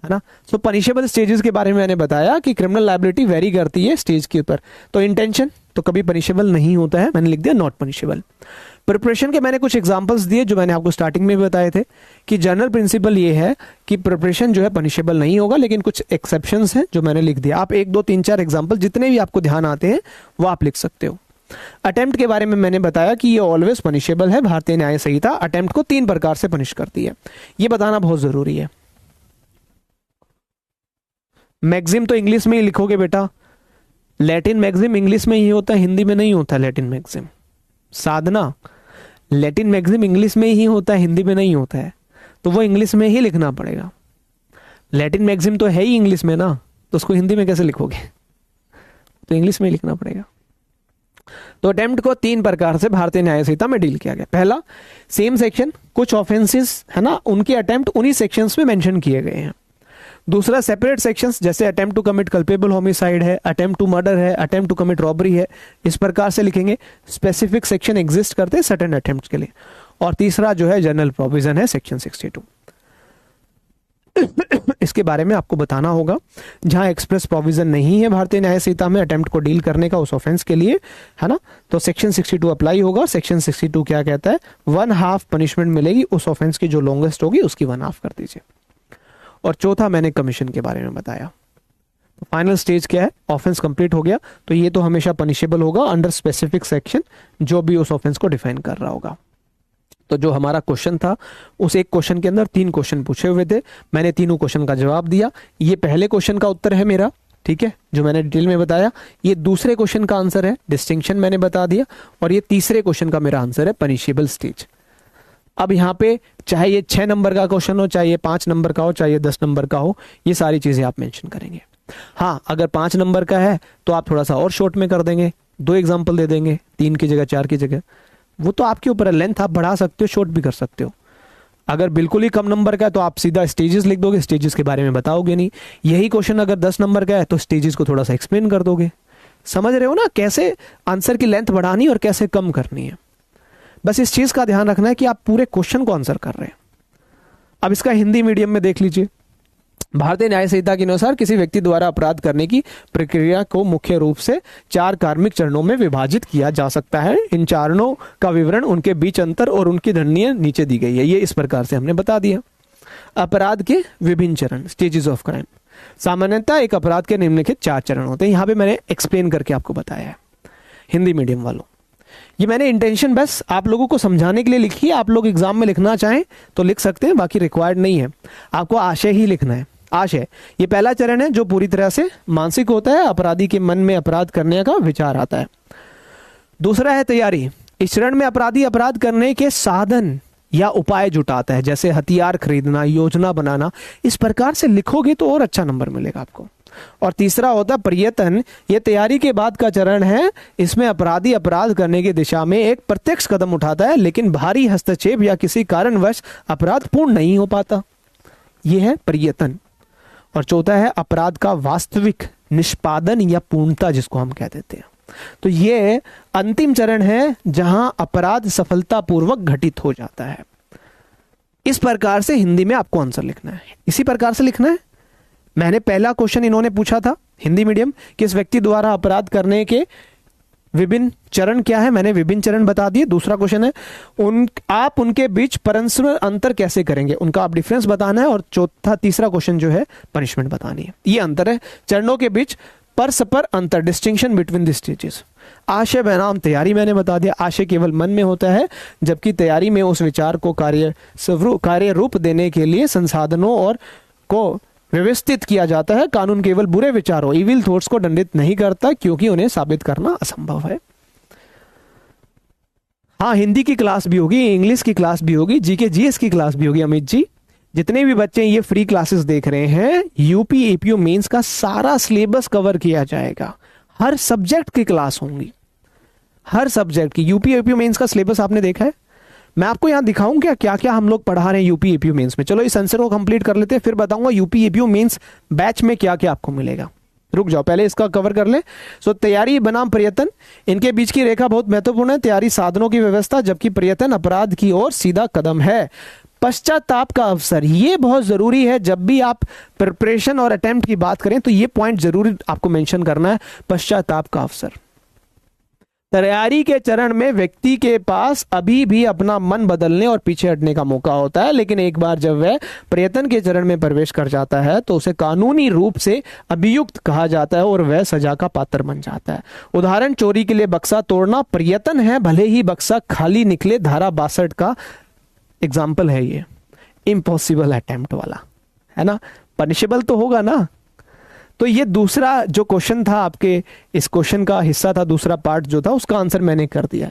है ना। तो पनिशेबल स्टेजेस के बारे में मैंने बताया कि क्रिमिनल लायबिलिटी वेरी करती है स्टेज के ऊपर। तो इंटेंशन तो कभी पनिशेबल नहीं होता है, मैंने लिख दिया नॉट पनिशेबल। प्रिपरेशन के मैंने कुछ एग्जांपल्स दिए जो मैंने आपको स्टार्टिंग में भी बताए थे कि जनरल प्रिंसिपल ये है कि प्रिपरेशन जो है पनिशेबल नहीं होगा, लेकिन कुछ एक्सेप्शंस हैं जो मैंने लिख दिया। आप 1 2 3 4 एग्जांपल जितने भी आपको ध्यान आते हैं वो आप लिख सकते हो। अटेम्प्ट के बारे में मैंने बताया कि ये ऑलवेज पनिशेबल है, भारतीय न्याय संहिता अटेम्प्ट को 3 प्रकार से पनिश करती है, ये बताना बहुत जरूरी है। मैक्सिम तो इंग्लिश में ही लिखोगे बेटा, लैटिन मैक्सिम इंग्लिश में ही होता है, हिंदी में नहीं होता लैटिन मैक्सिम। साधना, लैटिन मैक्सिम इंग्लिश में ही होता है, हिंदी में नहीं होता है, तो वो इंग्लिश में ही लिखना पड़ेगा। लैटिन मैक्सिम तो है ही इंग्लिश में ना, तो उसको हिंदी में कैसे लिखोगे, तो इंग्लिश में ही लिखना पड़ेगा। तो अटेम्प्ट को 3 प्रकार से भारतीय न्याय संहिता में डील किया गया। पहला, सेम सेक्शन, कुछ ऑफेंसेस है ना, उनके अटेम्प्ट उन्हीं सेक्शंस में मेंशन किए गए हैं। दूसरा, सेपरेट सेक्शंस, जैसे attempt to commit culpable homicide है, अटेम्प्ट टू मर्डर है, अटेम्प्ट टू कमिट रॉबरी है, इस प्रकार से लिखेंगे। स्पेसिफिक सेक्शन एग्जिस्ट करते हैं सर्टेन अटेम्प्ट्स के लिए। और तीसरा जो है जनरल प्रोविजन है सेक्शन 62। इसके बारे में आपको बताना होगा, जहां एक्सप्रेस प्रोविजन नहीं है भारतीय न्याय संहिता में अटेम्प्ट को डील करने का उस ऑफेंस के लिए, है ना, तो सेक्शन 62 अप्लाई होगा। सेक्शन 62 क्या कहता है, 1/2 पनिशमेंट मिलेगी उस ऑफेंस की जो लॉन्गेस्ट होगी, उसकी 1/2 कर दीजिए। और चौथा, मैंने कमीशन के बारे में बताया। तो फाइनल स्टेज क्या है, ऑफेंस कंप्लीट हो गया तो ये तो हमेशा पनिशेबल होगा अंडर स्पेसिफिक सेक्शन, जो भी उस ऑफेंस को डिफाइन कर रहा होगा। तो जो हमारा क्वेश्चन था, उस एक क्वेश्चन के अंदर 3 क्वेश्चन पूछे हुए थे, मैंने तीनों क्वेश्चन का जवाब दिया। ये पहले क्वेश्चन का उत्तर है मेरा, ठीक है, जो मैंने डिटेल में बताया। ये दूसरे क्वेश्चन का आंसर है, डिस्टिंक्शन मैंने बता दिया। और ये तीसरे क्वेश्चन का मेरा आंसर है, पनिशेबल स्टेज। अब यहाँ पे चाहे ये 6 नंबर का क्वेश्चन हो, चाहे ये 5 नंबर का हो, चाहे ये 10 नंबर का हो, ये सारी चीजें आप मेंशन करेंगे। हाँ, अगर 5 नंबर का है तो आप थोड़ा सा और शॉर्ट में कर देंगे, 2 एग्जाम्पल दे देंगे, 3 की जगह 4 की जगह, वो तो आपके ऊपर है। लेंथ आप बढ़ा सकते हो, शॉर्ट भी कर सकते हो। अगर बिल्कुल ही कम नंबर का है तो आप सीधा स्टेजेस लिख दोगे, स्टेजेस के बारे में बताओगे नहीं। यही क्वेश्चन अगर 10 नंबर का है तो स्टेजेस को थोड़ा सा एक्सप्लेन कर दोगे। समझ रहे हो ना, कैसे आंसर की लेंथ बढ़ानी और कैसे कम करनी है। बस इस चीज का ध्यान रखना है कि आप पूरे क्वेश्चन को आंसर कर रहे हैं। अब इसका हिंदी मीडियम में देख लीजिए। भारतीय न्याय संहिता के अनुसार किसी व्यक्ति द्वारा अपराध करने की प्रक्रिया को मुख्य रूप से 4 कार्मिक चरणों में विभाजित किया जा सकता है। इन चरणों का विवरण, उनके बीच अंतर और उनकी रणनीति नीचे दी गई है। ये इस प्रकार से हमने बता दिया। अपराध के विभिन्न चरण, स्टेजेस ऑफ क्राइम। सामान्यतः एक अपराध के निम्नलिखित 4 चरण होते हैं। यहाँ पे मैंने एक्सप्लेन करके आपको बताया है हिंदी मीडियम वालों। ये मैंने इंटेंशन बस आप लोगों को समझाने के लिए लिखी है। आप लोग एग्जाम में लिखना चाहें तो लिख सकते हैं, बाकी रिक्वायर्ड नहीं है। आपको आशय ही लिखना है, आशय। ये पहला चरण है जो पूरी तरह से मानसिक होता है, अपराधी के मन में अपराध करने का विचार आता है। दूसरा है तैयारी। इस चरण में अपराधी अपराध करने के साधन या उपाय जुटाता है, जैसे हथियार खरीदना, योजना बनाना। इस प्रकार से लिखोगे तो और अच्छा नंबर मिलेगा आपको। और तीसरा होता है प्रयत्न। यह तैयारी के बाद का चरण है। इसमें अपराधी अपराध करने की दिशा में एक प्रत्यक्ष कदम उठाता है, लेकिन भारी हस्तक्षेप या किसी कारणवश अपराध पूर्ण नहीं हो पाता। यह है प्रयत्न। और चौथा है अपराध का वास्तविक निष्पादन या पूर्णता, जिसको हम कह देते हैं। तो यह अंतिम चरण है जहां अपराध सफलतापूर्वक घटित हो जाता है। इस प्रकार से हिंदी में आपको आंसर लिखना है, इसी प्रकार से लिखना है। मैंने पहला क्वेश्चन इन्होंने पूछा था हिंदी मीडियम, किस व्यक्ति द्वारा अपराध करने के विभिन्न चरण क्या है, मैंने विभिन्न चरण बता दिए। दूसरा क्वेश्चन है आप उनके बीच परस्पर अंतर कैसे करेंगे, उनका आप डिफरेंस बताना है। और तीसरा क्वेश्चन जो है पनिशमेंट बतानी है। ये अंतर है चरणों के बीच, परस्पर अंतर, डिस्टिंक्शन बिटवीन द स्टेजेस। आशय बनाम तैयारी मैंने बता दिया। आशय केवल मन में होता है, जबकि तैयारी में उस विचार को कार्य रूप देने के लिए संसाधनों और को व्यवस्थित किया जाता है। कानून केवल बुरे विचारों, इविल थॉट्स को दंडित नहीं करता, क्योंकि उन्हें साबित करना असंभव है। हाँ, हिंदी की क्लास भी होगी, इंग्लिश की क्लास भी होगी, जीके जीएस की क्लास भी होगी। अमित जी, जितने भी बच्चे ये फ्री क्लासेस देख रहे हैं, यूपी एपीओ मेंस का सारा सिलेबस कवर किया जाएगा। हर सब्जेक्ट की क्लास होंगी, हर सब्जेक्ट की। यूपी एपीओ मेंस का सिलेबस आपने देखा है? मैं आपको यहां दिखाऊं क्या क्या हम लोग पढ़ा रहे हैं यूपी एपीओ मेंस में। चलो इस आंसर को कंप्लीट कर लेते हैं, फिर बताऊंगा यूपी एपीओ मेंस बैच में क्या क्या आपको मिलेगा। रुक जाओ, पहले इसका कवर कर ले। सो तैयारी बनाम प्रयत्न, इनके बीच की रेखा बहुत महत्वपूर्ण है। तैयारी साधनों की व्यवस्था, जबकि प्रयत्न अपराध की ओर सीधा कदम है। पश्चाताप का अवसर, ये बहुत जरूरी है। जब भी आप प्रिपरेशन और अटेम्प्ट की बात करें तो ये पॉइंट जरूर आपको मेंशन करना है, पश्चाताप का अवसर। तैयारी के चरण में व्यक्ति के पास अभी भी अपना मन बदलने और पीछे हटने का मौका होता है, लेकिन एक बार जब वह प्रयत्न के चरण में प्रवेश कर जाता है तो उसे कानूनी रूप से अभियुक्त कहा जाता है और वह सजा का पात्र बन जाता है। उदाहरण, चोरी के लिए बक्सा तोड़ना प्रयत्न है, भले ही बक्सा खाली निकले। धारा 62 का एग्जाम्पल है ये, इम्पॉसिबल अटेम्प्ट वाला, है ना। पनिशेबल तो होगा ना। तो ये दूसरा जो क्वेश्चन था आपके, इस क्वेश्चन का हिस्सा था, दूसरा पार्ट जो था उसका आंसर मैंने कर दिया।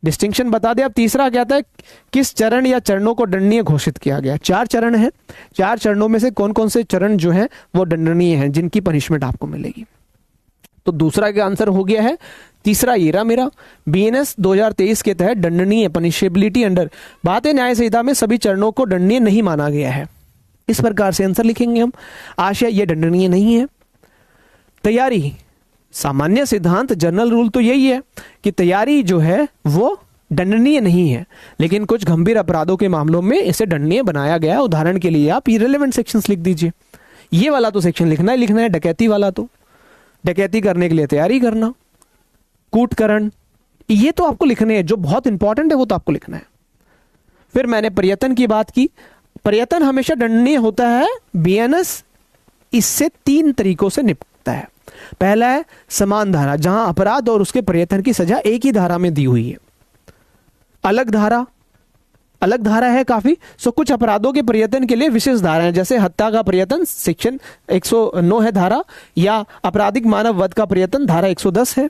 डिस्टिंक्शन बता दिया। अब तीसरा क्या था, किस चरण या चरणों को दंडनीय घोषित किया गया। 4 चरण है, 4 चरणों में से कौन कौन से चरण जो हैं वो दंडनीय हैं, जिनकी पनिशमेंट आपको मिलेगी। तो दूसरा का आंसर हो गया है तीसरा, ये रहा मेरा। बीएनएस 2023 के तहत दंडनीय पनिशेबिलिटी अंडर भारतीय न्याय संहिता में सभी चरणों को दंडनीय नहीं माना गया है। इस प्रकार से आंसर लिखेंगे हम। आशय, ये दंडनीय नहीं है। तैयारी, सामान्य सिद्धांत जनरल रूल तो यही है कि तैयारी जो है वो दंडनीय नहीं है, लेकिन कुछ गंभीर अपराधों के मामलों में इसे दंडनीय बनाया गया है। उदाहरण के लिए आप इररिलेवेंट सेक्शंस लिख दीजिए। ये वाला तो सेक्शन लिखना है, डकैती वाला तो डकैती करने के लिए तैयारी करना, कूटकरण, ये तो आपको लिखने हैं, जो बहुत इंपॉर्टेंट है वो तो आपको लिखना है। फिर मैंने प्रयत्न की बात की। प्रयत्न हमेशा दंडनीय होता है। बीएनएस इससे 3 तरीकों से निपटता है। पहला है समान धारा, जहां अपराध और उसके प्रयत्न की सजा एक ही धारा में दी हुई है। अलग धारा है काफी। सो कुछ अपराधों के प्रयत्न के लिए विशेष धारा है, जैसे हत्या का प्रयत्न सेक्शन 109 है धारा, या आपराधिक मानव वध का प्रयत्न धारा 110 है।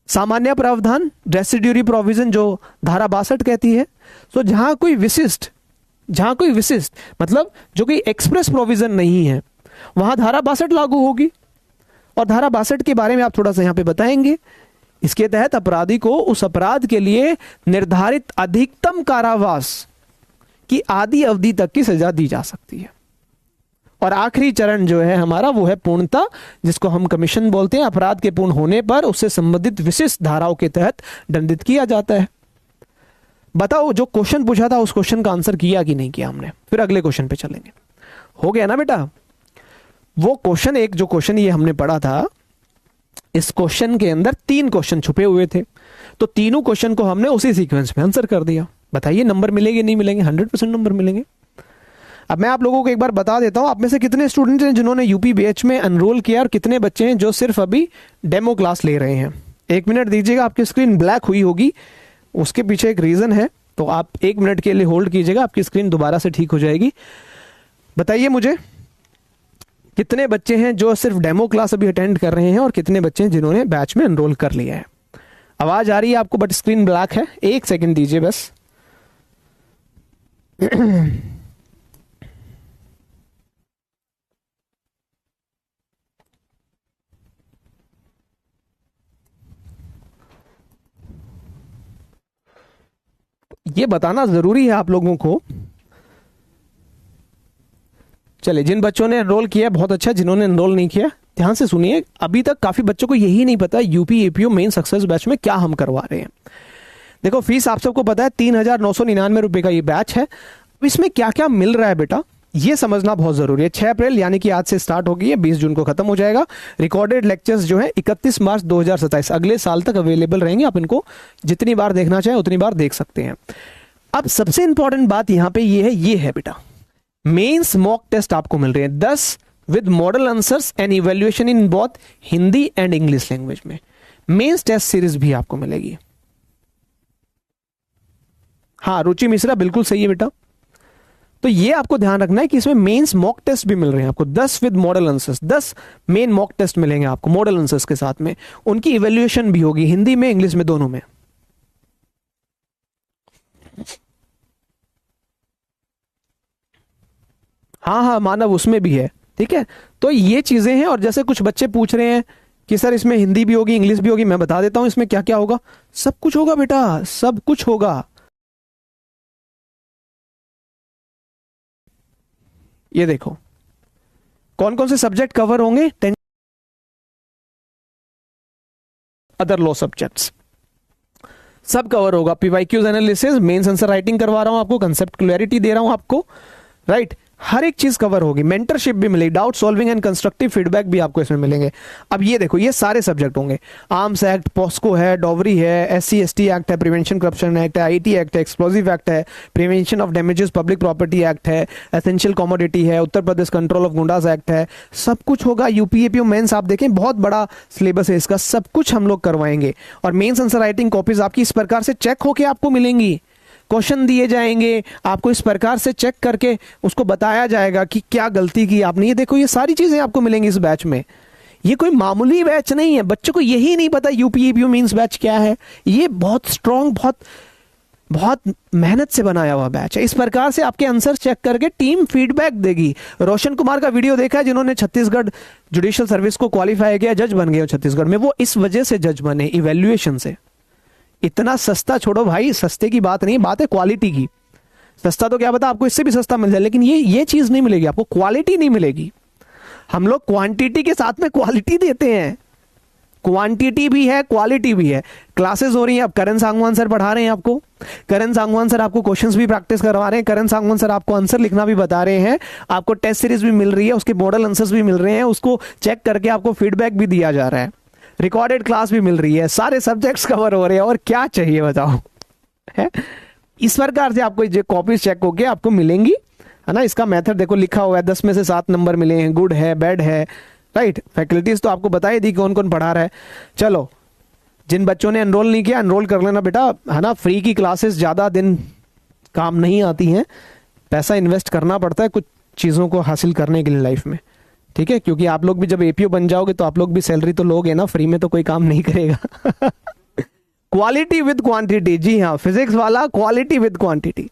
सामान्य प्रावधान रेसिड्यूरी प्रोविजन जो धारा 62 कहती है। सो जहां कोई विशिष्ट मतलब जो कोई एक्सप्रेस प्रोविजन नहीं है, वहां धारा 62 लागू होगी। और धारा 62 के बारे में आप थोड़ा सा यहां पे बताएंगे। इसके तहत अपराधी को उस अपराध के लिए निर्धारित अधिकतम कारावास की आधी अवधि तक की सजा दी जा सकती है। और आखिरी चरण जो है हमारा वो है पूर्णता, जिसको हम कमीशन बोलते हैं। अपराध के पूर्ण होने पर उससे संबंधित विशिष्ट धाराओं के तहत दंडित किया जाता है। बताओ, जो क्वेश्चन पूछा था उस क्वेश्चन का आंसर किया कि नहीं किया हमने? फिर अगले क्वेश्चन पे चलेंगे। हो गया ना बेटा? वो क्वेश्चन जो क्वेश्चन ये हमने पढ़ा था, इस क्वेश्चन के अंदर 3 क्वेश्चन छुपे हुए थे, तो तीनों क्वेश्चन को हमने उसी सीक्वेंस में आंसर कर दिया। बताइए नंबर मिलेंगे नहीं मिलेंगे? 100% नंबर मिलेंगे। अब मैं आप लोगों को एक बार बता देता हूं, आप में से कितने स्टूडेंट हैं जिन्होंने यूपी बैच में एनरोल किया, और कितने बच्चे हैं जो सिर्फ अभी डेमो क्लास ले रहे हैं? 1 मिनट दीजिएगा, आपकी स्क्रीन ब्लैक हुई होगी, उसके पीछे एक रीजन है, तो आप 1 मिनट के लिए होल्ड कीजिएगा, आपकी स्क्रीन दोबारा से ठीक हो जाएगी। बताइए मुझे कितने बच्चे हैं जो सिर्फ डेमो क्लास अभी अटेंड कर रहे हैं, और कितने बच्चे हैं जिन्होंने बैच में एनरोल कर लिया है? आवाज आ रही है आपको बट स्क्रीन ब्लैक है? 1 सेकंड दीजिए बस। ये बताना जरूरी है आप लोगों को। चले, जिन बच्चों ने एनरोल किया बहुत अच्छा, जिन्होंने एनरोल नहीं किया ध्यान से सुनिए। अभी तक काफी बच्चों को यही नहीं पता UP APO main success batch में क्या हम करवा रहे हैं। देखो, फीस आप सबको पता है 3,999 रुपए का ये बैच है। अब इसमें क्या क्या मिल रहा है बेटा, ये समझना बहुत जरूरी है। 6 अप्रैल यानी कि आज से स्टार्ट होगी है, 20 जून को खत्म हो जाएगा। रिकॉर्डेड लेक्चर्स जो है 31 मार्च 2027 अगले साल तक अवेलेबल रहेंगे। आप इनको जितनी बार देखना चाहें उतनी बार देख सकते हैं। अब सबसे इंपॉर्टेंट बात यहां पे ये है बेटा, मेंस मॉक टेस्ट आपको मिल रहे हैं 10 with model answers and evaluation in both Hindi and English language में। मेंस टेस्ट सीरीज भी आपको मिलेगी। हाँ, रुचि मिश्रा बिल्कुल सही है बेटा। तो ये आपको ध्यान रखना है कि इसमें मेंस मॉक टेस्ट भी मिल रहे हैं आपको 10 with model answers. 10 main mock test मिलेंगे आपको मॉडल आंसर्स के साथ में। उनकी इवैल्यूएशन भी होगी हिंदी में इंग्लिश में दोनों में। हाँ, मानव उसमें भी है, ठीक है। तो ये चीजें हैं। और जैसे कुछ बच्चे पूछ रहे हैं कि सर इसमें हिंदी भी होगी इंग्लिश भी होगी, मैं बता देता हूं इसमें क्या क्या होगा। सब कुछ होगा बेटा, सब कुछ होगा। ये देखो कौन कौन से सब्जेक्ट कवर होंगे। अदर लॉ सब्जेक्ट्स सब कवर होगा। PYQs analysis, mains answer writing करवा रहा हूं आपको, कंसेप्ट क्लैरिटी दे रहा हूं आपको, राइट। हर एक चीज कवर होगी। मेंटरशिप भी मिलेगी, doubt solving and constructive feedback भी आपको इसमें मिलेंगे। अब ये देखो, ये सारे सब्जेक्ट होंगे। आर्म्स एक्ट, पॉस्को है, डॉवरी है, SC/ST एक्ट है, प्रिवेंशन करप्शन एक्ट है, IT एक्ट है, एक्सप्लोजिव एक्ट है, prevention of damages public property act है, एसेंशियल कमोडिटी है, Uttar Pradesh control of गुंडास act है। सब कुछ होगा। यूपीएपीओ मेंस आप देखें बहुत बड़ा सिलेबस है इसका, सब कुछ हम लोग करवाएंगे। और मेंस आंसर राइटिंग कॉपीज आपकी इस प्रकार से चेक होके आपको मिलेंगी। क्वेश्चन दिए जाएंगे, आपको इस प्रकार से चेक करके उसको बताया जाएगा कि क्या गलती की आपने। ये देखो, ये सारी चीजें आपको मिलेंगी इस बैच में। ये कोई मामूली बैच नहीं है, बच्चों को यही नहीं पता यूपीएपीयू मींस बैच क्या है। ये बहुत स्ट्रांग, बहुत मेहनत से बनाया हुआ बैच है। इस प्रकार से आपके आंसर चेक करके टीम फीडबैक देगी। रोशन कुमार का वीडियो देखा है, जिन्होंने छत्तीसगढ़ जुडिशियल सर्विस को क्वालिफाई किया, जज बन गए छत्तीसगढ़ में। वो इस वजह से जज बने, इवैल्यूएशन से। इतना सस्ता छोड़ो भाई, सस्ते की बात नहीं, बात है क्वालिटी की। सस्ता तो क्या पता आपको इससे भी सस्ता मिल जाए, लेकिन ये चीज नहीं मिलेगी आपको, क्वालिटी नहीं मिलेगी। हम लोग क्वांटिटी के साथ में क्वालिटी देते हैं, क्वांटिटी भी है क्वालिटी भी है। क्लासेस हो रही हैं, अब करण सांगवान सर पढ़ा रहे हैं आपको। करण सांगवान सर आपको क्वेश्चंस भी प्रैक्टिस करवा रहे हैं। करण सांगवान सर आपको आंसर लिखना भी बता रहे हैं। आपको टेस्ट सीरीज भी मिल रही है, उसके मॉडल आंसर्स भी मिल रहे हैं, उसको चेक करके आपको फीडबैक भी दिया जा रहा है। रिकॉर्डेड क्लास भी मिल रही है, सारे सब्जेक्ट्स कवर हो रहे हैं, और क्या चाहिए बताओ। है इस प्रकार से आपको जो कॉपीज चेक होके आपको मिलेंगी, है ना। इसका मेथड देखो लिखा हुआ है, 10 में से 7 नंबर मिले हैं, गुड है, बैड है, राइट। फैकल्टीज तो आपको बता ही दी कौन कौन पढ़ा रहा है। चलो, जिन बच्चों ने एनरोल नहीं किया, एनरोल कर लेना बेटा, है ना। फ्री की क्लासेस ज्यादा दिन काम नहीं आती हैं, पैसा इन्वेस्ट करना पड़ता है कुछ चीजों को हासिल करने के लिए लाइफ में, ठीक है। क्योंकि आप लोग भी जब एपीओ बन जाओगे तो आप लोग भी सैलरी तो लोगे ना, फ्री में तो कोई काम नहीं करेगा। क्वालिटी विद क्वांटिटी, जी हाँ, फिजिक्स वाला क्वालिटी विद क्वांटिटी।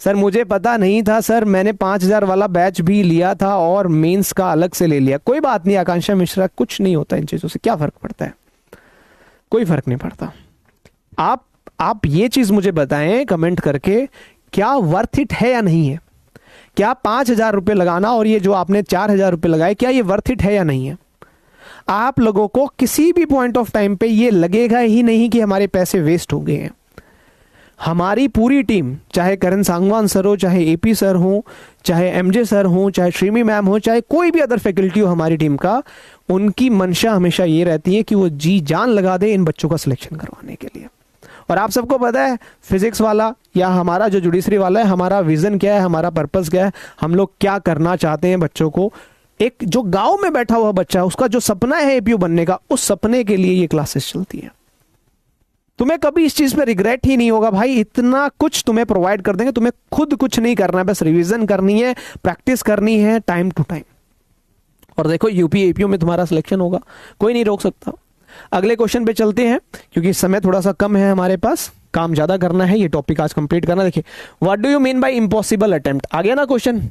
सर मुझे पता नहीं था सर, मैंने 5000 वाला बैच भी लिया था और मेंस का अलग से ले लिया। कोई बात नहीं आकांक्षा मिश्रा, कुछ नहीं होता इन चीजों से, क्या फर्क पड़ता है, कोई फर्क नहीं पड़ता। आप ये चीज मुझे बताएं कमेंट करके, क्या वर्थ इट है या नहीं है। क्या 5000 रुपए लगाना और ये जो आपने 4000 रुपए लगाए, क्या ये वर्थ इट है या नहीं है। आप लोगों को किसी भी पॉइंट ऑफ टाइम पे ये लगेगा ही नहीं कि हमारे पैसे वेस्ट हो गए हैं। हमारी पूरी टीम, चाहे करण सांगवान सर हो, चाहे एपी सर हो, चाहे एमजे सर हो, चाहे श्रीमी मैम हो, चाहे कोई भी अदर फैकल्टी हो हमारी टीम का, उनकी मंशा हमेशा ये रहती है कि वो जी जान लगा दे इन बच्चों का सिलेक्शन करवाने के लिए। और आप सबको पता है फिजिक्स वाला या हमारा जो जुडिशरी वाला है, हमारा विजन क्या है, हमारा पर्पस क्या है, हम लोग क्या करना चाहते हैं बच्चों को। एक जो गांव में बैठा हुआ बच्चा है, उसका जो सपना है एपीयू बनने का, उस सपने के लिए ये क्लासेस चलती है। तुम्हें कभी इस चीज पे रिग्रेट ही नहीं होगा भाई, इतना कुछ तुम्हें प्रोवाइड कर देंगे, तुम्हें खुद कुछ नहीं करना है, बस रिवीजन करनी है, प्रैक्टिस करनी है टाइम टू टाइम। और देखो यूपी एपीयू में तुम्हारा सिलेक्शन होगा, कोई नहीं रोक सकता। अगले क्वेश्चन पे चलते हैं, क्योंकि समय थोड़ा सा कम है हमारे पास, काम ज्यादा करना है, ये टॉपिक आज कंप्लीट करना। देखिए, what do you mean by impossible attempt, आ गया ना क्वेश्चन।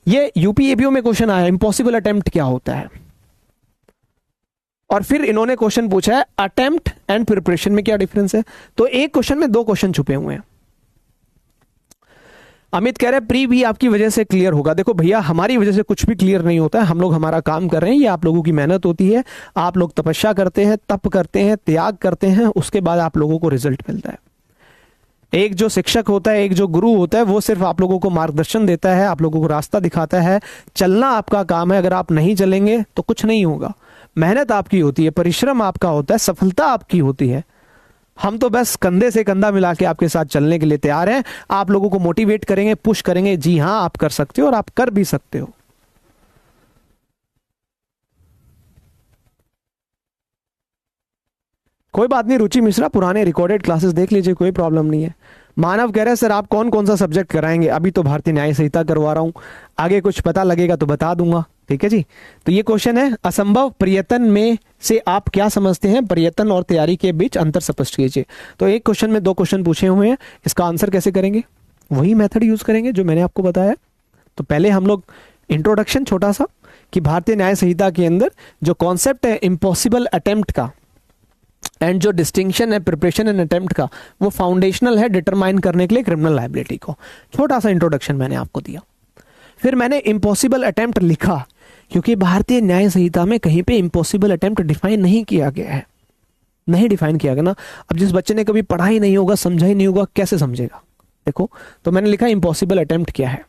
ये यूपी एपीयू में क्वेश्चन आया, इम्पॉसिबल अटेम्प्ट क्या होता है। और फिर इन्होंने क्वेश्चन पूछा है अटेम्प्ट एंड प्रिपरेशन में क्या डिफरेंस है। तो एक क्वेश्चन में 2 क्वेश्चन छुपे हुए हैं। अमित कह रहे हैं प्री भी आपकी वजह से क्लियर होगा। देखो भैया, हमारी वजह से कुछ भी क्लियर नहीं होता है, हम लोग हमारा काम कर रहे हैं, ये आप लोगों की मेहनत होती है। आप लोग तपस्या करते हैं, तप करते हैं, त्याग करते हैं, उसके बाद आप लोगों को रिजल्ट मिलता है। एक जो शिक्षक होता है, एक जो गुरु होता है, वो सिर्फ आप लोगों को मार्गदर्शन देता है, आप लोगों को रास्ता दिखाता है। चलना आपका काम है, अगर आप नहीं चलेंगे तो कुछ नहीं होगा। मेहनत आपकी होती है, परिश्रम आपका होता है, सफलता आपकी होती है। हम तो बस कंधे से कंधा मिला के आपके साथ चलने के लिए तैयार हैं। आप लोगों को मोटिवेट करेंगे, पुश करेंगे, जी हां आप कर सकते हो और आप कर भी सकते हो। कोई बात नहीं रुचि मिश्रा, पुराने रिकॉर्डेड क्लासेस देख लीजिए, कोई प्रॉब्लम नहीं है। मानव कह रहे हैं सर आप कौन कौन सा सब्जेक्ट कराएंगे। अभी तो भारतीय न्याय संहिता करवा रहा हूं, आगे कुछ पता लगेगा तो बता दूंगा, ठीक है जी। तो ये क्वेश्चन है, असंभव प्रयत्न में से आप क्या समझते हैं, प्रयत्न और तैयारी के बीच अंतर स्पष्ट कीजिए। तो एक क्वेश्चन में 2 क्वेश्चन पूछे हुए हैं, इसका आंसर कैसे करेंगे, वही मेथड यूज करेंगे जो मैंने आपको बताया। तो पहले हम लोग इंट्रोडक्शन छोटा सा, कि भारतीय न्याय संहिता के अंदर जो कॉन्सेप्ट है इम्पॉसिबल अटेम्प्ट का, एंड जो डिस्टिंक्शन है प्रिपरेशन एंड अटेम्प्ट का, वो फाउंडेशनल है डिटरमाइन करने के लिए क्रिमिनल लायबिलिटी को। छोटा सा इंट्रोडक्शन मैंने आपको दिया। फिर मैंने इम्पॉसिबल अटेम्प्ट लिखा, क्योंकि भारतीय न्याय संहिता में कहीं पे इम्पॉसिबल अटेम्प्ट डिफाइन नहीं किया गया है, नहीं डिफाइन किया गया ना। अब जिस बच्चे ने कभी पढ़ा ही नहीं होगा, समझा ही नहीं होगा, कैसे समझेगा। देखो, तो मैंने लिखा इम्पॉसिबल अटेम्प्ट क्या है।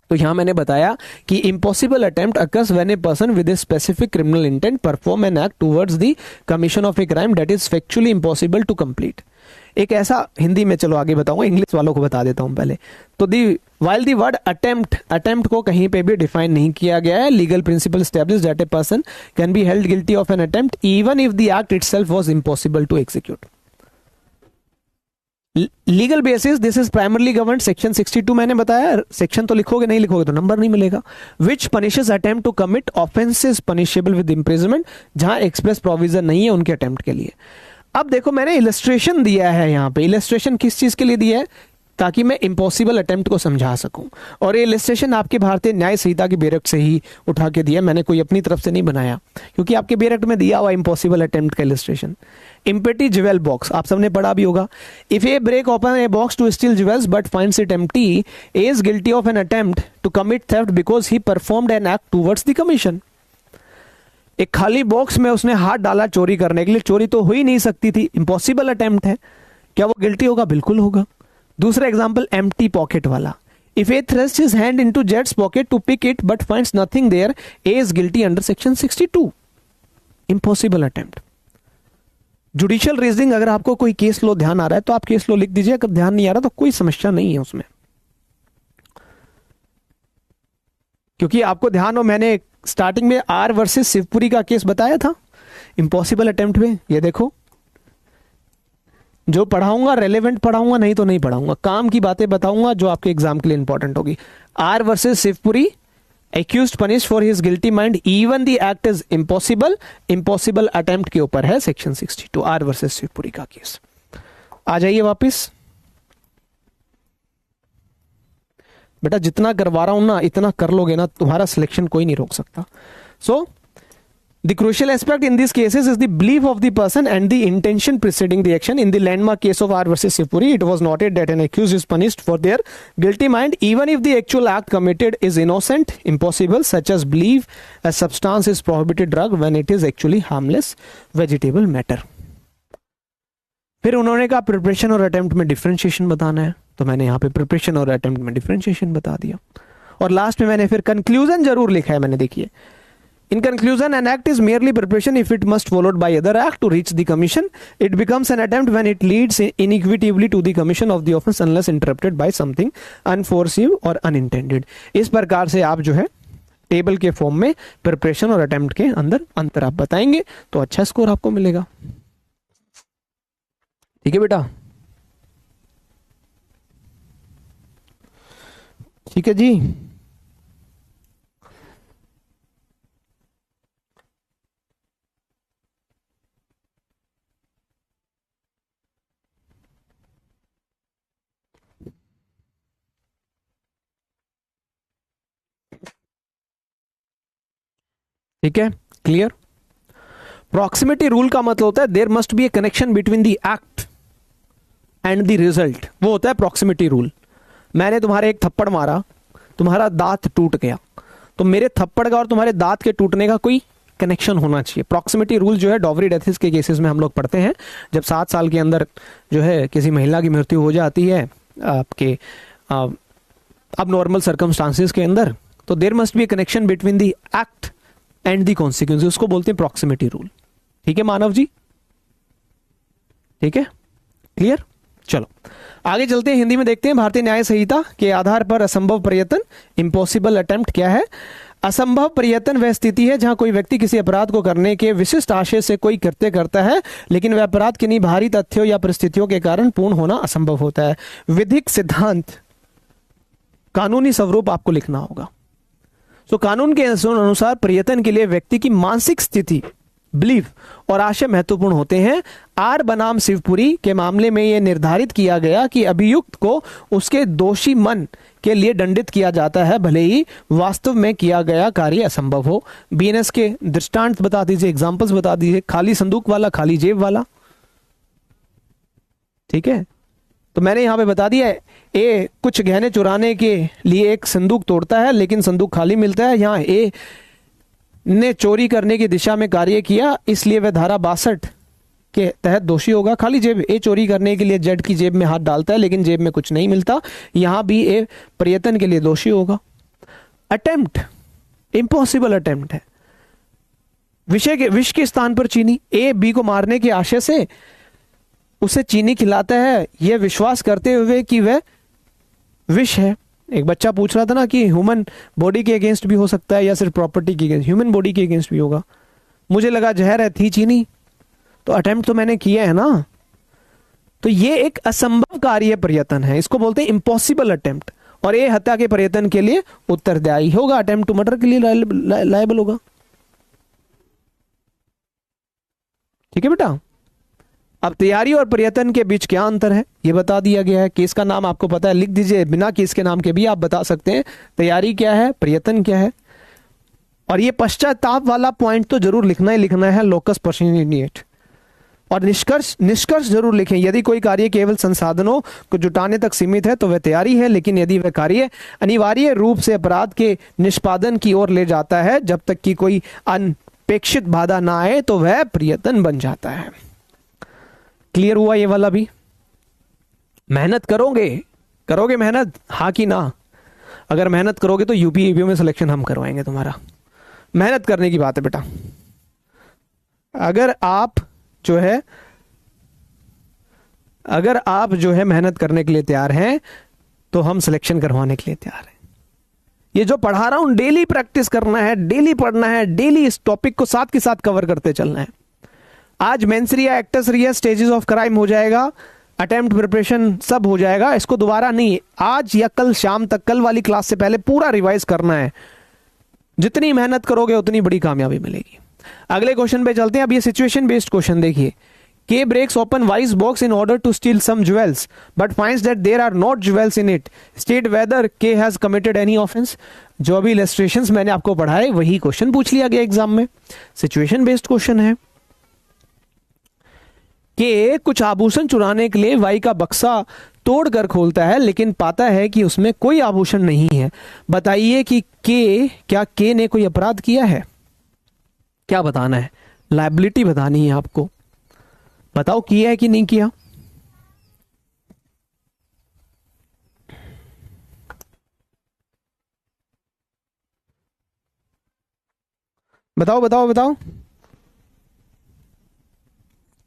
तो यहां मैंने बताया कि impossible attempt occurs when a person with a specific criminal intent perform an act towards the commission of a crime that is factually impossible to complete. एक ऐसा, हिंदी में चलो आगे बताऊंगा, इंग्लिश वालों को बता देता हूं पहले। तो while the word attempt को कहीं पे भी डिफाइन नहीं किया गया है। Legal principle establish that a person can be held guilty of an attempt even if the act itself was impossible to execute. Legal basis this is primarily governed section 62 मैंने बताया, सेक्शन तो लिखोगे, नहीं लिखोगे तो नंबर नहीं मिलेगा। Which punishes attempt to commit offences punishable with imprisonment, जहां एक्सप्रेस प्रोविजन नहीं है उनके अटेम्प्ट के लिए। अब देखो मैंने इलस्ट्रेशन दिया है यहाँ पे, इलस्ट्रेशन किस चीज के लिए दिया है, ताकि मैं इम्पॉसिबल अटेम्प्ट को समझा सकूं। और ये इलस्ट्रेशन आपके भारतीय न्याय संहिता की बेरक से ही उठा के दिया, मैंने कोई अपनी तरफ से नहीं बनाया, क्योंकि आपके बेरक में दिया हुआ इम्पॉसिबल अटेम्प्ट का इलस्ट्रेशन। इम्पेटी ज्वेल बॉक्स आप सबने पढ़ा भी होगा। If A break open a box to steal jewels but finds it empty, is guilty of an attempt to commit theft because he performed an act towards the commission. एक खाली box में उसने हाथ डाला चोरी करने के लिए, चोरी तो हो ही नहीं सकती थी, इम्पॉसिबल अटेम्प्ट है, क्या वो गिल्टी होगा? बिल्कुल होगा। दूसरा एग्जांपल एम्प्टी पॉकेट वाला, if A thrust his hand into जेट्स pocket to pick it but finds nothing there, A is guilty under section 62, impossible attempt. Judicial reasoning, अगर आपको कोई केस लो ध्यान आ रहा है तो आप केस लो लिख दीजिए, अगर ध्यान नहीं आ रहा तो कोई समस्या नहीं है उसमें, क्योंकि आपको ध्यान हो मैंने स्टार्टिंग में आर वर्सेस शिवपुरी का केस बताया था इम्पॉसिबल अटेम्प्ट में। ये देखो, जो पढ़ाऊंगा रेलेवेंट पढ़ाऊंगा, नहीं तो नहीं पढ़ाऊंगा, काम की बातें बताऊंगा जो आपके एग्जाम के लिए इंपॉर्टेंट होगी। R versus Shivpuri, accused punished for his guilty mind even the act is impossible, impossible attempt के ऊपर है सेक्शन 62, आर वर्सेस शिवपुरी का केस। आ जाइए वापस बेटा, जितना करवा रहा हूं ना इतना कर लोगे ना, तुम्हारा सिलेक्शन कोई नहीं रोक सकता। सो the crucial aspect in these cases is the belief of the person and the intention preceding the action. In the landmark case of R versus Shivpuri, it was noted that an accused is punished for their guilty mind even if the actual act committed is innocent, impossible, such as belief a substance is prohibited drug when it is actually harmless vegetable matter. फिर उन्होंने कहा preparation और attempt में differentiation बताना है, तो मैंने यहाँ पे प्रिपरेशन और अटेम्प्ट में डिफरेंशिएशन बता दिया। और लास्ट में मैंने फिर कंक्लूजन जरूर लिखा है मैंने, देखिए In conclusion, an act is merely preparation if it must followed by other act to reach the commission. It becomes an attempt when it leads inequitably to the commission of the offense unless interrupted by something unforeseen or unintended. इस प्रकार से आप जो है table के form में preparation और attempt के अंदर अंतर आप बताएंगे तो अच्छा स्कोर आपको मिलेगा। ठीक है बेटा, ठीक है जी। ठीक है, क्लियर। प्रॉक्सिमिटी रूल का मतलब होता है there must be a connection between the act and the result, वो होता है प्रॉक्सिमिटी रूल। मैंने तुम्हारे एक थप्पड़ मारा, तुम्हारा दांत टूट गया, तो मेरे थप्पड़ का और तुम्हारे दांत के टूटने का कोई कनेक्शन होना चाहिए। प्रॉक्सिमिटी रूल जो है डॉवरी डेथ्स के केसेस में हम लोग पढ़ते हैं, जब 7 साल के अंदर जो है किसी महिला की मृत्यु हो जाती है आपके अब नॉर्मल सर्कमस्टांसेस के अंदर, तो there must be a connection between the act and the consequence, उसको बोलते हैं प्रॉक्सिमिटी रूल। ठीक है मानव जी, ठीक है, क्लियर। चलो आगे चलते हैं, हिंदी में देखते हैं। भारतीय न्याय संहिता के आधार पर असंभव प्रयत्न, इम्पॉसिबल अटेम्प्ट क्या है? असंभव प्रयत्न वह स्थिति है जहां कोई व्यक्ति किसी अपराध को करने के विशिष्ट आशय से कोई कृत्य करता है, लेकिन वह अपराध किन्हीं बाहरी तथ्यों या परिस्थितियों के कारण पूर्ण होना असंभव होता है। विधिक सिद्धांत, कानूनी स्वरूप आपको लिखना होगा। तो कानून के अनुसार प्रयत्न के लिए व्यक्ति की मानसिक स्थिति, बिलीफ और आशय महत्वपूर्ण होते हैं। आर बनाम शिवपुरी के मामले में यह निर्धारित किया गया कि अभियुक्त को उसके दोषी मन के लिए दंडित किया जाता है, भले ही वास्तव में किया गया कार्य असंभव हो। बीएनएस के दृष्टांत बता दीजिए, एग्जांपल्स बता दीजिए। खाली संदूक वाला, खाली जेब वाला, ठीक है। तो मैंने यहां पे बता दिया है, ए कुछ गहने चुराने के लिए एक संदूक तोड़ता है लेकिन संदूक खाली मिलता है। यहां ए ने चोरी करने की दिशा में कार्य किया, इसलिए वह धारा 62 के तहत दोषी होगा। खाली जेब, ए चोरी करने के लिए जेड की जेब में हाथ डालता है लेकिन जेब में कुछ नहीं मिलता, यहां भी ए प्रयत्न के लिए दोषी होगा। अटेम्प्ट, इम्पॉसिबल अटेम्प्ट है। विष के स्थान पर चीनी, ए बी को मारने के आशय से उसे चीनी खिलाता है, यह विश्वास करते हुए कि वह विष है। एक बच्चा पूछ रहा था ना कि ह्यूमन बॉडी के अगेंस्ट भी हो सकता है या सिर्फ प्रॉपर्टी के अगेंस्ट? ह्यूमन बॉडी के अगेंस्ट भी होगा। मुझे लगा जहर है, थी चीनी, तो अटेम्प्ट तो मैंने किया है ना। तो ये एक असंभव कार्य प्रयत्न है, इसको बोलते हैं इम्पॉसिबल अटेम्प्ट, और ये हत्या के प्रयत्न के लिए उत्तरदायी होगा, अटेम्प्ट टू मर्डर के लिए लायबल होगा। ठीक है बेटा। अब तैयारी और प्रयत्न के बीच क्या अंतर है ये बता दिया गया है। केस का नाम आपको पता है, लिख दीजिए, बिना केस के नाम के भी आप बता सकते हैं तैयारी क्या है, प्रयत्न क्या है। और ये पश्चाताप वाला पॉइंट तो जरूर लिखना ही लिखना है, लोकस पर्सिनिएट। और निष्कर्ष जरूर लिखें, यदि कोई कार्य केवल संसाधनों को जुटाने तक सीमित है तो वह तैयारी है, लेकिन यदि वह कार्य अनिवार्य रूप से अपराध के निष्पादन की ओर ले जाता है जब तक कि कोई अनपेक्षित बाधा ना आए तो वह प्रयत्न बन जाता है। क्लियर हुआ ये वाला भी? मेहनत करोगे मेहनत, हाँ कि ना? अगर मेहनत करोगे तो यूपी ईवीएम में सिलेक्शन हम करवाएंगे तुम्हारा। मेहनत करने की बात है बेटा। अगर आप जो है मेहनत करने के लिए तैयार हैं तो हम सिलेक्शन करवाने के लिए तैयार हैं। ये जो पढ़ा रहा हूं डेली प्रैक्टिस करना है, डेली पढ़ना है, डेली इस टॉपिक को साथ के साथ कवर करते चलना है। आज mens rea, actus reus, stages of crime हो जाएगा, अटेम्प्ट प्रिपरेशन सब हो जाएगा। इसको दोबारा नहीं, आज या कल शाम तक, कल वाली क्लास से पहले पूरा रिवाइज करना है। जितनी मेहनत करोगे उतनी बड़ी कामयाबी मिलेगी। अगले क्वेश्चन पे चलते हैं। अब ये सिचुएशन बेस्ड क्वेश्चन देखिए। K breaks open Y's box in order to steal some jewels, but finds that there are not jewels in it. State whether K has committed any offense. जो अभी illustrations मैंने आपको पढ़ाए वही question पूछ लिया गया एग्जाम में, सिचुएशन बेस्ड क्वेश्चन है। K कुछ आभूषण चुराने के लिए Y का बक्सा तोड़कर खोलता है, लेकिन पाता है कि उसमें कोई आभूषण नहीं है। बताइए कि क्या K ने कोई अपराध किया है? क्या बताना है? लायबिलिटी बतानी है आपको। बताओ किया है कि नहीं किया? बताओ।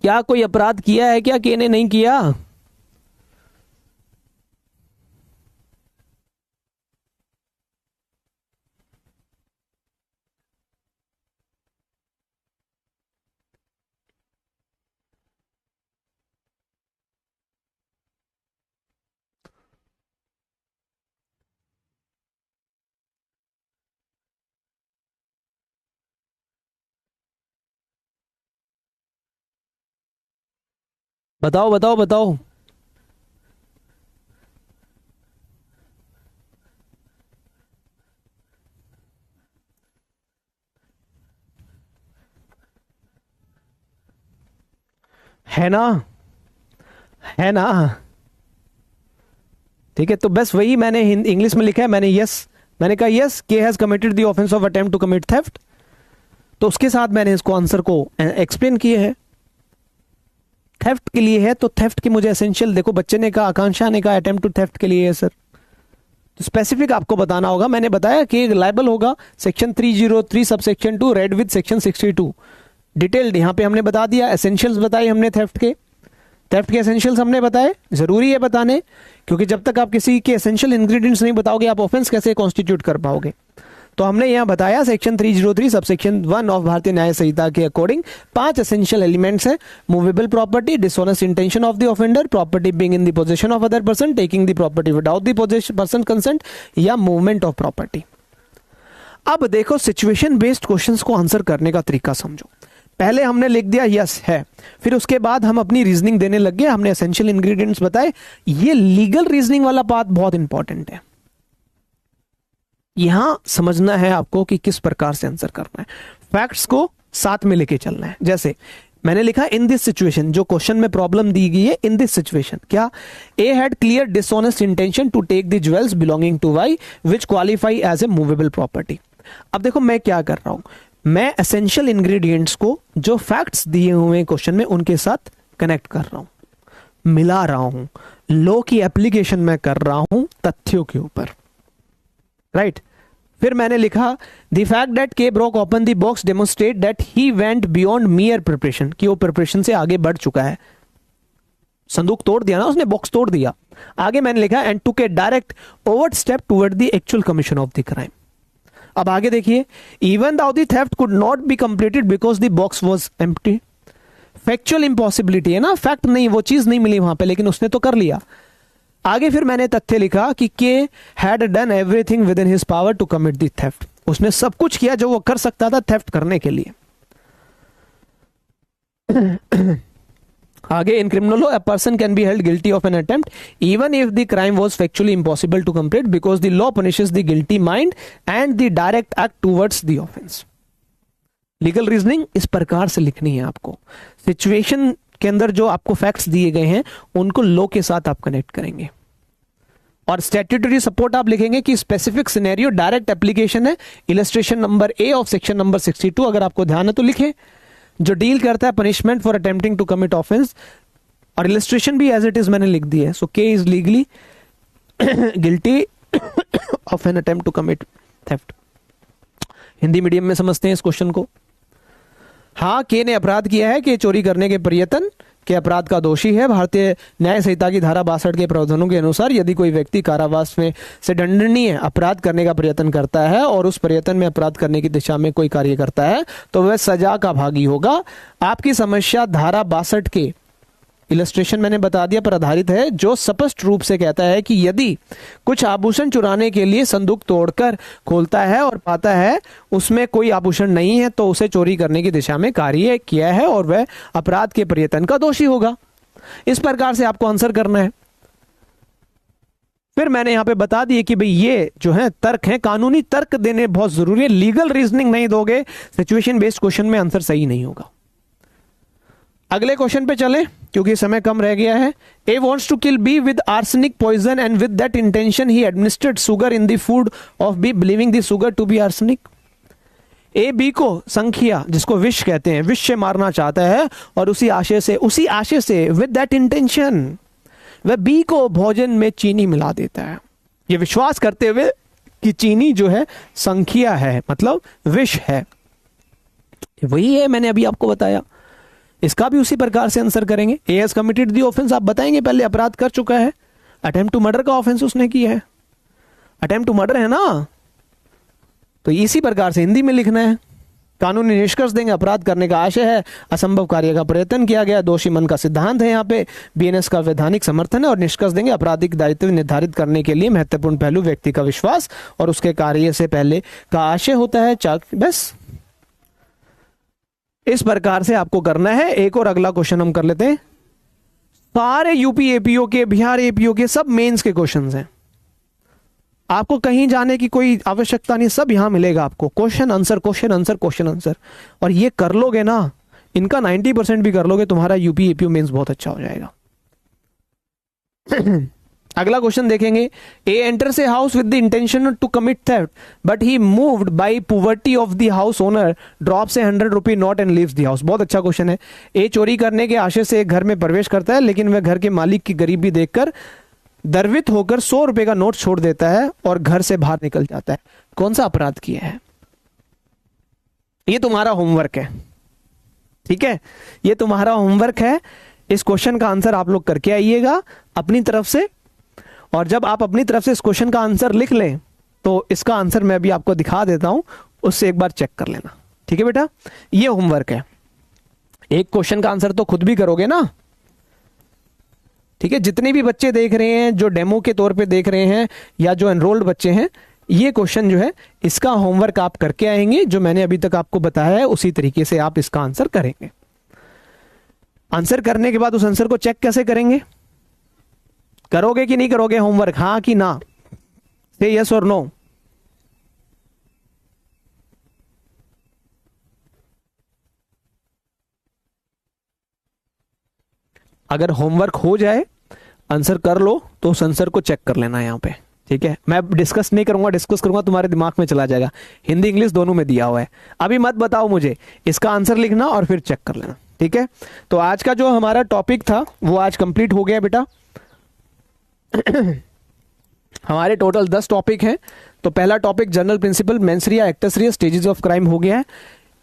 क्या कोई अपराध किया है क्या के ने नहीं किया? बताओ। है ना? ठीक है, तो बस वही मैंने इंग्लिश में लिखा है। मैंने कहा yes, K has committed the offence of attempt to commit theft. तो उसके साथ मैंने इसको आंसर को एक्सप्लेन किया है। थेफ्ट के लिए है तो थेफ्ट के मुझे एसेंशियल, देखो बच्चे ने कहा, आकांक्षा ने कहा अटेम्प्ट टू थेफ्ट के लिए है सर, तो स्पेसिफिक आपको बताना होगा। मैंने बताया कि लायबल होगा section 303 sub section 2 read with section 62। Detailed यहां पे हमने बता दिया, एसेंशियल्स बताए हमने थेफ्ट के एसेंशियल्स हमने बताए। जरूरी है बताने, क्योंकि जब तक आप किसी के एसेंशियल इंग्रेडिएंट्स नहीं बताओगे आप ऑफेंस कैसे कॉन्स्टिट्यूट कर पाओगे। तो हमने यहां बताया सेक्शन 303 सब सेक्शन 1 ऑफ भारतीय न्याय संहिता के अकॉर्डिंग 5 एसेंशियल एलिमेंट्स है। Movable property, dishonest intention of the offender, property being in the possession of other person, taking the property without the person consent, या मूवमेंट ऑफ प्रॉपर्टी। अब देखो situation based questions को answer करने का तरीका समझो। पहले हमने लिख दिया यस है, फिर उसके बाद हम अपनी रीजनिंग देने लग गए, हमने एसेंशियल इंग्रेडिएंट्स बताए। ये लीगल रीजनिंग वाला पार्ट बहुत इंपॉर्टेंट है। यहां समझना है आपको कि किस प्रकार से आंसर करना है, फैक्ट्स को साथ में लेके चलना है। जैसे मैंने लिखा इन दिस सिचुएशन, जो क्वेश्चन में प्रॉब्लम दी गई है, इन दिस सिचुएशन क्या A had clear dishonest intention to take the jewels belonging to Y which qualify as a movable property. अब देखो मैं क्या कर रहा हूं, मैं एसेंशियल इंग्रेडिएंट्स को जो फैक्ट्स दिए हुए क्वेश्चन में उनके साथ कनेक्ट कर रहा हूं, मिला रहा हूं, लॉ की एप्लीकेशन में कर रहा हूं तथ्यों के ऊपर, राइट। फिर मैंने लिखा द फैक्ट दैट के broke open the box demonstrate that he went beyond मियर preparation, कि वो प्रिपरेशन से आगे बढ़ चुका है। संदूक तोड़ दिया ना उसने, बॉक्स तोड़ दिया। आगे मैंने लिखा and took a direct overt step toward the actual commission of the crime. अब आगे देखिए, even though the theft could not be completed because the box was empty. Factual impossibility है ना, फैक्ट नहीं, वो चीज नहीं मिली वहां पे, लेकिन उसने तो कर लिया। आगे फिर मैंने तथ्य लिखा कि K had done everything within his power to commit the theft, उसने सब कुछ किया जो वो कर सकता था थेफ्ट करने के लिए। आगे, in criminal law a person can be held guilty of an attempt even if the crime was factually impossible to complete because the law punishes the guilty mind and the direct act towards the offence. Legal reasoning इस प्रकार से लिखनी है आपको। Situation के अंदर जो आपको फैक्ट्स दिए गए हैं उनको लॉ के साथ आप कनेक्ट करेंगे, और स्टैट्यूटरी सपोर्ट आप लिखेंगे कि स्पेसिफिक सिनेरियो डायरेक्ट एप्लीकेशन है, illustration number A of section number 62 अगर आपको ध्यान है तो लिखें, जो डील करता है punishment for attempting to commit offence, और इलस्ट्रेशन भी एज इट इज मैंने लिख दी है। So K is legally guilty of an attempt to commit theft. Hindi medium में समझते हैं इस क्वेश्चन को। हाँ, के ने अपराध किया है, के चोरी करने के प्रयत्न के अपराध का दोषी है। भारतीय न्याय संहिता की धारा 62 के प्रावधानों के अनुसार यदि कोई व्यक्ति कारावास में से दंडनीय अपराध करने का प्रयत्न करता है और उस प्रयत्न में अपराध करने की दिशा में कोई कार्य करता है तो वह सजा का भागी होगा। आपकी समस्या धारा 62 के इलस्ट्रेशन मैंने बता दिया पर आधारित है, जो स्पष्ट रूप से कहता है कि यदि कुछ आभूषण चुराने के लिए संदूक तोड़कर खोलता है और पाता है उसमें कोई आभूषण नहीं है तो उसे चोरी करने की दिशा में कार्य किया है और वह अपराध के प्रयत्न का दोषी होगा। इस प्रकार से आपको आंसर करना है। फिर मैंने यहां पे बता दिए कि भाई ये जो है तर्क है, कानूनी तर्क देने बहुत जरूरी है। लीगल रीजनिंग नहीं दोगे सिचुएशन बेस्ड क्वेश्चन में आंसर सही नहीं होगा। अगले क्वेश्चन पे चले क्योंकि समय कम रह गया है। A wants to kill B with arsenic poison and with that intention he administered sugar in the food of B believing the sugar to be arsenic. A B को संखिया जिसको विष कहते हैं, विष से मारना चाहता है और उसी आशय से विद दैट इंटेंशन वह बी को भोजन में चीनी मिला देता है, ये विश्वास करते हुए कि चीनी जो है संखिया है मतलब विष है। वही है मैंने अभी आपको बताया। इसका भी उसी प्रकार से आंसर करेंगे। A has committed the offence, आप बताएंगे पहले अपराध कर चुका है, अटेम्प्ट टू मर्डर का ऑफेंस उसने किया है, अटेम्प्ट टू मर्डर है ना, तो इसी प्रकार से हिंदी में लिखना है। कानूनी निष्कर्ष देंगे, अपराध करने का आशय है, असंभव कार्य का प्रयत्न किया गया, दोषी मन का सिद्धांत है, यहाँ पे बीएनएस का वैधानिक समर्थन है, और निष्कर्ष देंगे आपराधिक दायित्व निर्धारित करने के लिए महत्वपूर्ण पहलू व्यक्ति का विश्वास और उसके कार्य से पहले का आशय होता है। बस इस प्रकार से आपको करना है। एक और अगला क्वेश्चन हम कर लेते हैं। सारे यूपी एपीओ के, बिहार एपीओ के सब मेंस के क्वेश्चंस हैं, आपको कहीं जाने की कोई आवश्यकता नहीं, सब यहां मिलेगा आपको। Question answer question answer question answer, और ये कर लोगे ना, इनका 90% भी कर लोगे, तुम्हारा यूपी एपीओ मेंस बहुत अच्छा हो जाएगा। अगला क्वेश्चन देखेंगे। A enters a house with the intention to commit theft but he moved by poverty of the house owner, drops a 100 rupee note and leaves the house. बहुत अच्छा question है। ए चोरी करने के आशय से एक घर में प्रवेश करता है लेकिन वह घर के मालिक की गरीबी देखकर दर्वित होकर 100 रुपए का नोट छोड़ देता है और घर से बाहर निकल जाता है। कौन सा अपराध किया है? ये तुम्हारा होमवर्क है, ठीक है, ये तुम्हारा होमवर्क है। इस क्वेश्चन का आंसर आप लोग करके आइएगा अपनी तरफ से, और जब आप अपनी तरफ से इस क्वेश्चन का आंसर लिख लें तो इसका आंसर मैं भी आपको दिखा देता हूं, उससे एक बार चेक कर लेना, ठीक है बेटा। ये होमवर्क है। एक क्वेश्चन का आंसर तो खुद भी करोगे ना, ठीक है। जितने भी बच्चे देख रहे हैं, जो डेमो के तौर पे देख रहे हैं या जो एनरोल्ड बच्चे हैं, ये क्वेश्चन जो है इसका होमवर्क आप करके आएंगे। जो मैंने अभी तक आपको बताया है उसी तरीके से आप इसका आंसर करेंगे। आंसर करने के बाद उस आंसर को चेक कैसे करेंगे? करोगे कि नहीं करोगे होमवर्क, हाँ कि ना? से यस और नो। अगर होमवर्क हो जाए, आंसर कर लो, तो उस आंसर को चेक कर लेना यहां पे, ठीक है। मैं डिस्कस नहीं करूंगा, डिस्कस करूंगा तुम्हारे दिमाग में चला जाएगा। हिंदी इंग्लिश दोनों में दिया हुआ है। अभी मत बताओ मुझे, इसका आंसर लिखना और फिर चेक कर लेना, ठीक है। तो आज का जो हमारा टॉपिक था वो आज कंप्लीट हो गया बेटा। हमारे टोटल 10 टॉपिक हैं। तो पहला topic general principle, mens rea, actus reus, stages of crime हो गया है।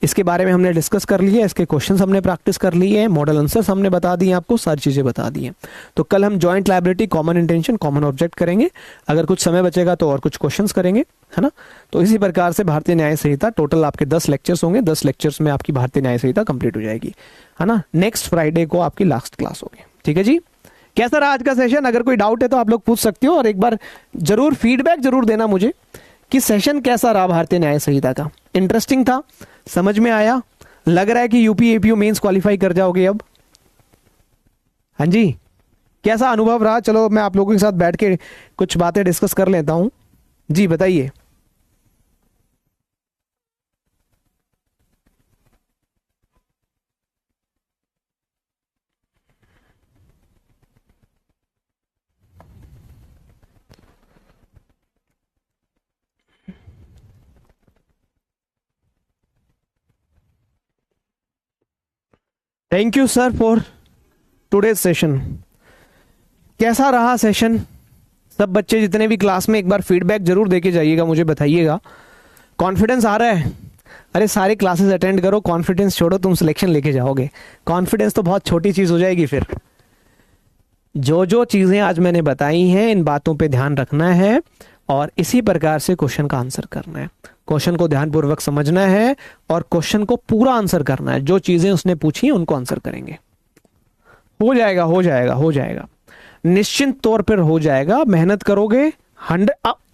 इसके बारे में हमने डिस्कस कर लिया, इसके क्वेश्चंस हमने प्रैक्टिस कर लिए हैं, मॉडल आंसर्स हमने बता दिए आपको, सारी चीज़ें बता दी हैं। तो कल हम joint liability, common intention, common object करेंगे। अगर कुछ समय बचेगा तो और कुछ क्वेश्चंस करेंगे, है ना। तो इसी प्रकार से भारतीय न्याय संहिता, टोटल आपके 10 लेक्चर्स होंगे, 10 लेक्चर्स में आपकी भारतीय न्याय संहिता कंप्लीट हो जाएगी, है ना। नेक्स्ट फ्राइडे को आपकी लास्ट क्लास होगी, ठीक है जी। कैसा रहा आज का सेशन? अगर कोई डाउट है तो आप लोग पूछ सकते हो, और एक बार जरूर फीडबैक जरूर देना मुझे कि सेशन कैसा रहा भारतीय न्याय संहिता का। इंटरेस्टिंग था? समझ में आया? लग रहा है कि यूपी एपीओ मेंस क्वालिफाई कर जाओगे अब? हाँ जी, कैसा अनुभव रहा? चलो मैं आप लोगों के साथ बैठ के कुछ बातें डिस्कस कर लेता हूं। जी बताइए। Thank you sir for today's session. कैसा रहा सेशन? सब बच्चे जितने भी क्लास में एक बार फीडबैक जरूर देके जाइएगा, मुझे बताइएगा। कॉन्फिडेंस आ रहा है? अरे सारे क्लासेस अटेंड करो, कॉन्फिडेंस छोड़ो, तुम सिलेक्शन लेके जाओगे। कॉन्फिडेंस तो बहुत छोटी चीज हो जाएगी फिर। जो जो चीजें आज मैंने बताई हैं, इन बातों पे ध्यान रखना है और इसी प्रकार से क्वेश्चन का आंसर करना है। क्वेश्चन को ध्यानपूर्वक समझना है और क्वेश्चन को पूरा आंसर करना है। जो चीजें उसने पूछी हैं उनको आंसर करेंगे। हो जाएगा, हो जाएगा, हो जाएगा, निश्चित तौर पर हो जाएगा। मेहनत करोगे,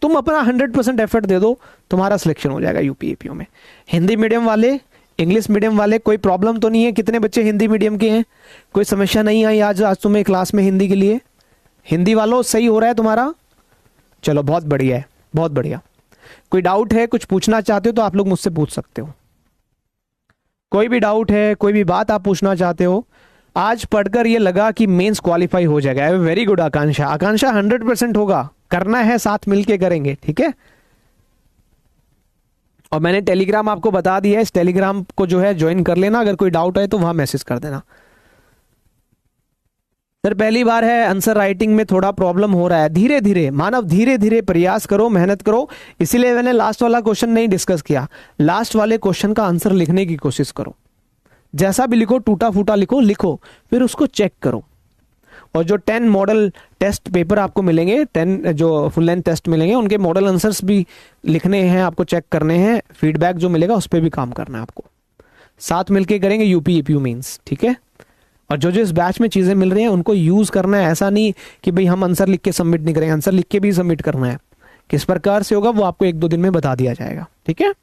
तुम अपना 100% एफर्ट दे दो, तुम्हारा सिलेक्शन हो जाएगा यूपी एपीओ में। हिंदी मीडियम वाले, इंग्लिश मीडियम वाले, कोई प्रॉब्लम तो नहीं है? कितने बच्चे हिंदी मीडियम के हैं? कोई समस्या नहीं आई आज तुम्हें क्लास में हिंदी के लिए? हिंदी वालों सही हो रहा है तुम्हारा? चलो बहुत बढ़िया है, बहुत बढ़िया। कोई डाउट है, कुछ पूछना चाहते हो तो आप लोग मुझसे पूछ सकते हो। कोई भी डाउट है, कोई भी बात आप पूछना चाहते हो। आज पढ़कर ये लगा कि मेंस क्वालिफाई हो जाएगा। वेरी गुड आकांक्षा। आकांक्षा 100% होगा, करना है, साथ मिलके करेंगे, ठीक है। और मैंने टेलीग्राम आपको बता दिया है, इस टेलीग्राम को जो है ज्वाइन कर लेना। अगर कोई डाउट है तो वहां मैसेज कर देना। सर पहली बार है, आंसर राइटिंग में थोड़ा प्रॉब्लम हो रहा है। धीरे धीरे मानव, धीरे धीरे प्रयास करो, मेहनत करो। इसीलिए मैंने लास्ट वाला क्वेश्चन नहीं डिस्कस किया। लास्ट वाले क्वेश्चन का आंसर लिखने की कोशिश करो। जैसा भी लिखो, टूटा फूटा लिखो, लिखो, फिर उसको चेक करो। और जो 10 मॉडल टेस्ट पेपर आपको मिलेंगे, 10 जो फुल लेंथ टेस्ट मिलेंगे, उनके मॉडल आंसर्स भी लिखने हैं, आपको चेक करने हैं। फीडबैक जो मिलेगा उस पर भी काम करना है आपको। साथ मिलके करेंगे यूपी एपीयू मेंस, ठीक है। और जो जो इस बैच में चीजें मिल रही हैं उनको यूज करना है। ऐसा नहीं कि भाई हम आंसर लिख के सबमिट नहीं करेंगे, आंसर लिख के भी सबमिट करना है। किस प्रकार से होगा वो आपको 1-2 दिन में बता दिया जाएगा, ठीक है।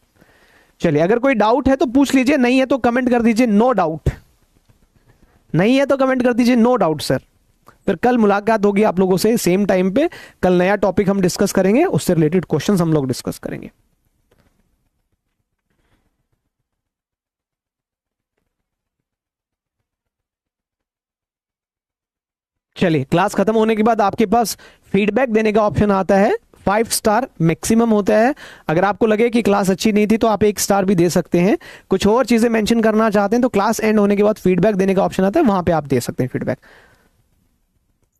चलिए, अगर कोई डाउट है तो पूछ लीजिए, नहीं है तो कमेंट कर दीजिए नो डाउट। नहीं है तो कमेंट कर दीजिए नो डाउट सर। फिर कल मुलाकात होगी आप लोगों से सेम टाइम पे। कल नया टॉपिक हम डिस्कस करेंगे, उससे रिलेटेड क्वेश्चंस हम लोग डिस्कस करेंगे। चलिए, क्लास खत्म होने के बाद आपके पास फीडबैक देने का ऑप्शन आता है। 5 स्टार मैक्सिमम होता है। अगर आपको लगे कि क्लास अच्छी नहीं थी तो आप 1 स्टार भी दे सकते हैं। कुछ और चीजें मेंशन करना चाहते हैं तो क्लास एंड होने के बाद फीडबैक देने का ऑप्शन आता है, वहां पे आप दे सकते हैं feedback.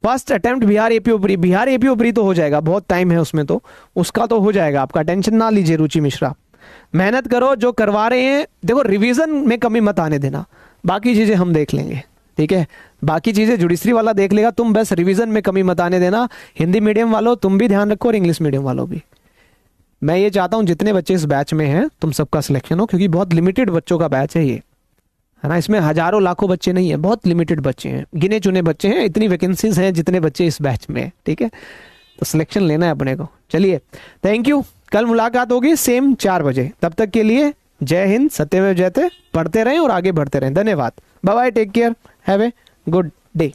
First attempt Bihar APO pre, Bihar APO pre तो हो जाएगा, बहुत टाइम है उसमें, तो उसका तो हो जाएगा आपका। टेंशन ना लीजिए रुचि मिश्रा, मेहनत करो। जो करवा रहे हैं देखो, रिवीजन में कमी मत आने देना, बाकी चीजें हम देख लेंगे, ठीक है। बाकी चीजें जुडिशरी वाला देख लेगा, तुम बस रिवीजन में कमी मत आने देना। हिंदी मीडियम वालों तुम भी ध्यान रखो और इंग्लिश मीडियम वालों भी। मैं ये चाहता हूं जितने बच्चे इस बैच में हैं तुम सबका सिलेक्शन हो, क्योंकि बहुत लिमिटेड बच्चों का बैच है ये, है ना। इसमें हजारों लाखों बच्चे नहीं है, बहुत लिमिटेड बच्चे हैं, गिने चुने बच्चे हैं। इतनी वैकेंसीज हैं जितने बच्चे इस बैच में, ठीक है। तो सिलेक्शन लेना है अपने को। चलिए, थैंक यू। कल मुलाकात होगी सेम 4 बजे। तब तक के लिए जय हिंद, सत्यमेव जयते। पढ़ते रहें और आगे बढ़ते रहें। धन्यवाद। Bye bye, take care, have a good day.